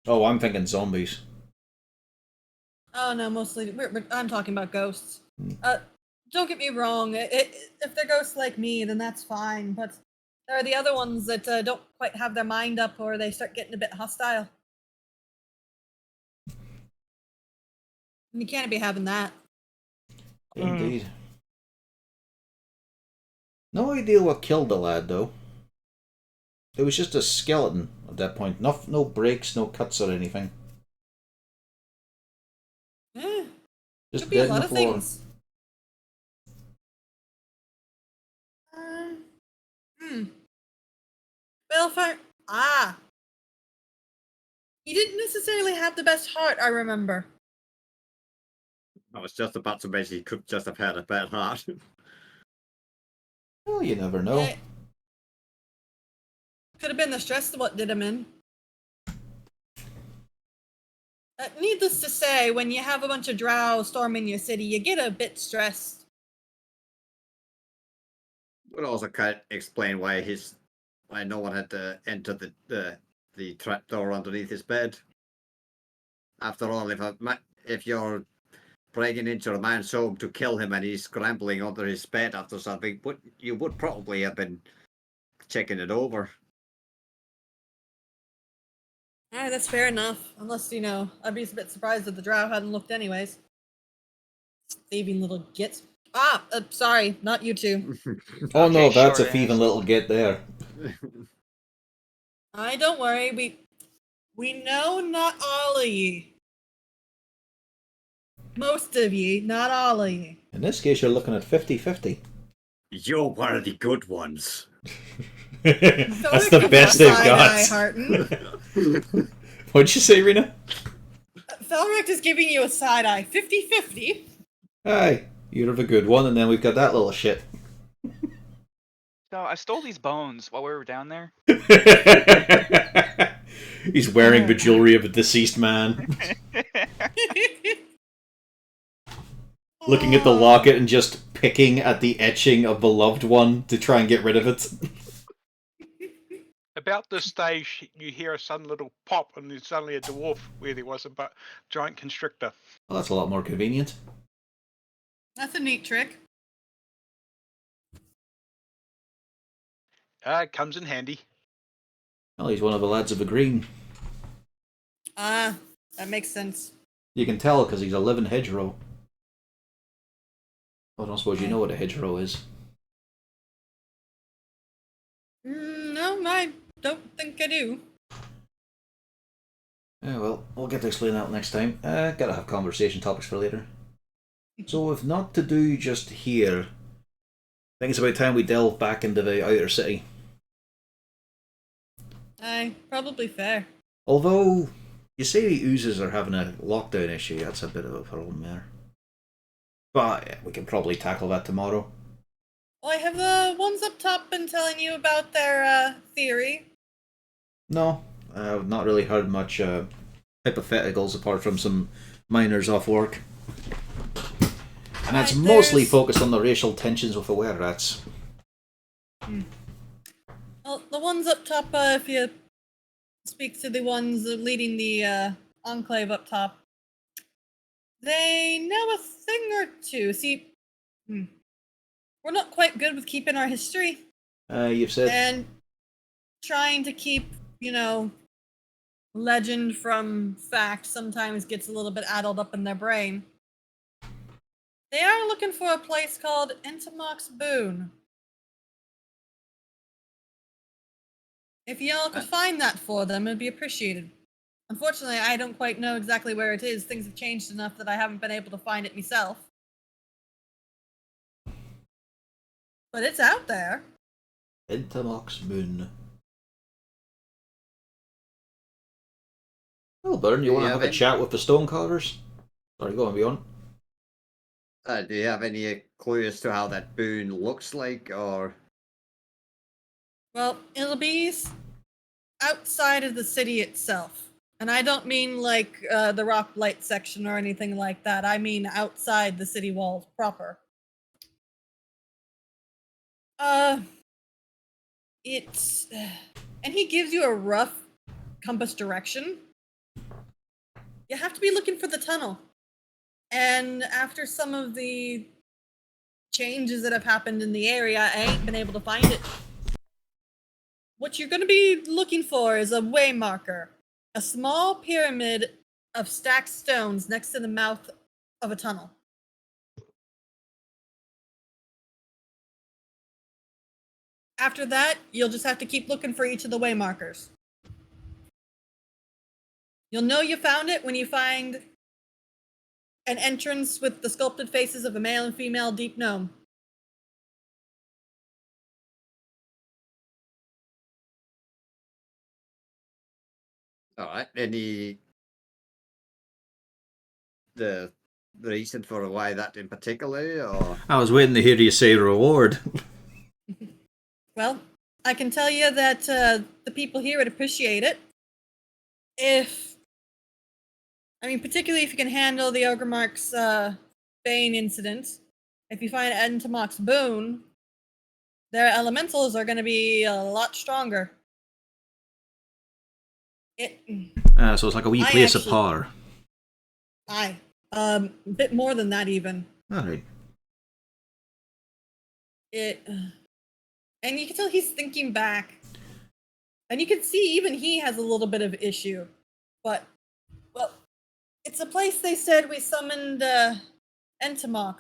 S1: Oh, I'm thinking zombies.
S2: Oh no, mostly I'm talking about ghosts. Don't get me wrong. If they're ghosts like me, then that's fine. But there are the other ones that don't quite have their mind up, or they start getting a bit hostile. And you can't be having that.
S1: Indeed. No idea what killed the lad, though. It was just a skeleton at that point. No breaks, no cuts or anything.
S2: Yeah,
S1: Just
S2: could be a
S1: dead on
S2: lot
S1: the
S2: of
S1: floor.
S2: things. Well, he didn't necessarily have the best heart, I remember.
S5: I was just about to mention he could just have had a bad heart.
S1: Well, you never know.
S2: Yeah. Could have been the stress what did him in. Needless to say, when you have a bunch of drow storming your city, you get a bit stressed.
S5: Would also kind of explain why no one had entered the trapdoor underneath his bed. After all, if you're breaking into a man's home to kill him and he's scrambling under his bed after something, you would probably have been checking it over.
S2: Alright, that's fair enough. Unless, I'd be a bit surprised if the drow hadn't looked anyways. Thieving little gits. Sorry, not you two.
S1: Oh no,
S6: Okay,
S1: that's a
S6: short
S1: thieving
S6: ass.
S1: little git there.
S2: Don't worry, we know not all of ye. Most of ye, not all of ye.
S1: In this case, you're looking at 50-50.
S5: You're one of the good ones.
S1: That's the best they've got. What'd you say, Rena?
S2: Felric is giving you a side eye. 50-50.
S1: Aye, you're the good one, and then we've got that little shit.
S6: So I stole these bones while we were down there.
S1: He's wearing the jewelry of a deceased man. Looking at the locket and just picking at the etching of the loved one to try and get rid of it.
S8: About this stage, you hear a sudden little pop, and there's suddenly a dwarf where there was a giant constrictor.
S1: Well, that's a lot more convenient.
S2: That's a neat trick.
S8: It comes in handy.
S1: Well, he's one of the lads of the green.
S2: That makes sense.
S1: You can tell because he's a living hedgerow. I don't suppose you know what a hedgerow is.
S2: No, I don't think I do.
S1: Yeah, well, we'll get to explain that next time. Gotta have conversation topics for later. So, if not to do just here, I think it's about time we delve back into the outer city.
S2: Aye, probably fair.
S1: Although, you say the oozes are having a lockdown issue, that's a bit of a problem there. But yeah, we can probably tackle that tomorrow.
S2: Well, have the ones up top been telling you about their theory?
S1: No, I've not really heard much hypotheticals apart from some miners off work. And that's
S2: Right,
S1: mostly
S2: there's-
S1: focused on the racial tensions with the were-rats.
S2: Well, the ones up top, if you speak to the ones leading the enclave up top, they know a thing or two. See, we're not quite good with keeping our history
S1: You've said...
S2: and trying to keep, legend from fact sometimes gets a little bit addled up in their brain. They are looking for a place called Intamox Boone. If y'all could find that for them, it'd be appreciated. Unfortunately, I don't quite know exactly where it is. Things have changed enough that I haven't been able to find it myself. But it's out there.
S1: Intamox Moon. Well, Burn, you want to have a chat with the stonecarvers? Sorry, go on, beyond.
S5: Do you have any clue as to how that boon looks like, or?
S2: Well, it'll be outside of the city itself. And I don't mean like the Rock Blight section or anything like that. I mean outside the city walls proper. It's... And he gives you a rough compass direction. You have to be looking for the tunnel. And after some of the changes that have happened in the area, I ain't been able to find it. What you're going to be looking for is a way marker. A small pyramid of stacked stones next to the mouth of a tunnel. After that, you'll just have to keep looking for each of the way markers. You'll know you found it when you find an entrance with the sculpted faces of a male and female deep gnome.
S5: Alright, the reason for why that in particular, or?
S1: I was waiting to hear you say reward.
S2: Well, I can tell you that the people here would appreciate it if I mean, particularly if you can handle the Ogremark's Bane incident. If you find Entomoc's Boon, their elementals are going to be a lot stronger.
S1: So it's like a wee
S2: I
S1: place of
S2: actually-
S1: power.
S2: Aye. A bit more than that, even.
S1: Alright.
S2: And you can tell he's thinking back. And you can see even he has a little bit of issue. But, well, it's a place they said we summoned Entomok,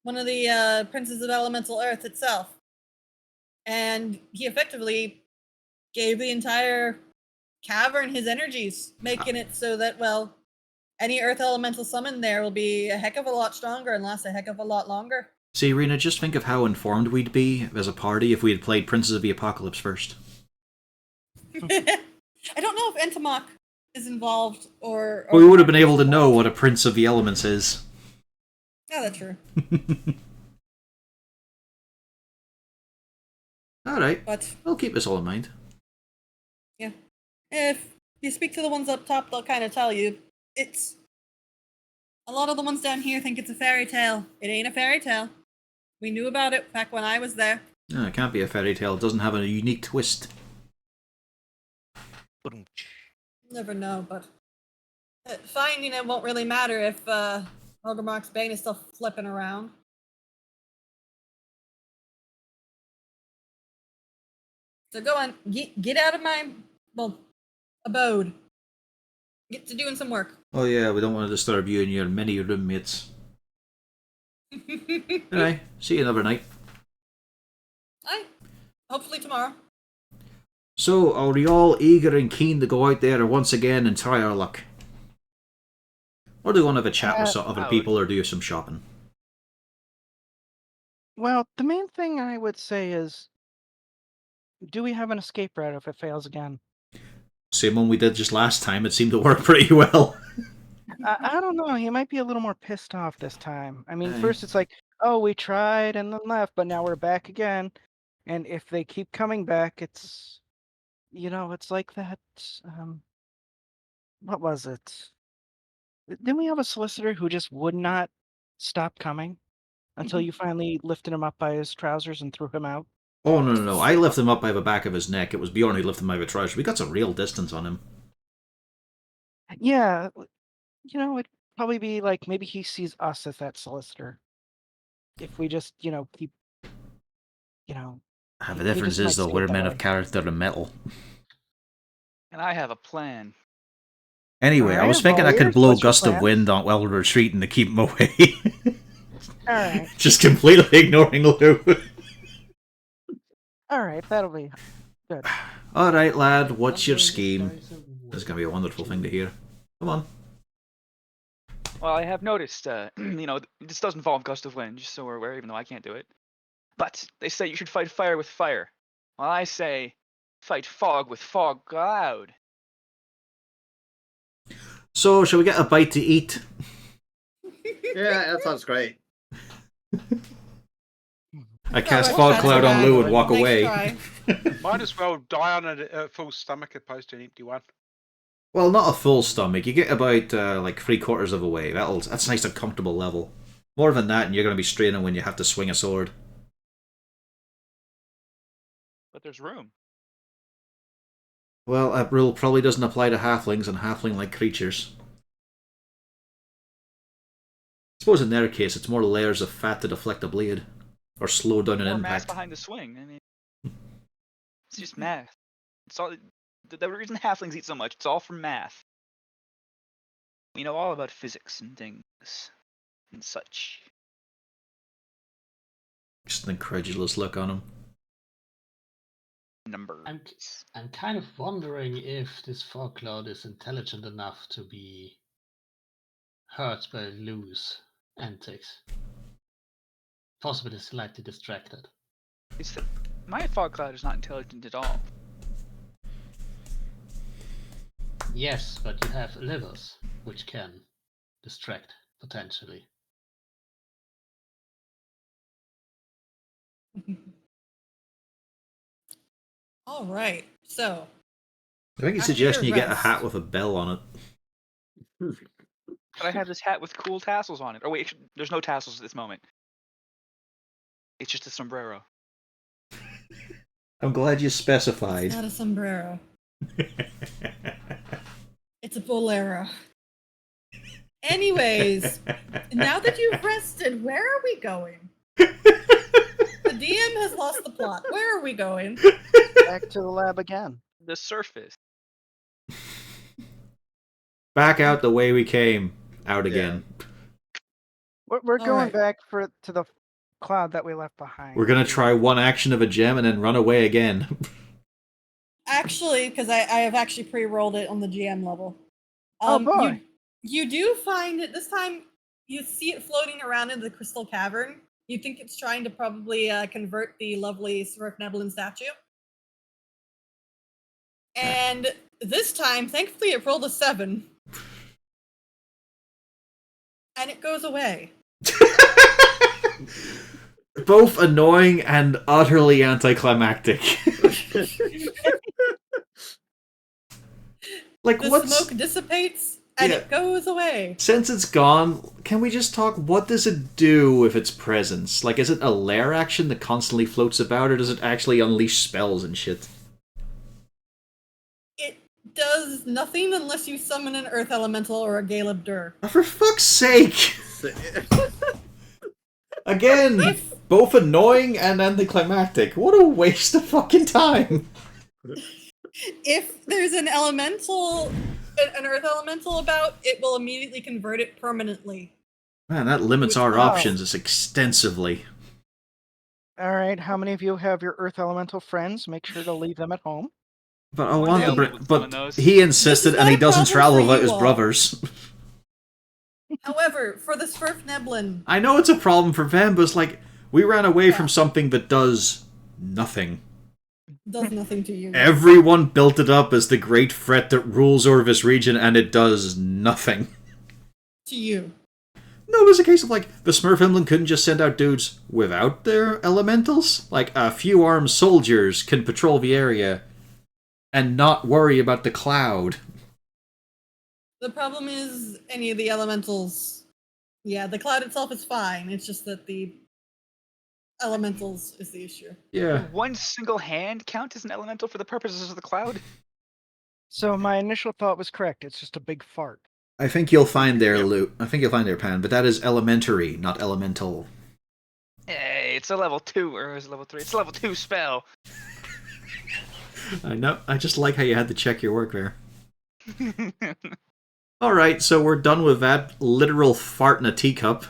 S2: one of the princes of elemental earth itself. And he effectively gave the entire cavern his energies, making it so that, well, any earth elemental summoned there will be a heck of a lot stronger and last a heck of a lot longer.
S1: See, Rena, just think of how informed we'd be as a party if we had played Princes of the Apocalypse first.
S2: I don't know if Entomok is involved or
S1: We would have been able to know what a Prince of the Elements is.
S2: Yeah, that's true.
S1: Alright,
S2: But
S1: I'll keep this all in mind.
S2: yeah, if you speak to the ones up top, they'll kind of tell you. It's a lot of the ones down here think it's a fairy tale. It ain't a fairy tale. We knew about it back when I was there.
S1: No, it can't be a fairy tale. It doesn't have a unique twist.
S2: Never know, but finding it won't really matter if Ogremark's Bane is still flipping around. So go on, get out of my abode. Get to doing some work.
S1: Oh yeah, we don't want to disturb you and your many roommates. Alright, see you another night.
S2: Aye. Hopefully tomorrow.
S1: So, are we all eager and keen to go out there once again and try our luck? Or do we want to have a chat with some other
S6: I would.
S1: people or do some shopping?
S9: Well, the main thing I would say is, do we have an escape route if it fails again?
S1: Same one we did just last time, it seemed to work pretty well.
S9: I don't know. He might be a little more pissed off this time. I mean,
S1: Aye.
S9: first it's like, oh, we tried and then left, but now we're back again. And if they keep coming back, it's, it's like that. What was it? Didn't we have a solicitor who just would not stop coming until you finally lifted him up by his trousers and threw him out?
S1: Oh, no. I lifted him up by the back of his neck. It was Bjorn who lifted him by the trousers. We got some real distance on him.
S9: Yeah, it'd probably be like maybe he sees us as that solicitor. If we just, keep,
S1: The
S9: he
S1: difference
S9: just might
S1: is, though,
S9: see it
S1: we're
S9: that
S1: men
S9: way.
S1: of character and metal.
S6: And I have a plan.
S1: Anyway, I
S9: Alright,
S1: was thinking
S9: well,
S1: I could
S9: here's
S1: blow a
S9: what's your
S1: gust of
S9: plan.
S1: wind on while we're retreating to keep him away.
S9: All right,
S1: Just completely ignoring Lou.
S9: that'll be good.
S1: Alright, lad, what's your
S3: Wondering if
S1: scheme?
S3: there's a
S1: This is going to be a wonderful thing to hear. Come on.
S6: Well, I have noticed, this does involve gust of wind, just so we're aware, even though I can't do it. But they say you should fight fire with fire. Well, I say fight fog with fog cloud.
S1: So, shall we get a bite to eat?
S5: Yeah, that sounds great.
S1: I cast
S2: Oh,
S1: fog
S2: that's
S1: cloud on
S2: alright.
S1: Lou and walk
S2: Nice
S1: away.
S2: try.
S8: Might as well die on a full stomach opposed to an empty one.
S1: Well, not a full stomach. You get about like 3/4 of a way. That's a nice and comfortable level. More than that, and you're going to be straining when you have to swing a sword.
S6: But there's room.
S1: Well, that rule probably doesn't apply to halflings and halfling-like creatures. I suppose in their case, it's more layers of fat to deflect a blade. Or slow down an
S6: More mass
S1: impact.
S6: behind the swing. I mean, it's just math. It's all the reason halflings eat so much. It's all from math. We know all about physics and things and such.
S1: Just an incredulous look on him.
S6: Numbers.
S3: I'm kind of wondering if this fog cloud is intelligent enough to be hurt by Lou's antics. Possibly slightly distracted.
S6: My fog cloud is not intelligent at all.
S3: Yes, but you have livers, which can distract potentially.
S2: All right. So
S1: I think he's
S2: After
S1: suggesting you
S2: your
S1: get a
S2: rest.
S1: hat with a bell on it.
S6: But I have this hat with cool tassels on it. Oh wait, there's no tassels at this moment. It's just a sombrero.
S1: I'm glad you
S2: It's
S1: specified.
S2: not a sombrero. It's a bolero. Anyways, now that you've rested, where are we going? The DM has lost the plot. Where are we going?
S9: Back to the lab again.
S6: The surface.
S1: Back out the way we came. Out again.
S9: We're
S2: All
S9: going
S2: right.
S9: back to the cloud that we left behind.
S1: We're gonna try one action of a gem and then run away again.
S2: Actually, because I have actually pre-rolled it on the GM level.
S9: Oh, boy.
S2: You do find it this time. You see it floating around in the crystal cavern. You think it's trying to probably convert the lovely Svirfneblin statue. And this time, thankfully, it rolled a 7. And it goes away.
S1: Both annoying and utterly anticlimactic. Like,
S2: The
S1: what's...
S2: smoke dissipates and
S1: Yeah.
S2: it goes away.
S1: Since it's gone, can we just talk, what does it do with its presence? Like, is it a lair action that constantly floats about, or does it actually unleash spells and shit?
S2: It does nothing unless you summon an earth elemental or a Galeb Dur.
S1: Oh, for fuck's sake! Again, both annoying and anticlimactic. What a waste of fucking time!
S2: If there's an elemental, an earth elemental about, it will immediately convert it permanently.
S1: Man, that limits our
S9: Wow.
S1: options extensively.
S9: All right, how many of you have your earth elemental friends? Make sure to leave them at home.
S1: But I
S6: One
S1: want
S6: day
S1: to
S6: I'll
S1: bring...
S6: put some
S1: But
S6: of those.
S1: he insisted,
S2: This is
S1: and
S2: not
S1: he
S2: a
S1: doesn't
S2: problem
S1: travel
S2: for
S1: without
S2: you
S1: his
S2: all.
S1: brothers.
S2: However, for the Svirfneblin,
S1: I know it's a problem for them, but it's like, we ran away
S2: Yeah.
S1: from something that does nothing.
S2: does nothing to you.
S1: Everyone built it up as the great threat that rules over this region, and it does nothing.
S2: To you.
S1: No, it was a case of, like, the Smurfemlin couldn't just send out dudes without their elementals? Like, a few armed soldiers can patrol the area and not worry about the cloud.
S2: The problem is any of the elementals. Yeah, the cloud itself is fine. It's just that the elementals is the issue.
S1: Yeah.
S6: Would one single hand count as an elemental for the purposes of the cloud?
S9: So my initial thought was correct. It's just a big fart.
S1: I think you'll find their loot. I think you'll find their pan, but that is elementary, not elemental.
S6: Hey, it's a level 2, or is it level 3? It's a level 2 spell.
S1: I know. I just like how you had to check your work there. Alright, so we're done with that literal fart in a teacup.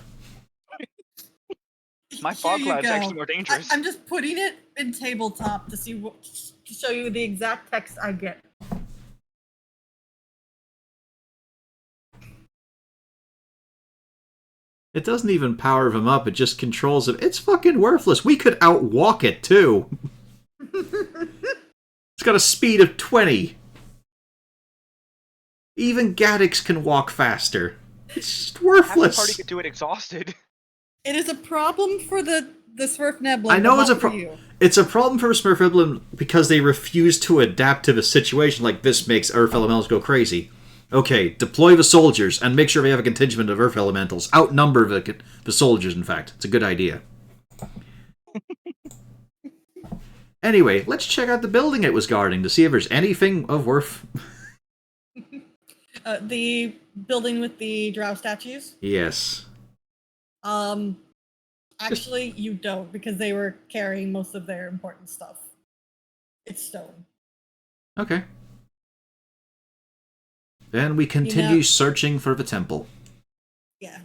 S6: My
S2: Here
S6: fog
S2: you
S6: cloud's
S2: go.
S6: actually more dangerous.
S2: I'm just putting it in tabletop to see what, to show you the exact text I get.
S1: It doesn't even power him up, it just controls him. It's fucking worthless. We could outwalk it, too. It's got a speed of 20. Even Gaddix can walk faster. It's just
S6: Half the
S1: worthless.
S6: party could do it exhausted.
S2: It is a problem for the Svirfneblin.
S1: I know
S2: but
S1: it's a
S2: not for
S1: pro-
S2: you.
S1: It's a problem for Smurfemlin because they refuse to adapt to the situation. Like, this makes Earth Elementals go crazy. Okay, deploy the soldiers and make sure we have a contingent of Earth Elementals. Outnumber the soldiers, in fact. It's a good idea. Anyway, let's check out the building it was guarding to see if there's anything of worth.
S2: The building with the drow statues.
S1: Yes.
S2: Actually, you don't because they were carrying most of their important stuff. It's stone.
S1: Okay. Then we continue
S2: know-
S1: searching for the temple.
S2: Yeah,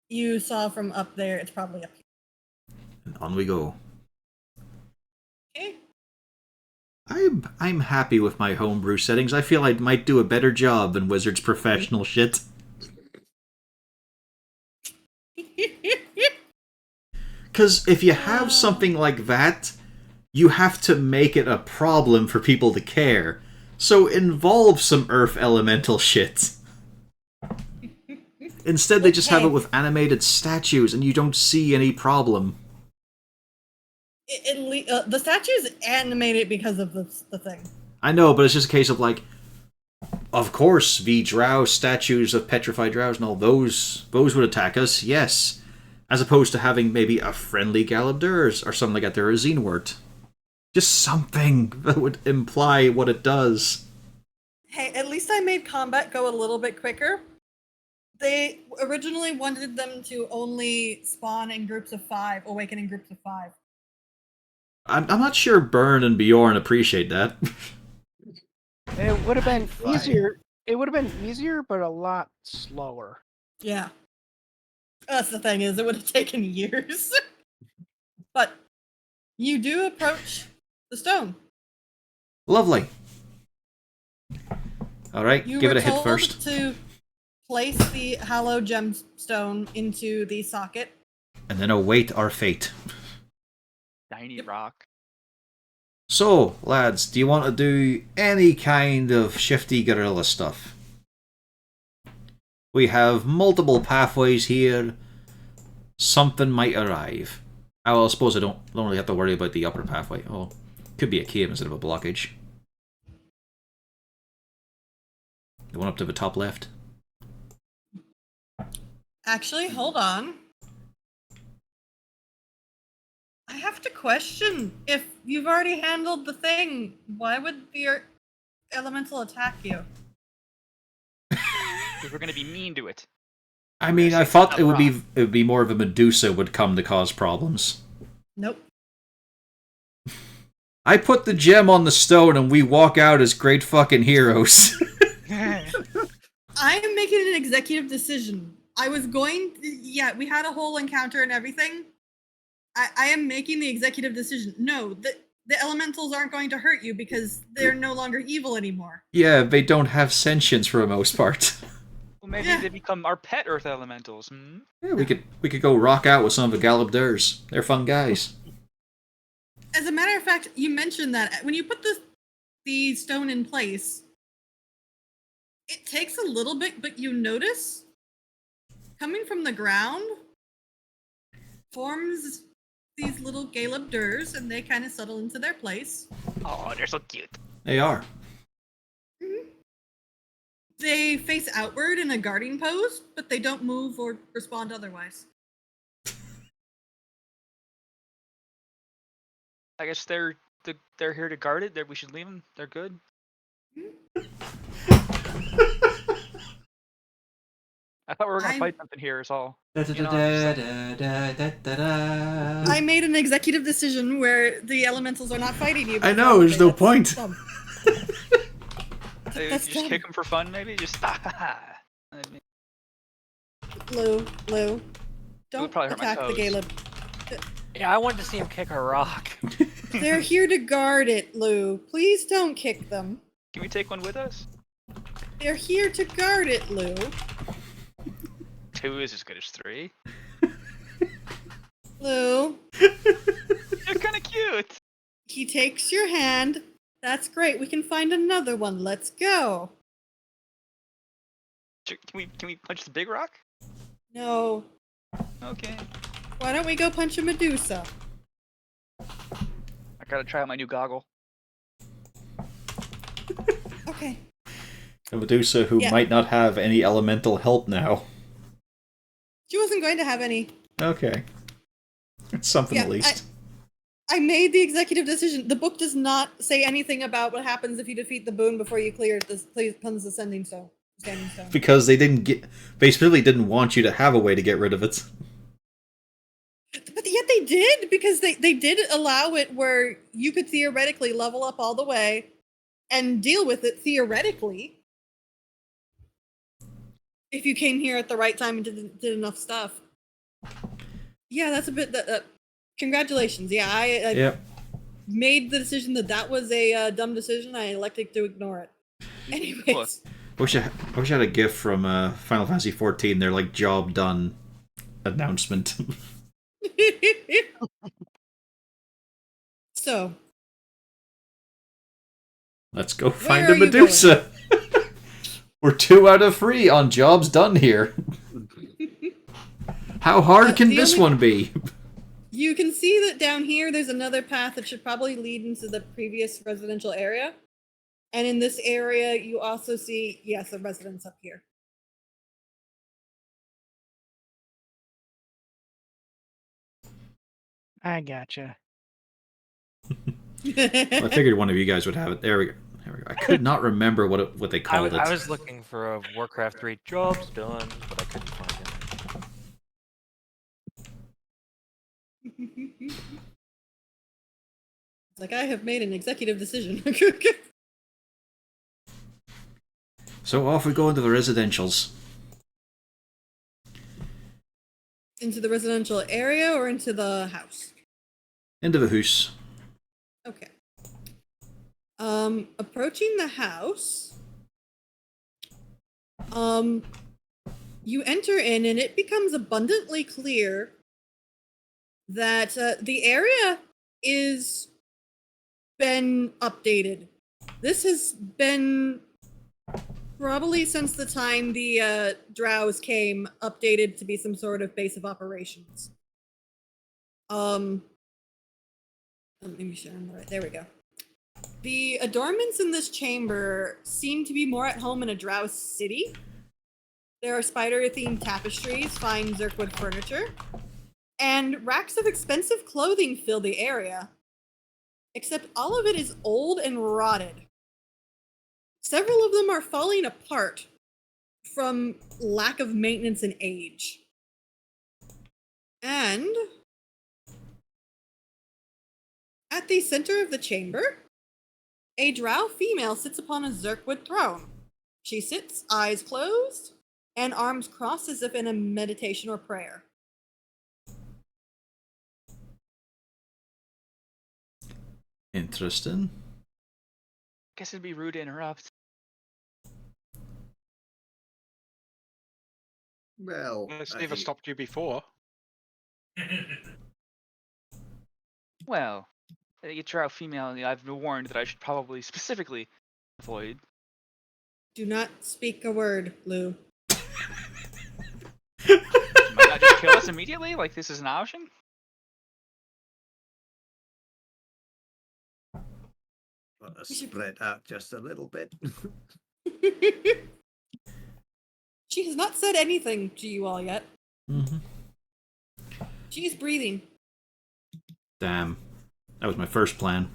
S2: you saw from up there. It's probably up here.
S1: And on we go.
S2: Okay.
S1: I'm happy with my homebrew settings. I feel I might do a better job than Wizards professional shit. Because if you have something like that, you have to make it a problem for people to care. So involve some Earth Elemental shit. Instead, they just have it
S2: Okay.
S1: with animated statues, and you don't see any problem.
S2: The statue is animated because of the thing.
S1: I know, but it's just a case of, like, of course, the drow statues of petrified drows and all those would attack us, yes. As opposed to having maybe a friendly Galabdur or something like that, or a Xenwort. Just something that would imply what it does.
S2: Hey, at least I made combat go a little bit quicker. They originally wanted them to only spawn in groups of 5, awaken in groups of 5.
S1: I'm not sure Burn and Bjorn appreciate that.
S9: It would have been
S5: Fine.
S9: easier. It would have been easier, but a lot slower.
S2: Yeah. That's the thing, is it would have taken years. But you do approach the stone.
S1: Lovely. Alright,
S2: You
S1: give
S2: were
S1: it a hit
S2: told
S1: first.
S2: to place the hollow gemstone into the socket.
S1: And then await our fate.
S6: Tiny rock.
S1: So, lads, do you want to do any kind of shifty guerrilla stuff? We have multiple pathways here. Something might arrive. Oh, I suppose I don't really have to worry about the upper pathway. Oh, could be a cave instead of a blockage. The one up to the top left.
S2: Actually, hold on. I have to question, if you've already handled the thing, why would the elemental attack you?
S6: Because we're gonna be mean to it.
S1: I mean, I thought it would be more of a Medusa would come to cause problems.
S2: Nope.
S1: I put the gem on the stone and we walk out as great fucking heroes.
S2: I am making an executive decision. I was going... Yeah, we had a whole encounter and everything. I am making the executive decision. No, the elementals aren't going to hurt you because they're no longer evil anymore.
S1: Yeah, they don't have sentience for the most part.
S6: Well, maybe
S2: Yeah.
S6: they become our pet Earth Elementals. Hmm?
S1: Yeah, we could go rock out with some of the Galabdurs. They're fun guys.
S2: As a matter of fact, you mentioned that when you put the stone in place, it takes a little bit, but you notice coming from the ground forms these little Galabdurs, and they kind of settle into their place.
S6: Oh, they're so cute.
S1: They are.
S2: They face outward in a guarding pose, but they don't move or respond otherwise.
S6: I guess they're here to guard it. We should leave them. They're good. I thought we were gonna fight something here. Is all. You know,
S2: I made an executive decision where the elementals are not fighting you.
S1: I know, there's no point.
S2: dumb.
S6: Hey,
S2: That's
S6: just
S2: dumb.
S6: kick them for fun, maybe. Just. I mean,
S2: Lou, don't
S6: probably hurt my
S2: attack the
S6: toes.
S2: Galeb.
S4: Yeah, I wanted to see him kick a rock.
S2: They're here to guard it, Lou. Please don't kick them.
S6: can we take one with us?
S2: They're here to guard it, Lou.
S6: 2 is as good as 3.
S2: Lou,
S6: They're kind of cute.
S2: he takes your hand. That's great. We can find another one. Let's go.
S6: Can we punch the big rock?
S2: No.
S6: Okay.
S2: Why don't we go punch a Medusa?
S6: I gotta try out my new goggle.
S2: Okay.
S1: A Medusa who
S2: Yeah.
S1: might not have any elemental help now.
S2: She wasn't going to have any.
S1: Okay. It's something
S2: Yeah,
S1: at least.
S2: I made the executive decision. The book does not say anything about what happens if you defeat the boon before you clear this Pun's Ascending Stone. Standing Stone.
S1: Because they specifically didn't want you to have a way to get rid of it.
S2: But yet they did, because they did allow it where you could theoretically level up all the way and deal with it theoretically. If you came here at the right time and did enough stuff. Yeah, that's a bit... congratulations. Yeah, I
S1: Yep.
S2: made the decision that was a dumb decision. I elected to ignore it. Anyways.
S1: Wish I had a gift from Final Fantasy XIV. Their like job done announcement.
S2: So,
S1: Let's go
S2: Where
S1: find
S2: are
S1: a
S2: you
S1: Medusa. We're 2 out of 3 on jobs done here. How hard can
S2: the
S1: this
S2: only-
S1: one be?
S2: you can see that down here there's another path that should probably lead into the previous residential area. And in this area, you also see, yes, a residence up here.
S9: I gotcha.
S1: I figured one of you guys would have it. There we go. There we go. I could not remember what they called
S4: I
S1: it.
S4: was looking for a Warcraft 3 jobs done, but I couldn't find it.
S2: It's like I have made an executive decision.
S1: So off we go into the residentials.
S2: Into the residential area or into the house?
S1: Into the house.
S2: Okay. Approaching the house, you enter in and it becomes abundantly clear that the area is been updated. This has been probably since the time the drows came, updated to be some sort of base of operations. Let me show them right. There we go. The adornments in this chamber seem to be more at home in a drow city. There are spider-themed tapestries, fine Zirkwood furniture, and racks of expensive clothing fill the area. Except all of it is old and rotted. Several of them are falling apart from lack of maintenance and age. And at the center of the chamber, a drow female sits upon a Zirkwood throne. She sits, eyes closed, and arms crossed as if in a meditation or prayer.
S1: Interesting.
S6: Guess it'd be rude to interrupt.
S5: Well,
S8: It's
S5: I
S8: never
S5: think-
S8: stopped you before.
S6: Well, a drow female, I've been warned that I should probably specifically avoid.
S2: Do not speak a word, Lou.
S6: Might not just kill us immediately? Like this is an option?
S5: Gotta spread out just a little bit.
S2: She has not said anything to you all yet.
S1: Mm-hmm.
S2: She's breathing.
S1: Damn. That was my first plan.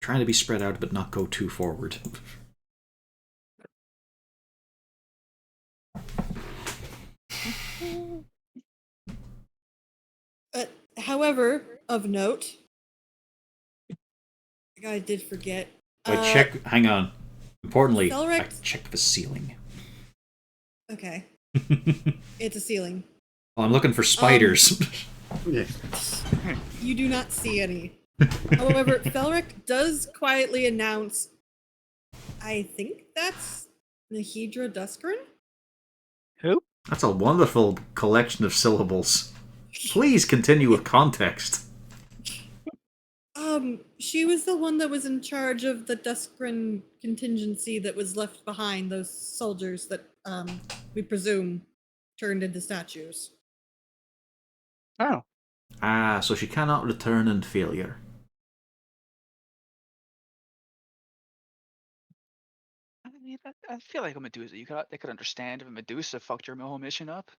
S1: Trying to be spread out but not go too forward.
S2: However, of note, I did forget.
S1: I check. Hang on. Importantly, I
S2: Felric-
S1: check the ceiling.
S2: Okay, it's a ceiling.
S1: Well, I'm looking for spiders.
S5: Yeah.
S2: You do not see any. However, Felric does quietly announce, I think that's Nahedra Duskrin?
S9: Who?
S1: That's a wonderful collection of syllables. Please continue with context.
S2: She was the one that was in charge of the Duskrin contingency that was left behind, those soldiers that, we presume turned into statues.
S9: Oh.
S1: Ah, so she cannot return in failure.
S6: I mean, I feel like a Medusa. They could understand if a Medusa fucked your whole mission up.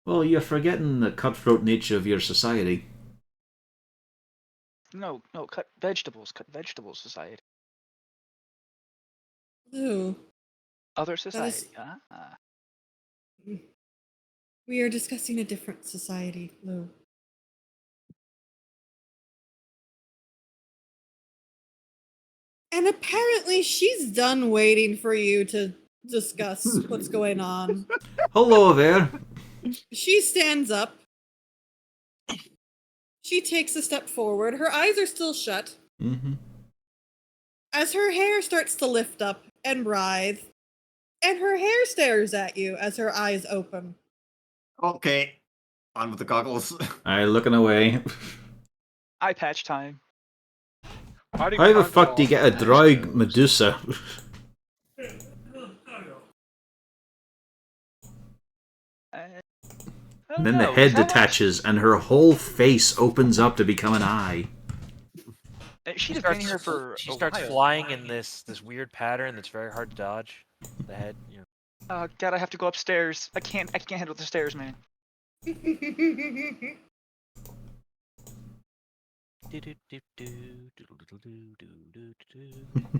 S1: Well, you're forgetting the cutthroat nature of your society.
S6: No, cut vegetables, society.
S2: Ooh,
S6: Other
S2: is-
S6: society, ah.
S2: we are discussing a different society, Lou. And apparently she's done waiting for you to discuss what's going on.
S1: Hello there.
S2: She stands up. She takes a step forward. Her eyes are still shut.
S1: Mm-hmm.
S2: As her hair starts to lift up and writhe, and her hair stares at you as her eyes open.
S5: Okay. On with the goggles.
S1: Alright, looking away.
S6: Eye patch time.
S8: Hiding
S1: How the
S8: behind
S1: fuck do you get a
S8: walls.
S1: drow Medusa? And then the
S6: no,
S1: head
S6: how much-
S1: detaches and her whole face opens up to become an eye.
S6: She'd have been here for.
S4: She
S6: a
S4: starts
S6: while.
S4: flying in this weird pattern that's very hard to dodge. The head, you know.
S6: Oh god, I have to go upstairs. I can't handle the stairs, man.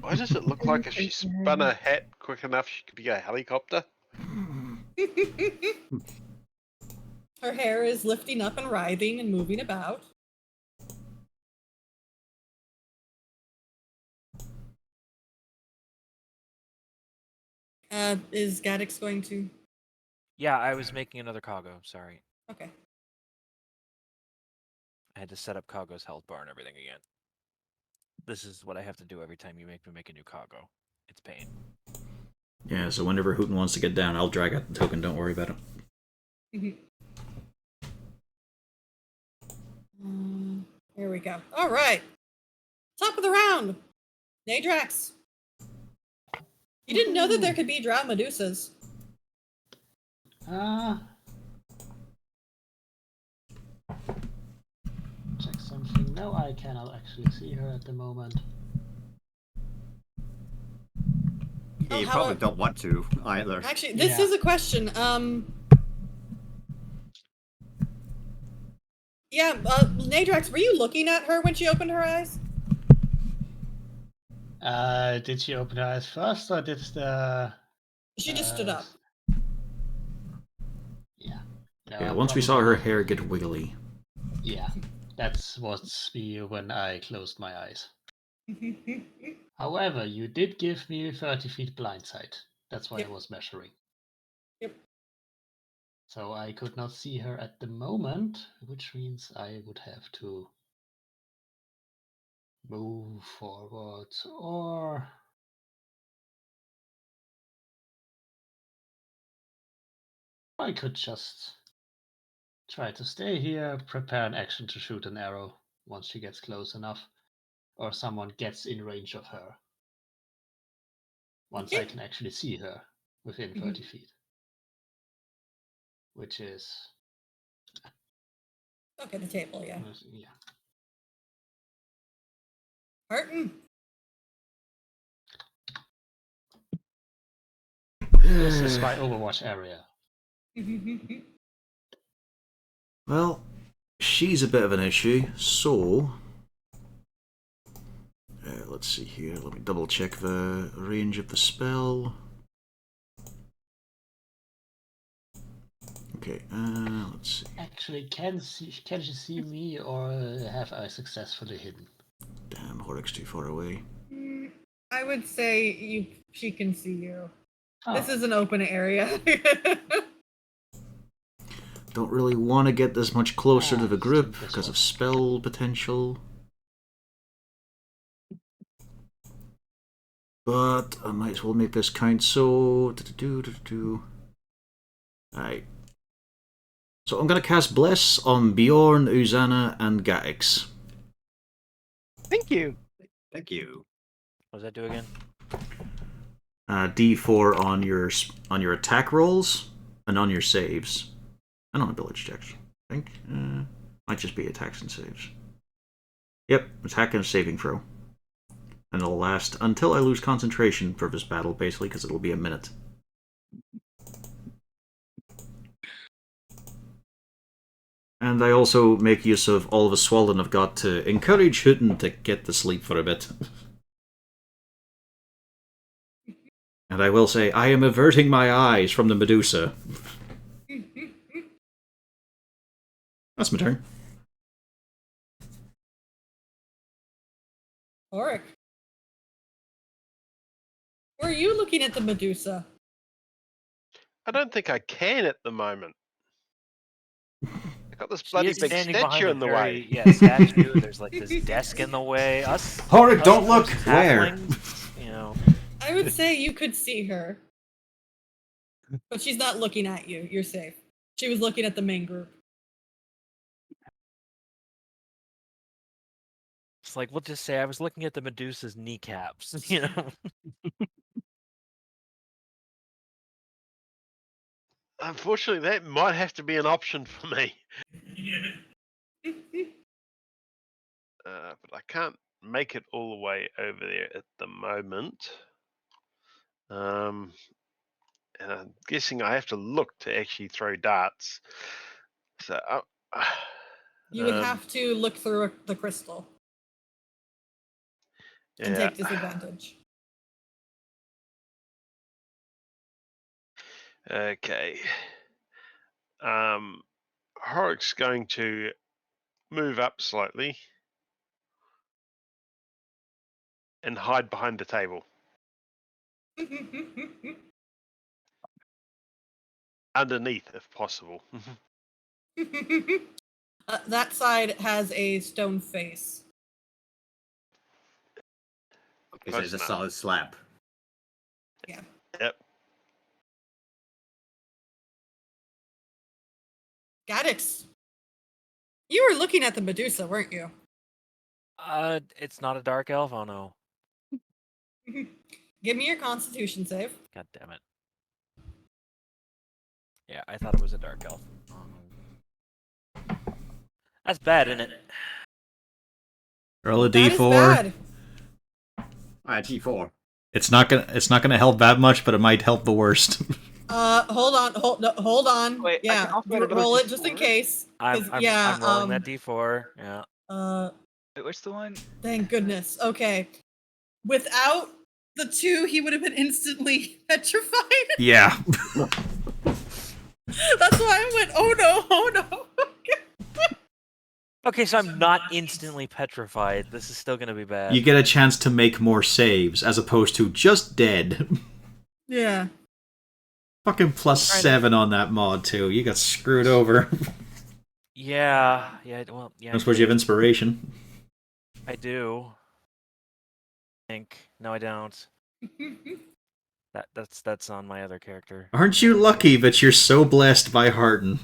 S7: Why does it look like if she spun her hat quick enough, she could be a helicopter?
S2: Her hair is lifting up and writhing and moving about. Is Gaddix going to?
S4: Yeah, I was making another cargo. Sorry,
S2: Okay.
S4: I had to set up Kago's health bar and everything again. This is what I have to do every time you make me make a new cargo. It's pain.
S1: Yeah, so whenever Hooten wants to get down, I'll drag out the token, don't worry about it.
S2: Here we go. All right. Top of the round. Nadrax. You didn't know that there could be drow Medusas.
S3: Check something. No, I cannot actually see her at the moment.
S2: Oh,
S5: You
S2: how
S5: probably
S2: a-
S5: don't want to either.
S2: Actually, this
S3: Yeah.
S2: is a question. Yeah, Nadrax, were you looking at her when she opened her eyes?
S3: Did she open her eyes first, or did the?
S2: She just stood up.
S3: Yeah. No,
S1: Yeah,
S3: I
S1: once we saw her
S3: probably-
S1: hair get wiggly.
S3: Yeah, that's what's me when I closed my eyes. However, you did give me 30 feet blind sight. That's why
S2: Yep.
S3: I was measuring.
S2: Yep.
S3: So I could not see her at the moment, which means I would have to move forward or I could just try to stay here, prepare an action to shoot an arrow once she gets close enough, or someone gets in range of her. Once I
S2: Okay.
S3: can actually see her within 30 feet. Which is,
S2: Okay, the table, yeah.
S3: yeah.
S2: Harton.
S3: This is my Overwatch area.
S1: Well, she's a bit of an issue, so... let's see here, let me double check the range of the spell. Okay, let's see.
S3: Actually, can she see me, or have I successfully hidden?
S1: Damn, Horrocks too far away.
S2: I would say she can see you.
S3: Oh,
S2: This is an open area.
S1: Don't really want to get this much closer to the
S3: let's
S1: group
S3: take this
S1: because
S3: one.
S1: of spell potential. But I might as well make this count, so... Alright. So I'm going to cast Bless on Bjorn, Uzana, and Gaix.
S9: Thank you.
S5: Thank you.
S4: What does that do again?
S1: D4 on your attack rolls and on your saves. And on ability checks, I think. Might just be attacks and saves. Yep, attack and saving throw. And it'll last until I lose concentration for this battle, basically, because it'll be a minute. And I also make use of all the swollen I've got to encourage Hooten to get to sleep for a bit. And I will say, I am averting my eyes from the Medusa. That's my turn.
S2: Oric. Were you looking at the Medusa?
S7: I don't think I can at the moment. I got this
S4: She
S7: bloody
S4: is
S7: big
S4: standing behind
S7: statue
S4: a
S7: in the
S4: very-
S7: way.
S4: Yeah, statue. There's like this desk in the way.
S1: Horik, don't look!
S4: us
S1: Where?
S4: halflings, you know.
S2: I would say you could see her. But she's not looking at you. You're safe. She was looking at the main group.
S4: It's like, we'll just say I was looking at the Medusa's kneecaps, you know.
S7: Unfortunately, that might have to be an option for me. But I can't make it all the way over there at the moment. And I'm guessing I have to look to actually throw darts. So
S2: You would have to look through the crystal and
S7: yeah.
S2: take disadvantage.
S7: Okay. Horrick's going to move up slightly and hide behind the table. Underneath, if possible.
S2: That side has a stone face.
S5: Okay, so it's a solid slab.
S2: Yeah.
S7: Yep.
S2: Gaddix, you were looking at the Medusa, weren't you?
S4: It's not a dark elf. Oh no.
S2: Give me your Constitution save.
S4: God damn it. Yeah, I thought it was a dark elf. That's bad, isn't it?
S1: Roll a
S2: That is
S1: d4.
S2: bad.
S5: G4.
S1: It's not gonna help that much, but it might help the worst.
S2: Hold on.
S9: Wait, I
S2: yeah,
S9: can also add another
S2: roll it just in
S9: D4.
S2: case.
S4: I'm
S2: 'cause, yeah,
S4: rolling that d4. Yeah.
S9: Wait, what's the one?
S2: Thank goodness. Okay. Without the 2, he would have been instantly petrified.
S1: Yeah.
S2: That's why I went, oh no.
S4: Okay, so I'm not instantly petrified. This is still gonna be bad.
S1: You get a chance to make more saves, as opposed to just dead.
S2: Yeah.
S1: Fucking +7 on that mod, too. You got screwed over.
S4: Yeah. Well, yeah.
S1: I suppose you have inspiration.
S4: I do. I think. No, I don't. That's on my other character.
S1: Aren't you lucky that you're so blessed by Harden?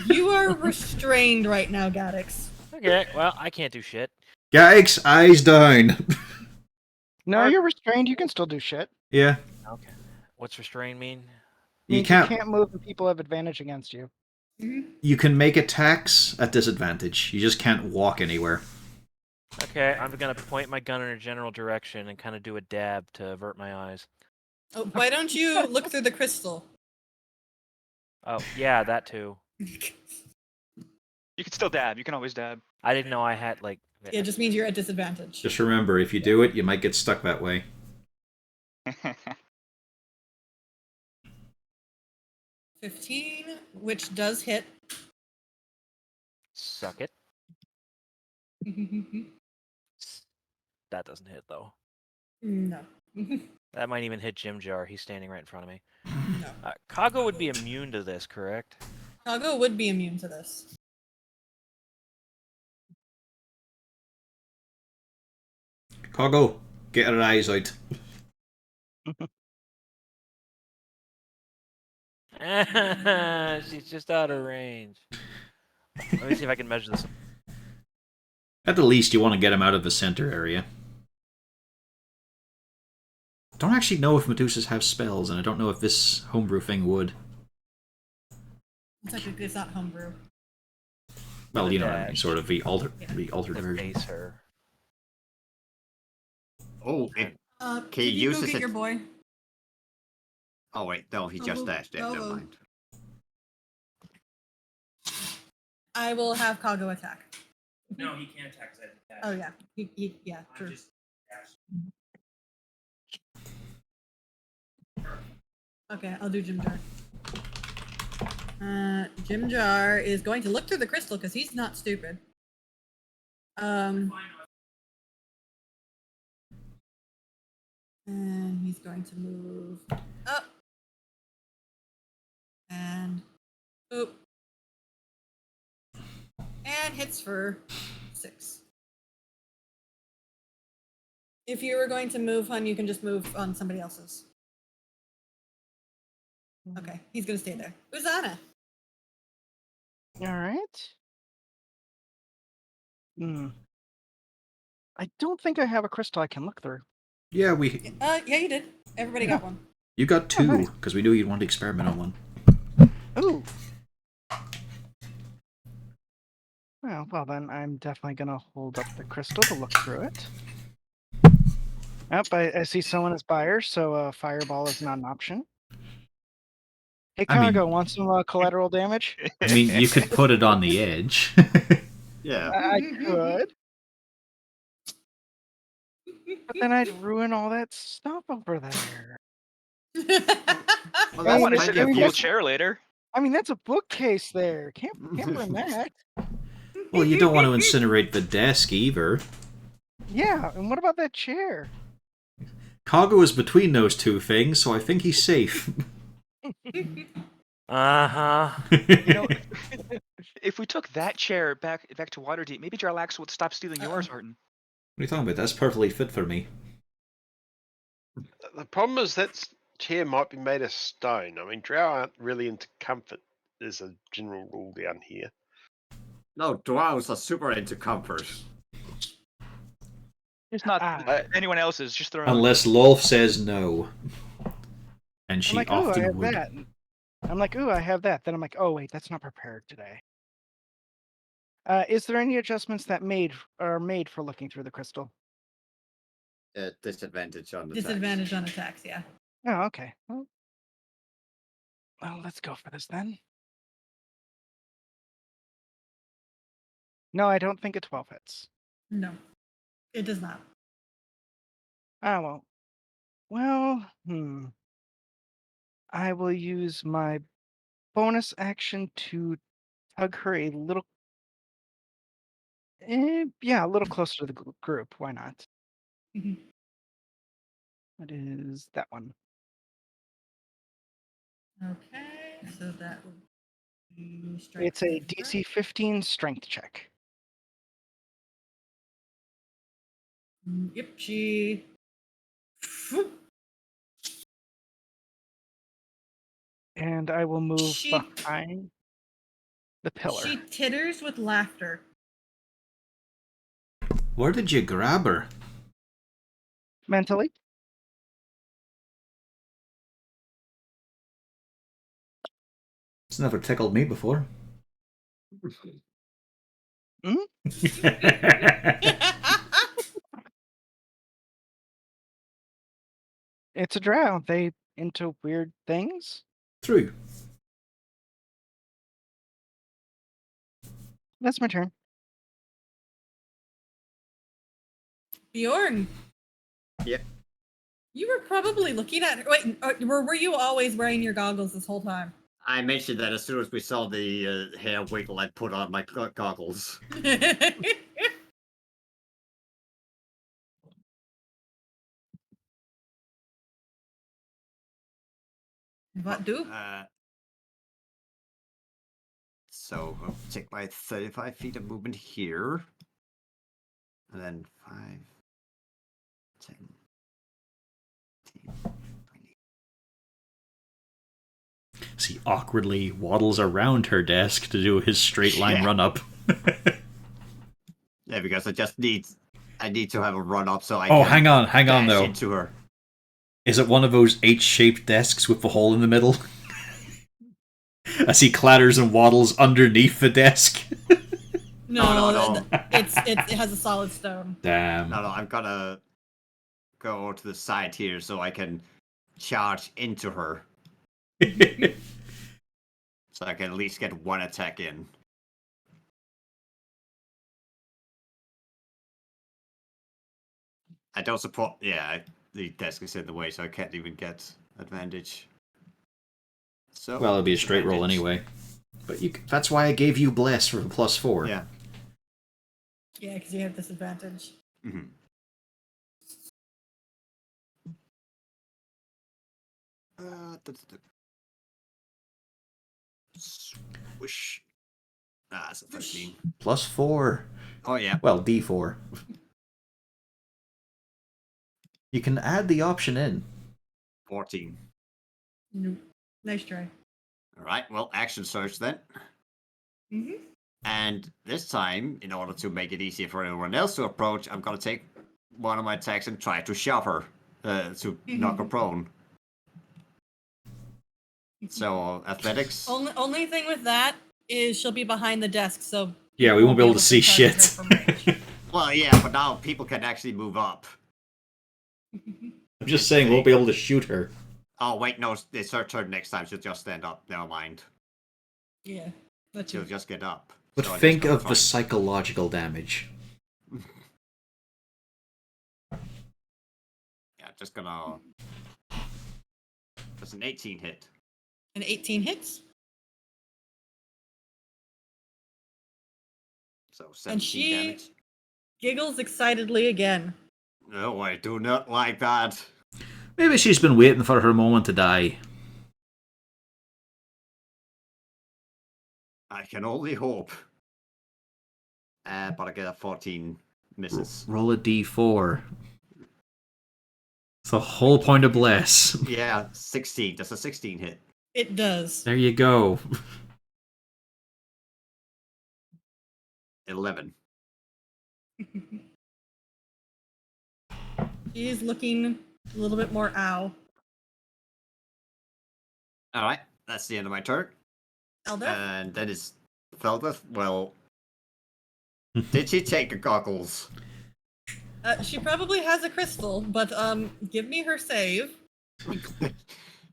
S2: You are restrained right now, Gaddix.
S4: Okay, well, I can't do shit.
S1: Yikes, eyes down.
S9: No, you're restrained. You can still do shit.
S1: Yeah.
S4: Okay. What's restrain mean?
S1: You
S9: Means
S1: can't.
S9: You can't move and people have advantage against you.
S1: You can make attacks at disadvantage. You just can't walk anywhere.
S4: Okay, I'm gonna point my gun in a general direction and kind of do a dab to avert my eyes.
S2: Oh, why don't you look through the crystal?
S4: Oh, yeah, that too.
S6: You can still dab. You can always dab.
S4: I didn't know I had, like...
S2: It just means you're at disadvantage.
S1: Just remember, if you do it, you might get stuck that way.
S2: 15, which does hit.
S4: Suck it. That doesn't hit, though.
S2: No.
S4: That might even hit Jim Jar. He's standing right in front of me.
S2: No.
S4: Kago would be immune to this, correct?
S2: Kago would be immune to this.
S1: Kago, get her eyes out.
S4: She's just out of range. Let me see if I can measure this.
S1: At the least, you want to get him out of the center area. Don't actually know if Medusas have spells, and I don't know if this homebrew thing would.
S2: Technically, it's not homebrew.
S1: Well, you know what I mean,
S4: dash.
S1: sort of the altered
S4: To
S1: version.
S4: face her.
S5: Oh, it.
S2: Can
S5: he
S2: you go
S5: uses
S2: get
S5: it-
S2: your boy?
S5: Oh wait, no, he just
S2: Oh,
S5: dashed. Yeah, never
S2: oh.
S5: mind.
S2: I will have Kago attack.
S10: No, he can't attack. 'Cause I didn't dash.
S2: Oh yeah, yeah,
S10: I'm
S2: true.
S10: just dash.
S2: Okay, I'll do Jim Jar. Jim Jar is going to look through the crystal because he's not stupid. And he's going to move up and oop and hits for 6. If you were going to move, hun, you can just move on somebody else's. Okay, he's gonna stay there. Uzana.
S9: All right. I don't think I have a crystal I can look through.
S1: Yeah,
S2: Yeah, you did. Everybody got one.
S1: you got
S9: Oh,
S1: 2,
S9: nice.
S1: because we knew you'd want to experiment on one.
S9: Ooh. Well then, I'm definitely gonna hold up the crystal to look through it. Yep, I see someone as buyer, so fireball is not an option. Hey,
S1: I mean-
S9: Cargo, want some collateral damage?
S1: I mean, you could put it on the edge.
S5: Yeah.
S9: I could, but then I'd ruin all that stuff over there.
S5: Well,
S6: I
S5: that's
S6: want to
S9: mean,
S6: sit
S5: plenty
S6: in
S5: of
S6: a cool
S5: use-
S6: chair later.
S9: I mean, that's a bookcase there. Can't ruin that.
S1: Well, you don't want to incinerate the desk either.
S9: Yeah, and what about that chair?
S1: Kago is between those two things, so I think he's safe.
S4: Uh-huh.
S6: You know, if we took that chair back to Waterdeep, maybe Jarlaxle would stop stealing yours, Martin.
S1: What are you talking about? That's perfectly fit for me.
S7: The problem is that chair might be made of stone. I mean, drow aren't really into comfort, is a general rule down here.
S5: No, drows are super into comfort.
S6: It's not
S9: Ah.
S6: anyone else's, just their own.
S1: Unless Lolf says no. And
S9: I'm
S1: she
S9: like, ooh, I
S1: often
S9: have
S1: would.
S9: that. I'm like, ooh, I have that. Then I'm like, oh wait, that's not prepared today. Is there any adjustments that are made for looking through the crystal?
S5: Disadvantage on the attacks.
S2: Disadvantage on attacks, yeah.
S9: Oh, okay. Well, let's go for this then. No, I don't think a 12 hits.
S2: No, it does not.
S9: Ah, well, I will use my bonus action to tug her a little, a little closer to the group. Why not?
S2: Mhm.
S9: What is that one?
S2: Okay, so that would be strength
S9: It's a
S2: save,
S9: DC 15 strength check.
S2: correct? Yep, she. Whoop.
S9: And I will move
S2: She-
S9: behind the pillar.
S2: She titters with laughter.
S1: Where did you grab her?
S9: Mentally.
S1: It's never tickled me before.
S9: It's a drow. They into weird things.
S1: True.
S9: That's my turn.
S2: Bjorn.
S5: Yep.
S2: You were probably looking at her. Wait, were you always wearing your goggles this whole time?
S5: I mentioned that as soon as we saw the hair wiggle, I put on my goggles.
S2: What do?
S5: So I'll take my 35 feet of movement here. And then 5, 10, 15, 20.
S1: He awkwardly waddles around her desk to do his straight line
S5: Yeah.
S1: run up.
S5: Yeah, because I need to have a run up so I
S1: Oh,
S5: can
S1: hang on
S5: dash
S1: though.
S5: into her.
S1: Is it one of those H-shaped desks with the hole in the middle? As he clatters and waddles underneath the desk.
S5: No.
S2: It has a solid stone.
S1: Damn.
S5: No, I'm gonna go to the side here so I can charge into her. So I can at least get one attack in. I don't support. Yeah, the desk is in the way, so I can't even get advantage. So
S1: Well, it'll be a straight roll
S5: advantage.
S1: anyway. But that's why I gave you Bless for +4.
S5: Yeah.
S2: Yeah, because you have disadvantage.
S5: Mm-hmm. Swish. Ah, it's a 13.
S1: +4.
S5: Oh, yeah.
S1: Well, D4. You can add the option in.
S5: 14.
S2: Nope. Nice try.
S5: All right, well, action surge then.
S2: Mm-hmm.
S5: And this time, in order to make it easier for everyone else to approach, I'm going to take one of my attacks and try to shove her, to knock her prone. So athletics.
S2: Only thing with that is she'll be behind the desk, so
S1: Yeah, we won't be able to see
S2: target her
S1: shit.
S2: from range.
S5: Well, yeah, but now people can actually move up.
S1: I'm just saying, we won't be able to shoot her.
S5: Oh wait, no, it's her turn next time. She'll just stand up. Never mind.
S2: Yeah, that's
S5: She'll
S2: true.
S5: just get up.
S1: But
S5: So I just
S1: think
S5: gotta
S1: of the
S5: find-
S1: psychological damage.
S5: Yeah, just gonna. That's an 18 hit.
S2: An 18 hits,
S5: So 17
S2: and she
S5: damage.
S2: giggles excitedly again.
S5: No, I do not like that.
S1: Maybe she's been waiting for her moment to die.
S5: I can only hope. But I get a 14 misses.
S1: Roll a d4. It's the whole point of Bless.
S5: Yeah, 16. That's a 16 hit.
S2: It does.
S1: There you go.
S5: 11.
S2: She's looking a little bit more ow.
S5: All right, that's the end of my turn.
S2: Elder?
S5: And then it's Feldeth. Well, did she take the goggles?
S2: She probably has a crystal, but give me her save.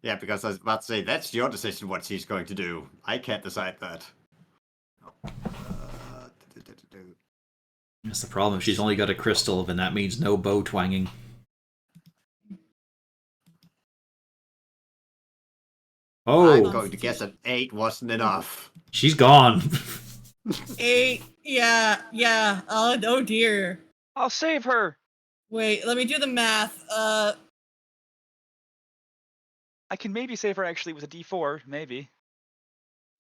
S5: Yeah, because I was about to say, that's your decision what she's going to do. I can't decide that.
S1: That's the problem. She's only got a crystal, then that means no bow twanging.
S5: I'm
S1: Oh,
S5: going to guess that 8 wasn't enough.
S1: she's gone.
S2: 8. Yeah. Oh dear.
S6: I'll save her.
S2: Wait, let me do the math.
S6: I can maybe save her actually with a D4, maybe.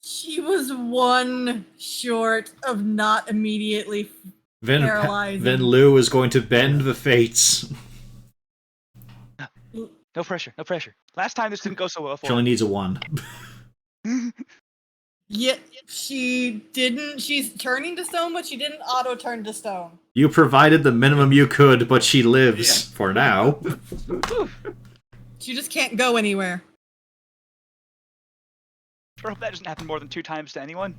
S2: She was 1 short of not immediately paralyzing.
S1: Then Lou is going to bend the fates.
S6: No pressure, no pressure. Last time this didn't go so well for
S1: She only
S6: her.
S1: needs a 1.
S2: Yeah, she didn't. She's turning to stone, but she didn't auto turn to stone.
S1: You provided the minimum you could, but she lives for now.
S2: She just can't go anywhere.
S6: I hope that doesn't happen more than 2 times to anyone.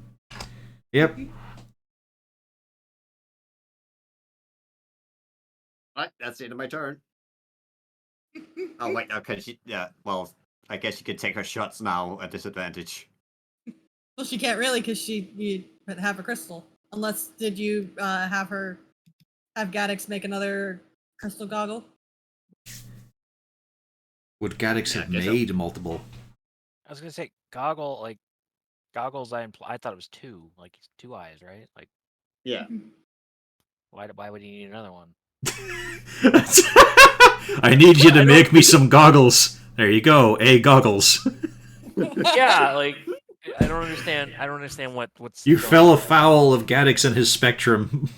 S1: Yep.
S5: Alright, that's the end of my turn. Oh, wait, okay, well, I guess you can take her shots now at disadvantage.
S2: Well, she can't really because you have a crystal. Unless did you have Gaddix make another crystal goggle?
S1: Would Gaddix
S5: Yeah,
S1: have
S5: I guess so.
S1: made multiple?
S4: I was gonna say goggles. I thought it was 2, like 2 eyes, right? Like
S5: Yeah.
S4: why would he need another one?
S1: I need you to make me some goggles. There you go, goggles.
S4: Yeah, like I don't understand what's.
S1: You
S4: going
S1: fell
S4: on.
S1: afoul of Gaddix and his spectrum.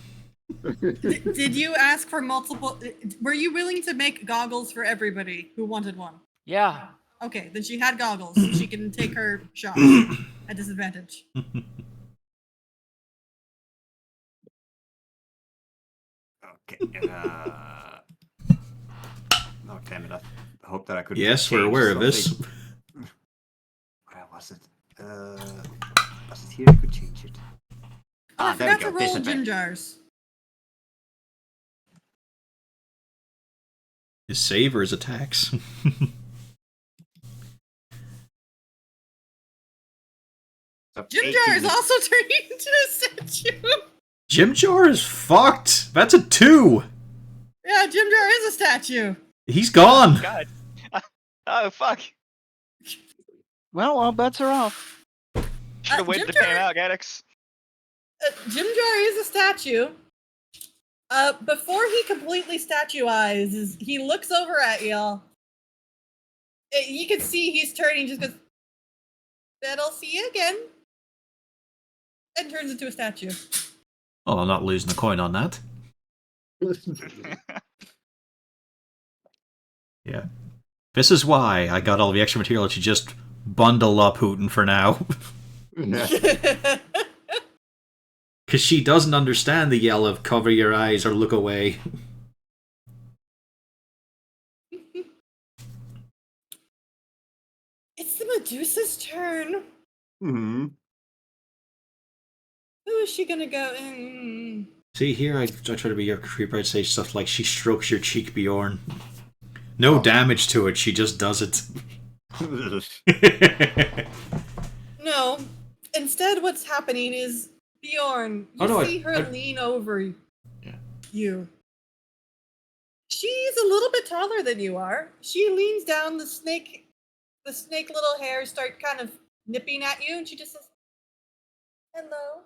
S2: Did you ask for multiple? Were you willing to make goggles for everybody who wanted one?
S4: Yeah.
S2: Okay, then she had goggles. She can take her shot at disadvantage.
S5: Okay. Oh, damn it. I hope that I could.
S1: Yes, we're
S5: change
S1: aware of this.
S5: something. Where was it? Was it here? I could change it.
S2: Oh, I
S5: there we
S2: forgot to
S5: go.
S2: roll gym
S5: Disadvantage.
S2: jars.
S1: His save or his attacks?
S5: So
S2: Jim
S5: 18
S2: Jar is also turning into a statue.
S1: Jim Jar is fucked. That's a 2.
S2: Yeah, Jim Jar is a statue.
S1: He's gone.
S6: God. Oh, fuck.
S9: Well, all bets are off.
S6: Should have waited to
S2: Jim
S6: pan
S2: Jar-
S6: out, Gaddix.
S2: Jim Jar is a statue. Before he completely statuizes, he looks over at y'all. You can see he's turning, just goes, "Bet I'll see you again," and turns into a statue.
S1: Oh, I'm not losing a coin on that. Yeah. This is why I got all the extra material to just bundle up Hooten for now. Because she doesn't understand the yell of cover your eyes or look away.
S2: It's the Medusa's turn.
S5: Hmm.
S2: Who is she gonna go in?
S1: See, here I try to be your creeper. I'd say stuff like, she strokes your cheek, Bjorn. No damage to it, she just does it.
S2: No. Instead, what's happening is Bjorn. You
S1: Oh, no,
S2: see her
S1: I-
S2: lean over
S1: Yeah.
S2: you. She's a little bit taller than you are. She leans down. The snake little hairs start kind of nipping at you, and she just says, "Hello.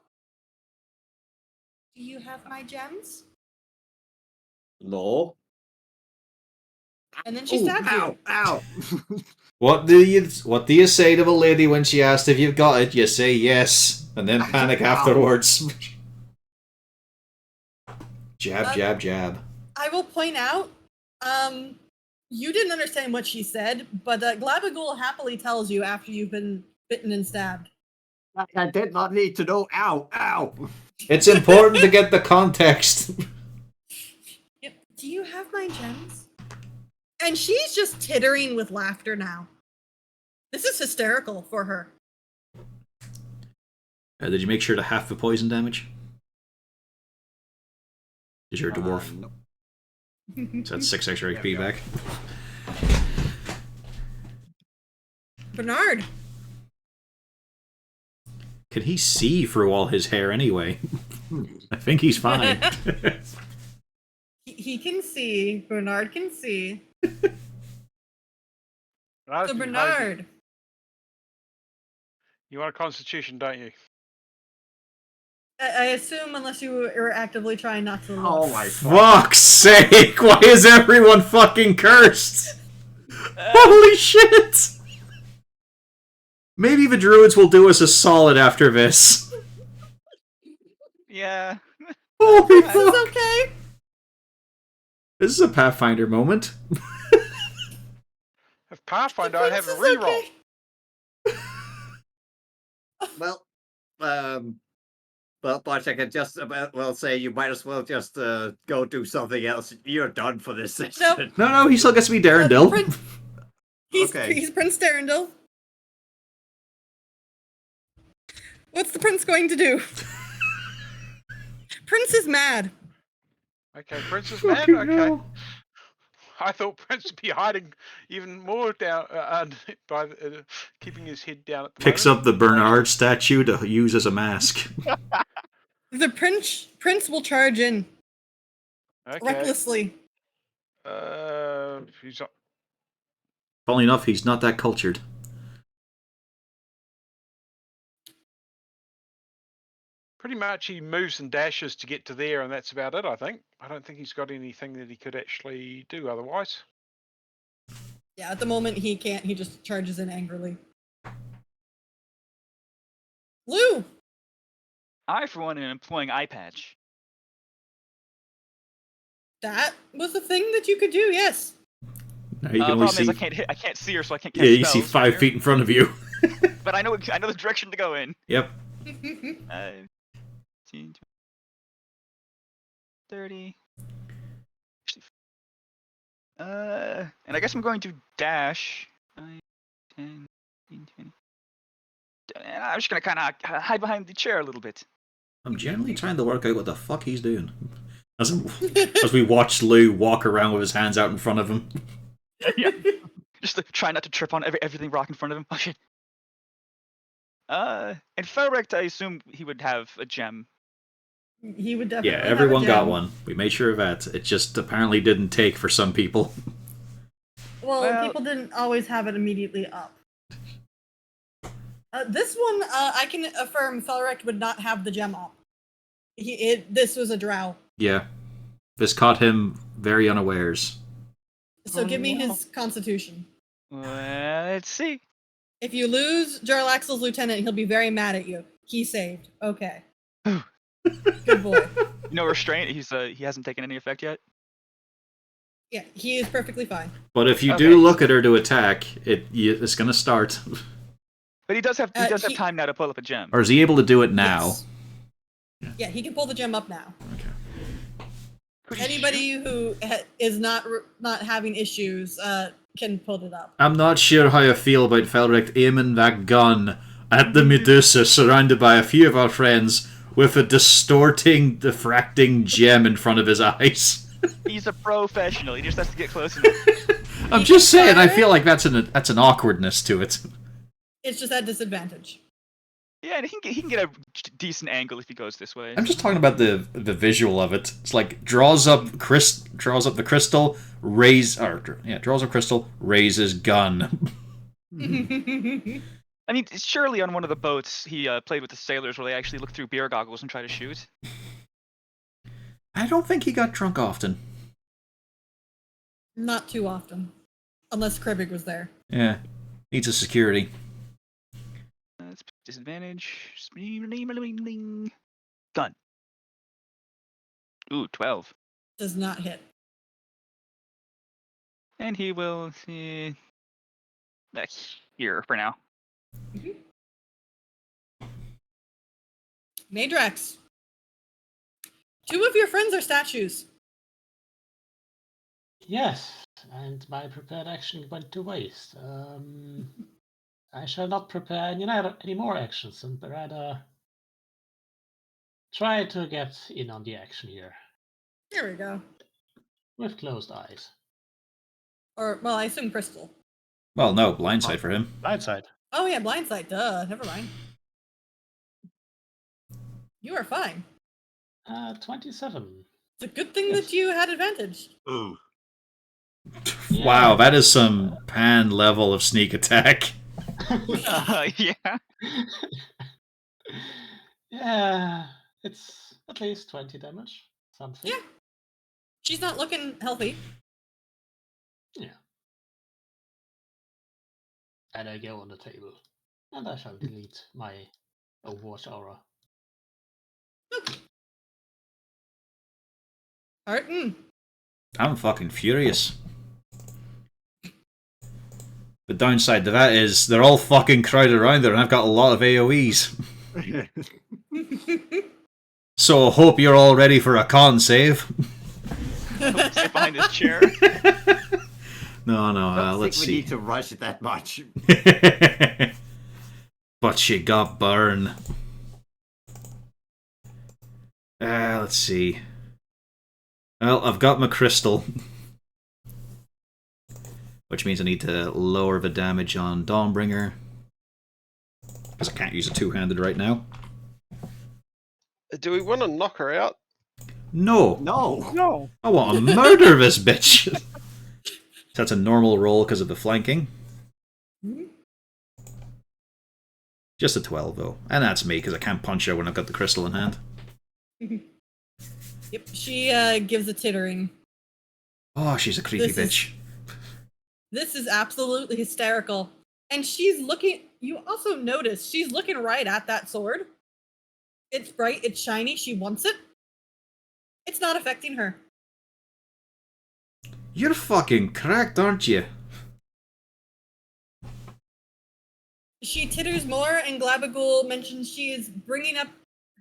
S2: Do you have my gems?"
S5: No.
S2: And then she
S5: Ooh,
S2: stabs you.
S5: ow, ow.
S1: What do you say to a lady when she asks if you've got it? You say yes, and then panic
S5: Ow.
S1: afterwards. Jab, jab, jab.
S2: I will point out, you didn't understand what she said, but Glabagul happily tells you after you've been bitten and stabbed.
S5: I did not need to know. Ow, ow.
S1: It's important to get the context.
S2: Yep. Do you have my gems? And she's just tittering with laughter now. This is hysterical for her.
S1: Did you make sure to half the poison damage? Is your dwarf?
S5: No.
S1: So that's 6 extra HP back.
S2: Bernard.
S1: Can he see through all his hair anyway? I think he's fine.
S2: He can see. Bernard can see.
S8: Bernard's
S2: So
S8: been hiding.
S2: Bernard.
S8: You want a constitution, don't you?
S2: I assume unless you are actively trying not to look.
S5: Oh my
S1: Fuck's sake! Why is everyone fucking cursed? Holy shit! Maybe the druids will do us a solid after this.
S6: Yeah.
S1: Holy
S2: This is
S1: fuck!
S2: okay.
S8: Oh,
S1: This is a Pathfinder moment.
S8: If Pathfinder, I'd have a
S2: This is
S8: reroll.
S2: okay.
S5: Well, but I can just about say you might as well just go do something else. You're done for this session.
S1: No, he still gets to be Darendil.
S5: Okay.
S2: He's Prince Darendil. What's the prince going to do? Prince is mad.
S8: Okay, Prince is mad.
S1: Fucking
S8: Okay.
S1: hell.
S8: I thought Prince would be hiding even more down by keeping his head down at the
S1: Picks
S8: moment.
S1: up the Bernard statue to use as a mask.
S2: The prince will charge in
S8: Okay.
S2: recklessly.
S8: He's
S1: Funnily enough, he's not that cultured.
S8: pretty much he moves and dashes to get to there, and that's about it. I think. I don't think he's got anything that he could actually do otherwise.
S2: Yeah, at the moment he can't. He just charges in angrily. Lou!
S6: I, for one, am employing eye patch.
S2: That was a thing that you could do, yes.
S1: Now you can only
S6: Problem
S1: see.
S6: is, I can't see her, so I can't cast
S1: Yeah, you see
S6: spells
S1: 5
S6: here.
S1: feet in front of you.
S6: But I know the direction to go in.
S1: Yep.
S6: 15, 20, 30. And I guess I'm going to dash. 9, 10, 15, 20. And I'm just gonna kind of hide behind the chair a little bit.
S1: I'm generally trying to work out what the fuck he's doing. As we watch Lou walk around with his hands out in front of him.
S6: Yeah. Just to try not to trip on everything rock in front of him. Oh shit. And Felrecht, I assume he would have a gem.
S2: He would definitely.
S1: Yeah,
S2: have a
S1: everyone got
S2: gem.
S1: one. We made sure of that. It just apparently didn't take for some people.
S2: Well, people didn't always have it immediately up. This one, I can affirm Felrecht would not have the gem up. This was a drow.
S1: Yeah. This caught him very unawares.
S2: So give me his constitution.
S6: Well, let's see.
S2: If you lose Jarlaxle's lieutenant, he'll be very mad at you. He saved. Okay. Good boy.
S6: No restraint. He hasn't taken any effect yet.
S2: Yeah, he is perfectly fine.
S1: But if you
S6: Okay.
S1: do look at her to attack, it's going to start.
S6: But he does have have
S2: he-
S6: time now to pull up a gem.
S1: Or is he able to do it now?
S2: Yes. Yeah, he can pull the gem up now.
S1: Okay.
S6: Could he
S2: Anybody
S6: shoot?
S2: who is not having issues can pull it up.
S1: I'm not sure how I feel about Felric aiming that gun at the Medusa, surrounded by a few of our friends, with a distorting, diffracting gem in front of his eyes.
S6: He's a professional. He just has to get close enough.
S1: I'm just saying, I feel like that's an awkwardness to it.
S2: It's just at disadvantage.
S6: Yeah, and he can get a decent angle if he goes this way.
S1: I'm just talking about the visual of it. It's like draws up the crystal, draws up crystal, raises gun.
S6: I mean, surely on one of the boats he played with the sailors where they actually look through beer goggles and try to shoot.
S1: I don't think he got drunk often.
S2: Not too often. Unless Kribbig was there.
S1: Yeah, needs a security.
S6: That's disadvantage. Gun. Ooh, 12.
S2: Does not hit.
S6: And he will back here for now.
S2: Madrax. 2 of your friends are statues.
S3: Yes, and my prepared action went to waste. I shall not prepare any more actions, and rather try to get in on the action here
S2: Here we go.
S3: with closed eyes.
S2: Or, well, I assume Crystal.
S1: Well, no, blindside for him.
S3: Blindside.
S2: Oh, yeah, blindside. Duh. Never mind. You are fine.
S3: 27.
S2: It's a good thing
S3: Yes.
S2: that you had advantage.
S5: Ooh.
S1: Wow, that is some pan level of sneak attack.
S6: Yeah.
S3: Yeah, it's at least 20 damage. Something.
S2: Yeah. She's not looking healthy.
S3: Yeah. And I go on the table. And I shall delete my Overwatch aura.
S2: Arton.
S1: I'm fucking furious. The downside to that is they're all fucking crowded around there and I've got a lot of AoEs. So I hope you're all ready for a con save.
S6: Sit behind his chair.
S1: No,
S5: I don't
S1: let's
S5: think we
S1: see.
S5: need to rush it that much.
S1: But she got burned. Let's see. Well, I've got my crystal. Which means I need to lower the damage on Dawnbringer. Because I can't use a two-handed right now.
S7: Do we want to knock her out?
S1: No!
S5: No.
S9: No.
S1: I want to murder this bitch! That's a normal roll because of the flanking. Just a 12, though. And that's me, because I can't punch her when I've got the crystal in hand.
S2: Yep, she gives a tittering.
S1: Oh, she's a creepy
S2: This is-
S1: bitch.
S2: This is absolutely hysterical. And she's looking, you also notice, she's looking right at that sword. It's bright, it's shiny, she wants it. It's not affecting her.
S1: You're fucking cracked, aren't you?
S2: She titters more, and Glabagul mentions she is bringing up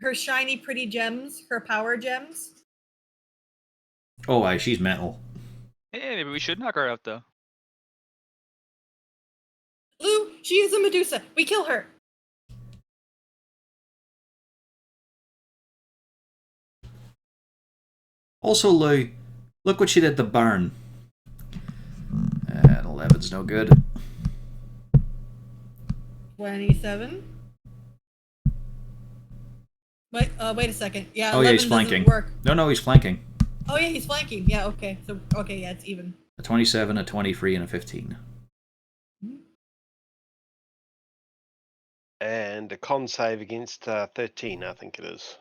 S2: her shiny, pretty gems, her power gems.
S1: Oh, aye, she's mental.
S6: Hey, maybe we should knock her out though.
S2: Lou, she is a Medusa. We kill her.
S1: Also, Lou, look what she did to Barn. And 11's no good.
S2: 27. Wait a second. Yeah,
S1: Oh, yeah,
S2: 11
S1: he's
S2: doesn't
S1: flanking.
S2: work.
S1: No, he's flanking.
S2: Oh, yeah, he's flanking. Yeah, okay. So, okay, yeah, it's even.
S1: A 27, a 23, and a 15.
S7: And a con save against 13, I think it is.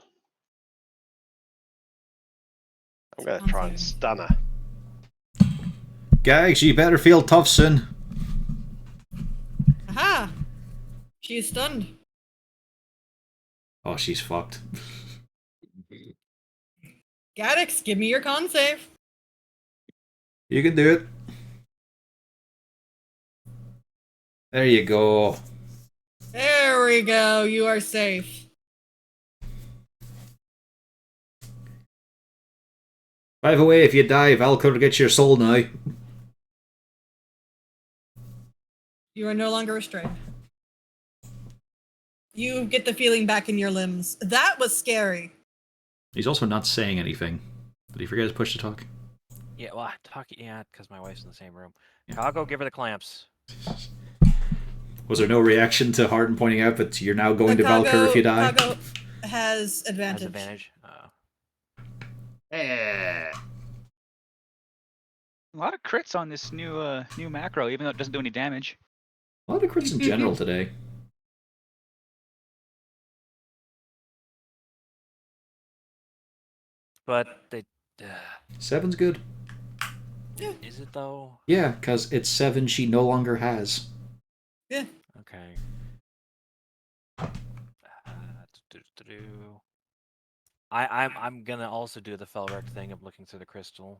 S7: I'm going to
S2: Con
S7: try and
S2: save.
S7: stun her.
S1: Guys, you better feel tough soon.
S2: Aha! She is stunned.
S1: Oh, she's fucked.
S2: Gaddix, give me your con save.
S1: You can do it. There you go.
S2: There we go. You are safe.
S1: By the way, if you die, Valkyr gets your soul now.
S2: You are no longer restrained. You get the feeling back in your limbs. That was scary.
S1: He's also not saying anything. Did he forget his push to talk?
S4: Yeah, well, yeah, because my wife's in the same room.
S1: Yeah.
S4: Kago, give her the clamps.
S1: Was there no reaction to Harden pointing out that you're now going to Valkyr if you die?
S2: Kago has advantage.
S4: Has advantage.
S5: Eh.
S6: A lot of crits on this new macro, even though it doesn't do any damage.
S1: A lot of crits in general today.
S4: But they.
S1: 7's good.
S4: Is it though?
S1: Yeah, because it's 7 she no longer has.
S2: Yeah.
S4: Okay. I'm gonna also do the Felrek thing of looking through the crystal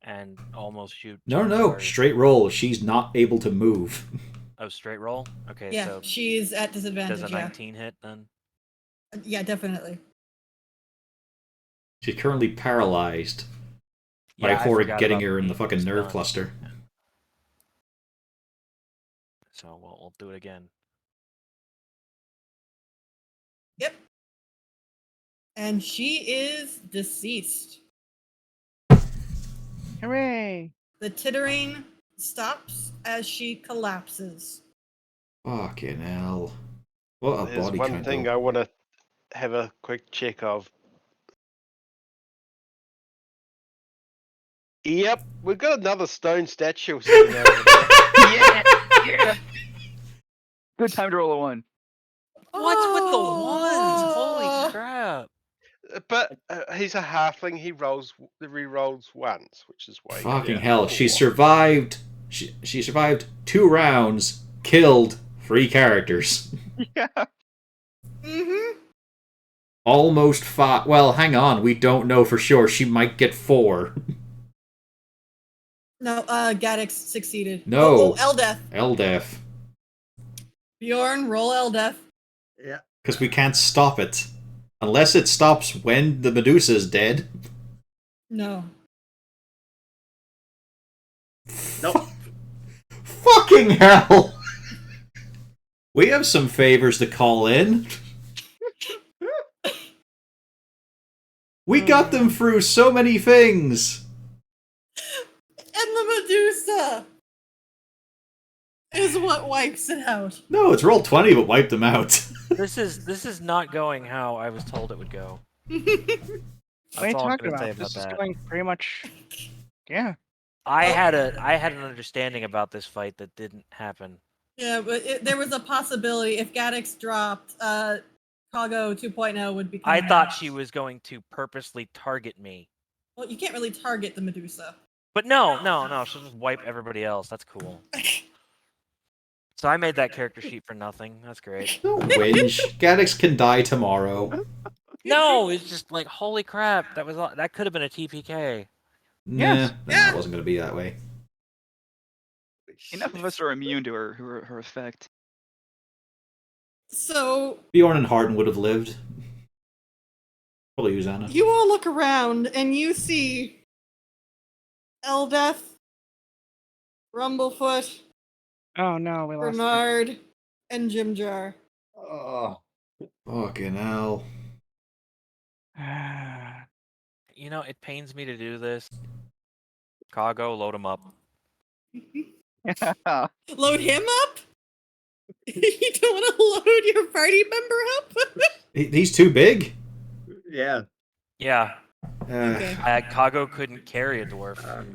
S4: and almost shoot.
S1: No. Straight roll. She's not able to move.
S4: Oh, straight roll? Okay,
S2: Yeah,
S4: so
S2: she's at disadvantage.
S4: does a 19 hit then?
S2: Yeah, definitely.
S1: She's currently paralyzed by
S4: I
S1: Horde
S4: forgot
S1: getting
S4: about
S1: her in the
S4: being
S1: fucking nerve
S4: stunned.
S1: cluster.
S4: So we'll do it again.
S2: Yep. And she is deceased.
S9: Hooray!
S2: The tittering stops as she collapses.
S1: Fucking hell. What a
S7: There's
S1: body
S7: one
S1: count.
S7: thing
S1: though.
S7: I want to have a quick check of. Yep, we've got another stone statue sitting over there.
S6: Yeah. Good time to roll a 1.
S4: What's with the ones?
S2: Oh.
S4: Holy crap!
S7: But he's a halfling. He re-rolls once, which is why.
S1: Fucking
S7: yeah.
S1: hell. She survived. She survived 2 rounds, killed 3 characters.
S6: Yeah.
S2: Mm-hmm.
S1: Almost 5. Well, hang on. We don't know for sure. She might get 4.
S2: No, Gaddix succeeded.
S1: No.
S2: Eldeth.
S1: Eldef.
S2: Bjorn, roll Eldeth.
S5: Yeah.
S1: Because we can't stop it. Unless it stops when the Medusa is dead.
S2: No.
S5: Nope.
S1: Fucking hell! We have some favors to call in. We got them through so many things.
S2: And the Medusa is what wipes it out.
S1: No, it's roll 20 but wiped them out.
S4: This is not going how I was told it would go.
S9: What are you
S4: That's all I'm
S9: talking
S4: gonna say
S9: about? This
S4: about
S9: is
S4: that.
S9: going pretty much. Yeah.
S4: I had an understanding about this fight that didn't happen.
S2: Yeah, but there was a possibility if Gaddix dropped, Kago 2.0 would become.
S4: I thought she was going to purposely target me.
S2: Well, you can't really target the Medusa.
S4: But no, she'll just wipe everybody else. That's cool. So I made that character sheet for nothing. That's great.
S1: Don't whinge. Gaddix can die tomorrow.
S4: No, it's just like holy crap. That could have been a TPK.
S1: Nah, it wasn't going to be that way.
S6: Enough of us are immune to her effect.
S2: So
S1: Bjorn and Harden would have lived. Probably Uzana.
S2: you all look around and you see Eldeth, Rumblefoot,
S9: Oh no, we lost. it.
S2: Bernard, and Jimjar.
S5: Oh.
S1: Fucking hell.
S4: You know, it pains me to do this. Kago, load him up.
S2: Load him up? You don't want to load your party member up?
S1: He's too big.
S5: Yeah.
S4: Yeah,
S2: Okay.
S4: Kago couldn't carry a dwarf.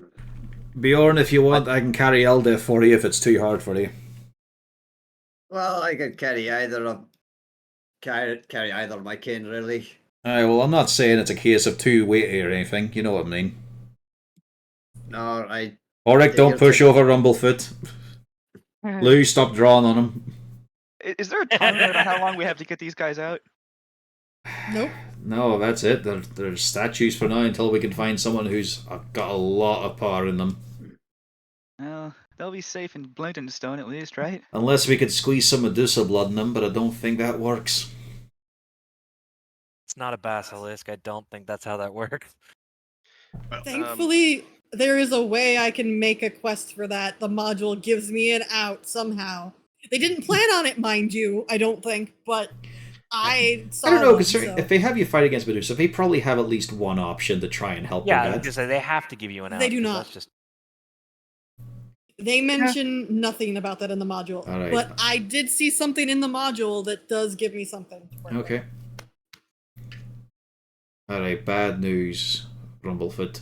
S1: Bjorn, if you want, I can carry Eldef for you if it's too hard for you.
S5: Well, I could carry either of my kin, really.
S1: Aye, well, I'm not saying it's a case of too weighty or anything. You know what I mean.
S5: No, I.
S1: Auric, don't push
S5: You're-
S1: over Rumblefoot. Lou, stop drawing on him.
S6: Is there a time limit on how long we have to get these guys out?
S2: Nope.
S1: No, that's it. They're statues for now until we can find someone who's got a lot of power in them.
S6: Well, they'll be safe in Blingdenstone at least, right?
S1: Unless we could squeeze some Medusa blood in them, but I don't think that works.
S4: It's not a basilisk. I don't think that's how that works.
S2: Thankfully, there is a way I can make a quest for that. The module gives me an out somehow. They didn't plan on it, mind you, I don't think, but I saw
S1: I don't know,
S2: one,
S1: because
S2: so.
S1: if they have you fight against Medusa, they probably have at least one option to try and help
S4: Yeah,
S1: with that.
S4: because they have to give you an out.
S2: They do
S4: 'cause
S2: not.
S4: That's just
S2: They mention nothing about that in the module.
S1: All right.
S2: But I did see something in the module that does give me something. to work with.
S1: Okay. Alright, bad news, Rumblefoot.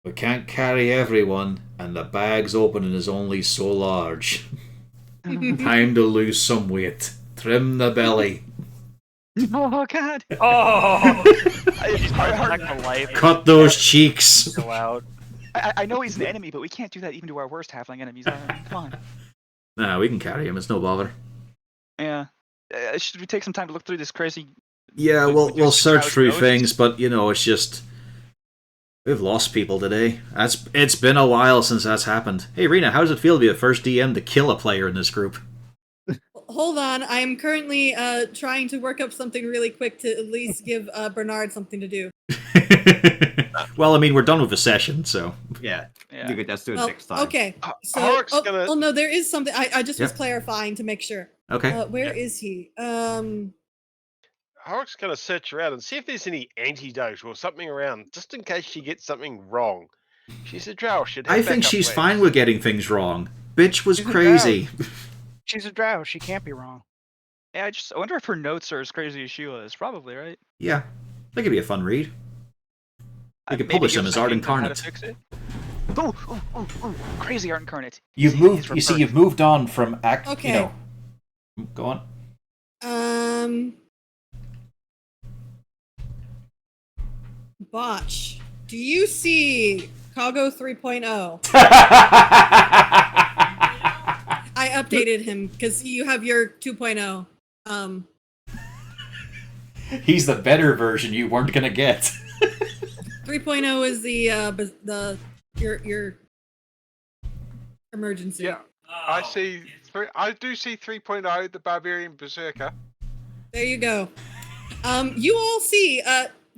S1: We can't carry everyone, and the bag's opening is only so large. Time to lose some weight. Trim the belly.
S6: Oh god.
S4: oh,
S6: It's probably hard.
S4: back to life.
S1: Cut those cheeks.
S4: Go out.
S6: I know he's an enemy, but we can't do that even to our worst halfling enemies. Come on.
S1: Nah, we can carry him. It's no bother.
S6: Yeah. Should we take some time to look through this crazy?
S1: Yeah,
S6: Would-
S1: we'll
S6: would you
S1: we'll search
S6: browse
S1: through
S6: notes?
S1: things, but you know, it's just we've lost people today. It's been a while since that's happened. Hey, Rena, how does it feel to be the first DM to kill a player in this group?
S2: Hold on, I'm currently trying to work up something really quick to at least give Bernard something to do.
S1: Well, I mean, we're done with the session, so
S5: Yeah,
S6: Yeah.
S5: you could just do it
S2: Well,
S5: next time.
S2: okay. So,
S7: Horrocks
S2: oh,
S7: gonna-
S2: oh no, there is something. I just was
S1: Yep.
S2: clarifying to make sure.
S1: okay.
S2: Where is he?
S7: Horrocks gonna search around and see if there's any antidote or something around, just in case she gets something wrong. She's a drow. Should
S1: I
S7: head
S1: think
S7: back
S1: she's
S7: up
S1: fine with getting things wrong. Bitch was
S9: She's a
S1: crazy.
S9: She's a drow. She can't be wrong.
S6: Yeah, I wonder if her notes are as crazy as Sheila is. Probably, right?
S1: Yeah, that could be a fun read. We could
S6: Maybe
S1: publish
S6: give
S1: them
S6: us
S1: as
S6: a
S1: Art
S6: hint on how to
S1: Incarnate.
S6: fix it. Oh, crazy Art Incarnate.
S1: You've
S6: He's
S1: moved. You
S6: reversed.
S1: see, you've moved on from act.
S2: Okay.
S1: You know. Go on.
S2: Botch. Do you see Kago 3.0? I updated him because you have your 2.0.
S1: He's the better version you weren't gonna get.
S2: 3.0 is the your emergency.
S8: Yeah, I see. I do see 3.0, the Barbarian Berserker.
S2: There you go. You all see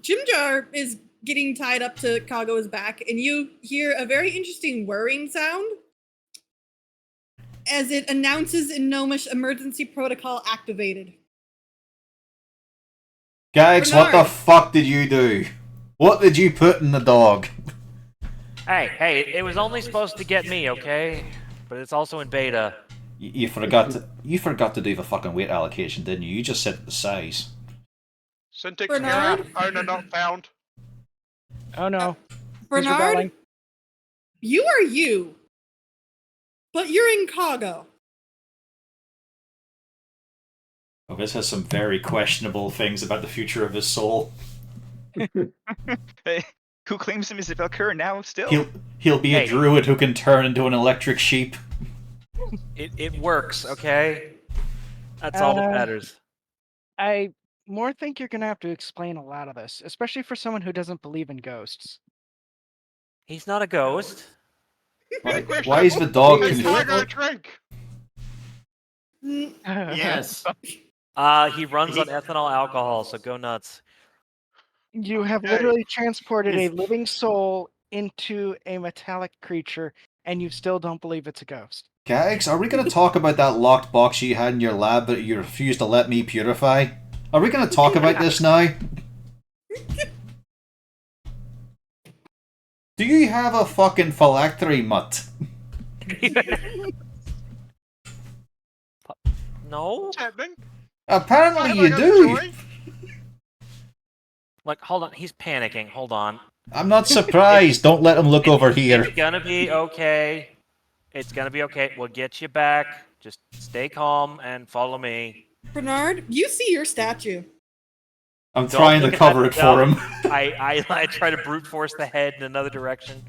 S2: Jimjar is getting tied up to Kago's back, and you hear a very interesting whirring sound as it announces in Gnomish emergency protocol activated.
S1: Gags, what the
S2: Bernard.
S1: fuck did you do? What did you put in the dog?
S4: Hey, it was only supposed to get me, okay? But it's also in beta.
S1: You forgot to. You forgot to do the fucking weight allocation, didn't you? You just set the size.
S8: Syntax
S2: Bernard?
S8: error, owner not found.
S9: Oh no. He's
S2: Bernard,
S9: rebelling.
S2: you are you, but you're in Kago.
S1: Oh, this has some very questionable things about the future of his soul.
S6: Hey, who claims him as a Valkyr now still?
S1: He'll be a
S4: Hey.
S1: druid who can turn into an electric sheep.
S4: It works, okay? That's all that matters.
S9: I more think you're gonna have to explain a lot of this, especially for someone who doesn't believe in ghosts.
S4: He's not a ghost.
S1: Why is the dog?
S8: Hey,
S5: He's
S8: can I
S1: Conf-
S8: go a drink?
S5: Yes.
S4: He runs on ethanol alcohol, so go nuts.
S9: You have
S8: Okay.
S9: literally transported a
S5: Yes.
S9: living soul into a metallic creature, and you still don't believe it's a ghost.
S1: Gags, are we going to talk about that locked box you had in your lab that you refused to let me purify? Are we going to talk about this now? Do you have a fucking phylactery, mutt?
S4: No?
S8: What's happening?
S1: Apparently
S8: Have I
S1: you
S8: got a
S1: do.
S8: joy?
S4: Like, hold on. He's panicking. Hold on.
S1: I'm not surprised. Don't let him look over here.
S4: It's gonna be okay. It's gonna be okay. We'll get you back. Just stay calm and follow me.
S2: Bernard, you see your statue.
S1: I'm
S4: Don't
S1: trying to
S4: look at
S1: cover
S4: that
S1: it for him.
S4: I try to brute force the head in another direction.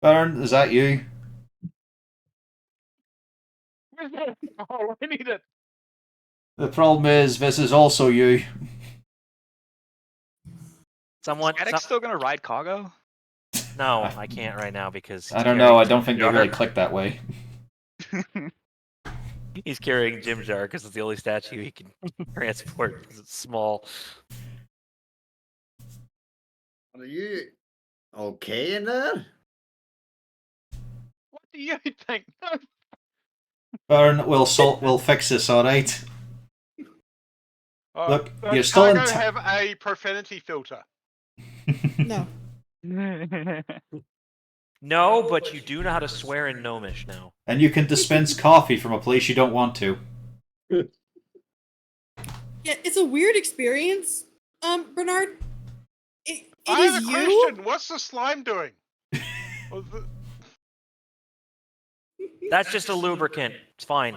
S1: Baron, is that you?
S8: Oh, I need it.
S1: The problem is, this is also you.
S4: Someone.
S6: Is Attic still gonna ride Kago?
S4: No, I can't right now because.
S1: I don't know. I don't think they really click that way.
S4: He's carrying Jim Jar because it's the only statue he can transport because it's small.
S5: Are you okay in there?
S8: What do you think?
S1: Burn, we'll fix this, alright?
S8: Oh,
S1: Look,
S8: does
S1: you're still in
S8: Cargo
S1: ta-
S8: have a profanity filter?
S2: No.
S4: No, but you do know how to swear in Gnomish now.
S1: And you can dispense coffee from a place you don't want to.
S2: Yeah, it's a weird experience, Bernard. It
S8: I
S2: is
S8: have a
S2: you.
S8: question. What's the slime doing? Was the-
S4: That's just a lubricant. It's fine.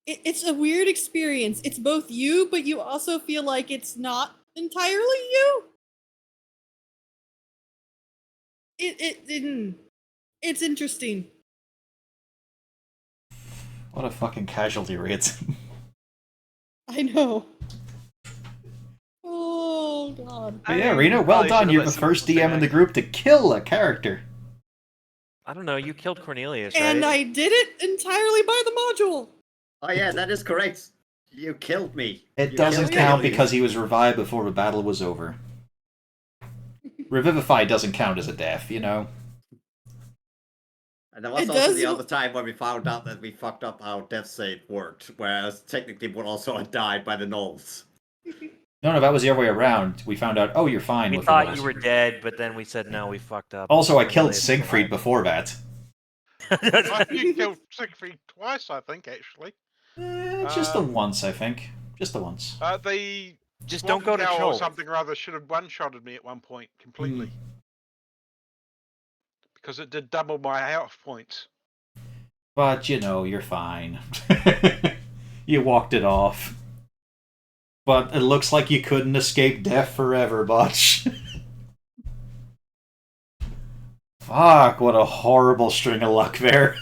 S2: It's a weird experience. It's both you, but you also feel like it's not entirely you. It's interesting.
S1: What a fucking casualty rate.
S2: I know. Oh god.
S1: But yeah, Reno, well
S6: probably
S1: done.
S6: should've
S1: You're
S6: let
S1: the
S6: someone
S1: first
S6: stay
S1: DM in the
S6: back.
S1: group to kill a character.
S4: I don't know. You killed Cornelius,
S2: And
S4: right?
S2: I did it entirely by the module.
S5: Oh yeah, that is correct. You killed me.
S1: It
S5: You
S1: doesn't
S5: killed
S1: count
S5: me.
S1: because he was revived before the battle was over. Revivify doesn't count as a death, you know?
S5: And there was
S2: It
S5: also
S2: does-
S5: the other time when we found out that we fucked up how death save worked, whereas technically would also have died by the gnolls.
S1: No, that was the other way around. We found out, oh, you're fine
S4: We
S1: with
S4: thought
S1: the
S4: you
S1: gnolls.
S4: were dead, but then we said no, we fucked up.
S1: Also, I killed
S4: Cornelius
S1: Siegfried before that.
S8: You killed Siegfried twice, I think, actually.
S1: Just the once, I think. Just the once.
S8: The
S4: Just don't go to
S8: Swamping Tower or
S4: Chol.
S8: something or other should have one-shotted me at one point completely. Because it did double my health points.
S1: But, you know, you're fine. You walked it off. But it looks like you couldn't escape death forever, Botch. Fuck, what a horrible string of luck there.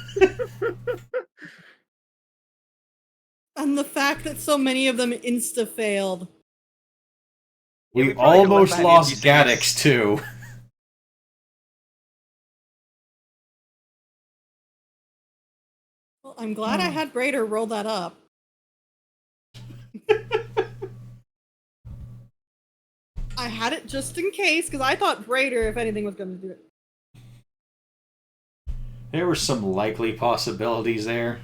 S2: And the fact that so many of them insta failed.
S1: We,
S6: we probably could've
S1: almost
S6: left
S1: lost
S6: behind NPCs.
S1: Gaddix, too.
S2: Well, I'm glad I had Braider roll that up. I had it just in case, because I thought Braider, if anything, was going to do it.
S1: There were some likely possibilities there.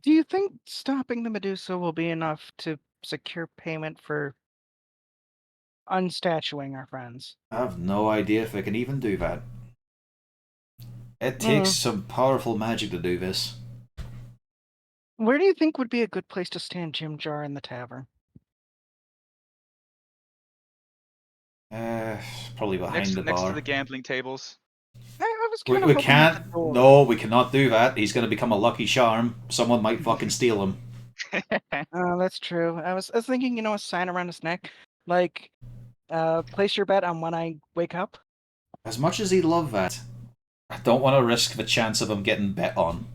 S9: Do you think stopping the Medusa will be enough to secure payment for unstatuing our friends?
S1: I have no idea if I can even do that. It takes some powerful magic to do this.
S9: Where do you think would be a good place to stand Jim Jar in the tavern?
S1: Probably behind
S6: Next,
S1: the
S6: next
S1: bar.
S6: to the gambling tables.
S9: I was
S1: We,
S9: kind of
S1: we
S9: hoping
S1: can't.
S9: at the door.
S1: No, we cannot do that. He's going to become a lucky charm. Someone might fucking steal him.
S9: That's true. I was thinking, a sign around his neck, like, place your bet on when I wake up.
S1: As much as he'd love that, I don't want to risk the chance of him getting bet on.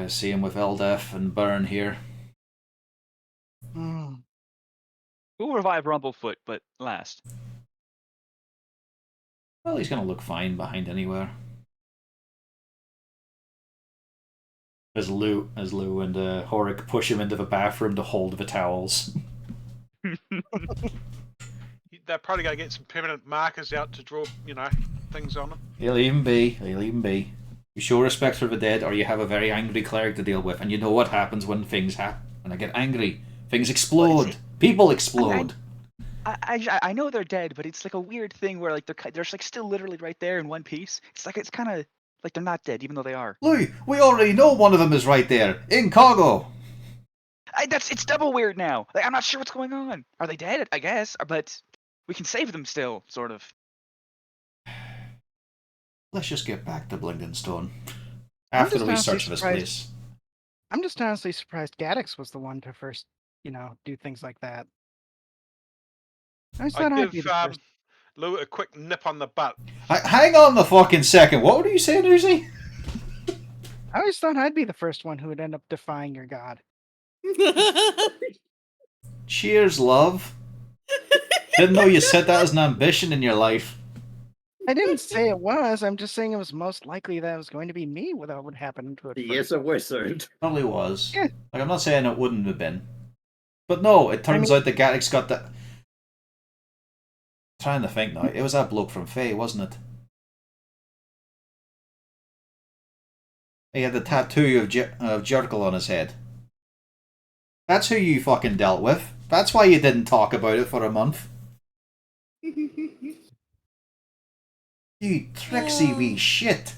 S1: See him with Eldef and Burn here.
S9: Hmm.
S6: We'll revive Rumblefoot, but last.
S1: Well, he's going to look fine behind anywhere. As Lou and Horik push him into the bathroom to hold the towels.
S8: They're probably going to get some permanent markers out to draw, things on them.
S1: He'll even be. You show respect for the dead, or you have a very angry cleric to deal with, and you know what happens when things happen. When I get angry, things explode. People explode.
S6: I know they're dead, but it's like a weird thing where like they're like still literally right there in one piece. It's kind of like they're not dead, even though they are.
S1: Louis, we already know one of them is right there, in Congo.
S6: It's double weird now. Like, I'm not sure what's going on. Are they dead? I guess, but we can save them still, sort of.
S1: Let's just get back to Blingdenstone.
S9: I'm
S1: After
S9: just
S1: we
S9: honestly
S1: search this
S9: surprised-
S1: place.
S9: I'm just honestly surprised Gaddix was the one to first, do things like that. I just
S8: I
S9: thought I'd be
S8: give
S9: the first.
S8: Lou a quick nip on the butt.
S1: Hang on the fucking second. What were you saying, Uzi?
S9: I always thought I'd be the first one who would end up defying your god.
S1: Cheers, love. Didn't know you set that as an ambition in your life.
S9: I didn't say it was. I'm just saying it was most likely that it was going to be me without what happened to it.
S5: He
S9: first.
S5: is a wizard.
S1: Probably was.
S9: Yeah.
S1: Like, I'm not saying it wouldn't have been. But no, it turns out that Garrick's got that. Trying to think now. It was that bloke from Faye, wasn't it? He had the tattoo of Jerkle on his head. That's who you fucking dealt with. That's why you didn't talk about it for a month. You tricksy wee shit.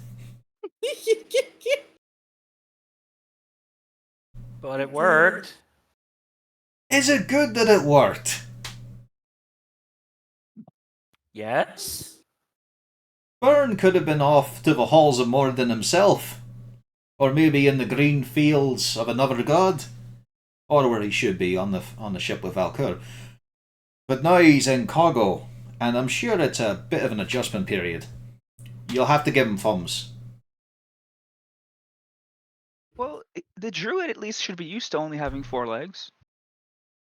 S4: But it worked.
S1: Is it good that it worked?
S4: Yes.
S1: Byrne could have been off to the halls of Morden himself. Or maybe in the green fields of another god. Or where he should be, on the ship with Valkyr. But now he's in Cargo, and I'm sure it's a bit of an adjustment period. You'll have to give him thumbs.
S6: Well, the druid at least should be used to only having 4 legs.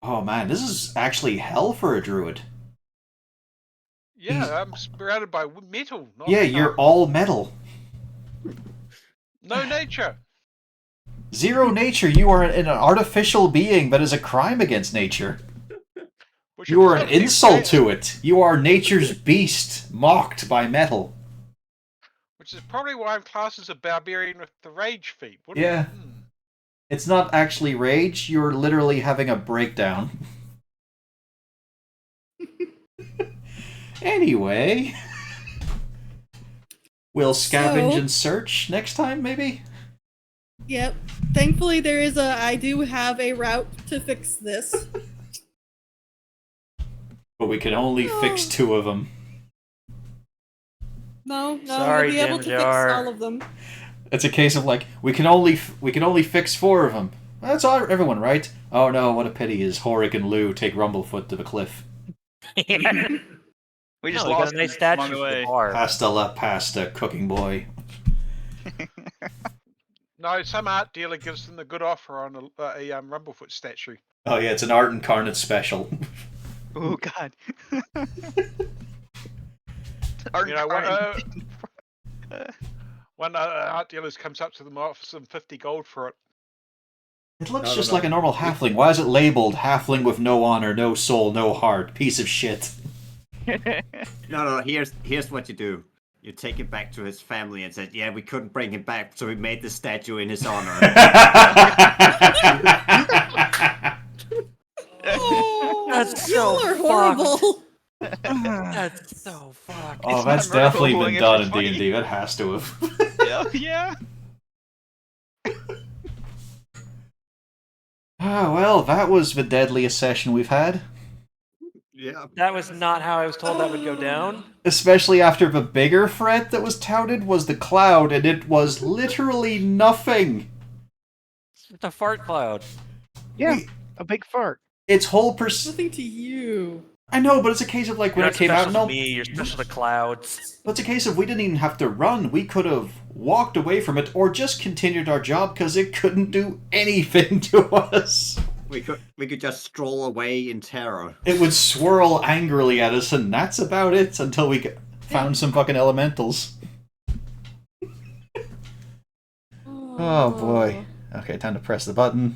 S1: Oh man, this is actually hell for a druid.
S8: Yeah, I'm surrounded by metal. Not
S1: Yeah, you're all metal.
S8: no nature.
S1: Zero nature, you are an artificial being that is a crime against nature.
S8: Which
S1: You are an
S8: absolutely
S1: insult
S8: fair,
S1: to it. You are nature's beast, mocked by metal.
S8: Which is probably why I'm classed as a barbarian with the rage feat. wouldn't
S1: Yeah.
S8: it?
S1: It's not actually rage, you're literally having a breakdown. Anyway. We'll scavenge
S2: So-
S1: and search next time, maybe?
S2: Yep. Thankfully, I do have a route to fix this.
S1: But we can only fix 2 of them.
S2: No,
S4: Sorry,
S2: we'll be able
S4: Jim
S2: to fix
S4: Jar.
S2: all of them.
S1: It's a case of like, we can only fix 4 of them. That's all, everyone, right? Oh no, what a pity is Horik and Lou take Rumblefoot to the cliff.
S6: We just
S4: No, we got
S6: lost
S4: a nice
S6: him
S4: statue
S6: along the
S4: for the
S6: way.
S4: bar.
S1: Pasta la pasta, cooking boy.
S8: No, some art dealer gives them the good offer on a Rumblefoot statue.
S1: Oh yeah, it's an art incarnate special.
S6: Oh god. Art
S8: You know,
S6: Karn.
S8: one art dealers comes up to them, offers them 50 gold for it.
S1: It looks
S5: No,
S1: just
S5: no.
S1: like a normal halfling. Why is it labeled halfling with no honor, no soul, no heart? Piece of shit.
S5: No. Here's what you do. You take him back to his family and said, "Yeah, we couldn't bring him back, so we made the statue in his honor."
S2: Oh,
S4: That's
S2: y'all
S4: so
S2: are horrible.
S4: That's so fucked.
S1: Oh,
S6: It's
S1: that's
S6: not
S1: definitely
S6: Murphy
S1: been
S6: doing
S1: done
S6: it
S1: in
S6: for
S1: D&D. That has to have.
S6: Yeah.
S1: Ah, well, that was the deadliest session we've had.
S5: Yeah.
S4: That was not how I was told that would go down.
S1: Especially after the bigger threat that was touted was the cloud, and it was literally nothing.
S4: It's a fart cloud.
S9: Yeah, a big fart.
S1: Its whole
S2: Nothing to you.
S1: I know, but it's a case of like when
S4: You're
S1: it
S4: not
S1: came out.
S4: special
S1: No,
S4: to me. You're special to clouds.
S1: but it's a case of we didn't even have to run. We could have walked away from it or just continued our job because it couldn't do anything to us.
S5: We could just stroll away in terror.
S1: It would swirl angrily at us, and that's about it until we found some fucking elementals. Oh boy. Okay, time to press the button.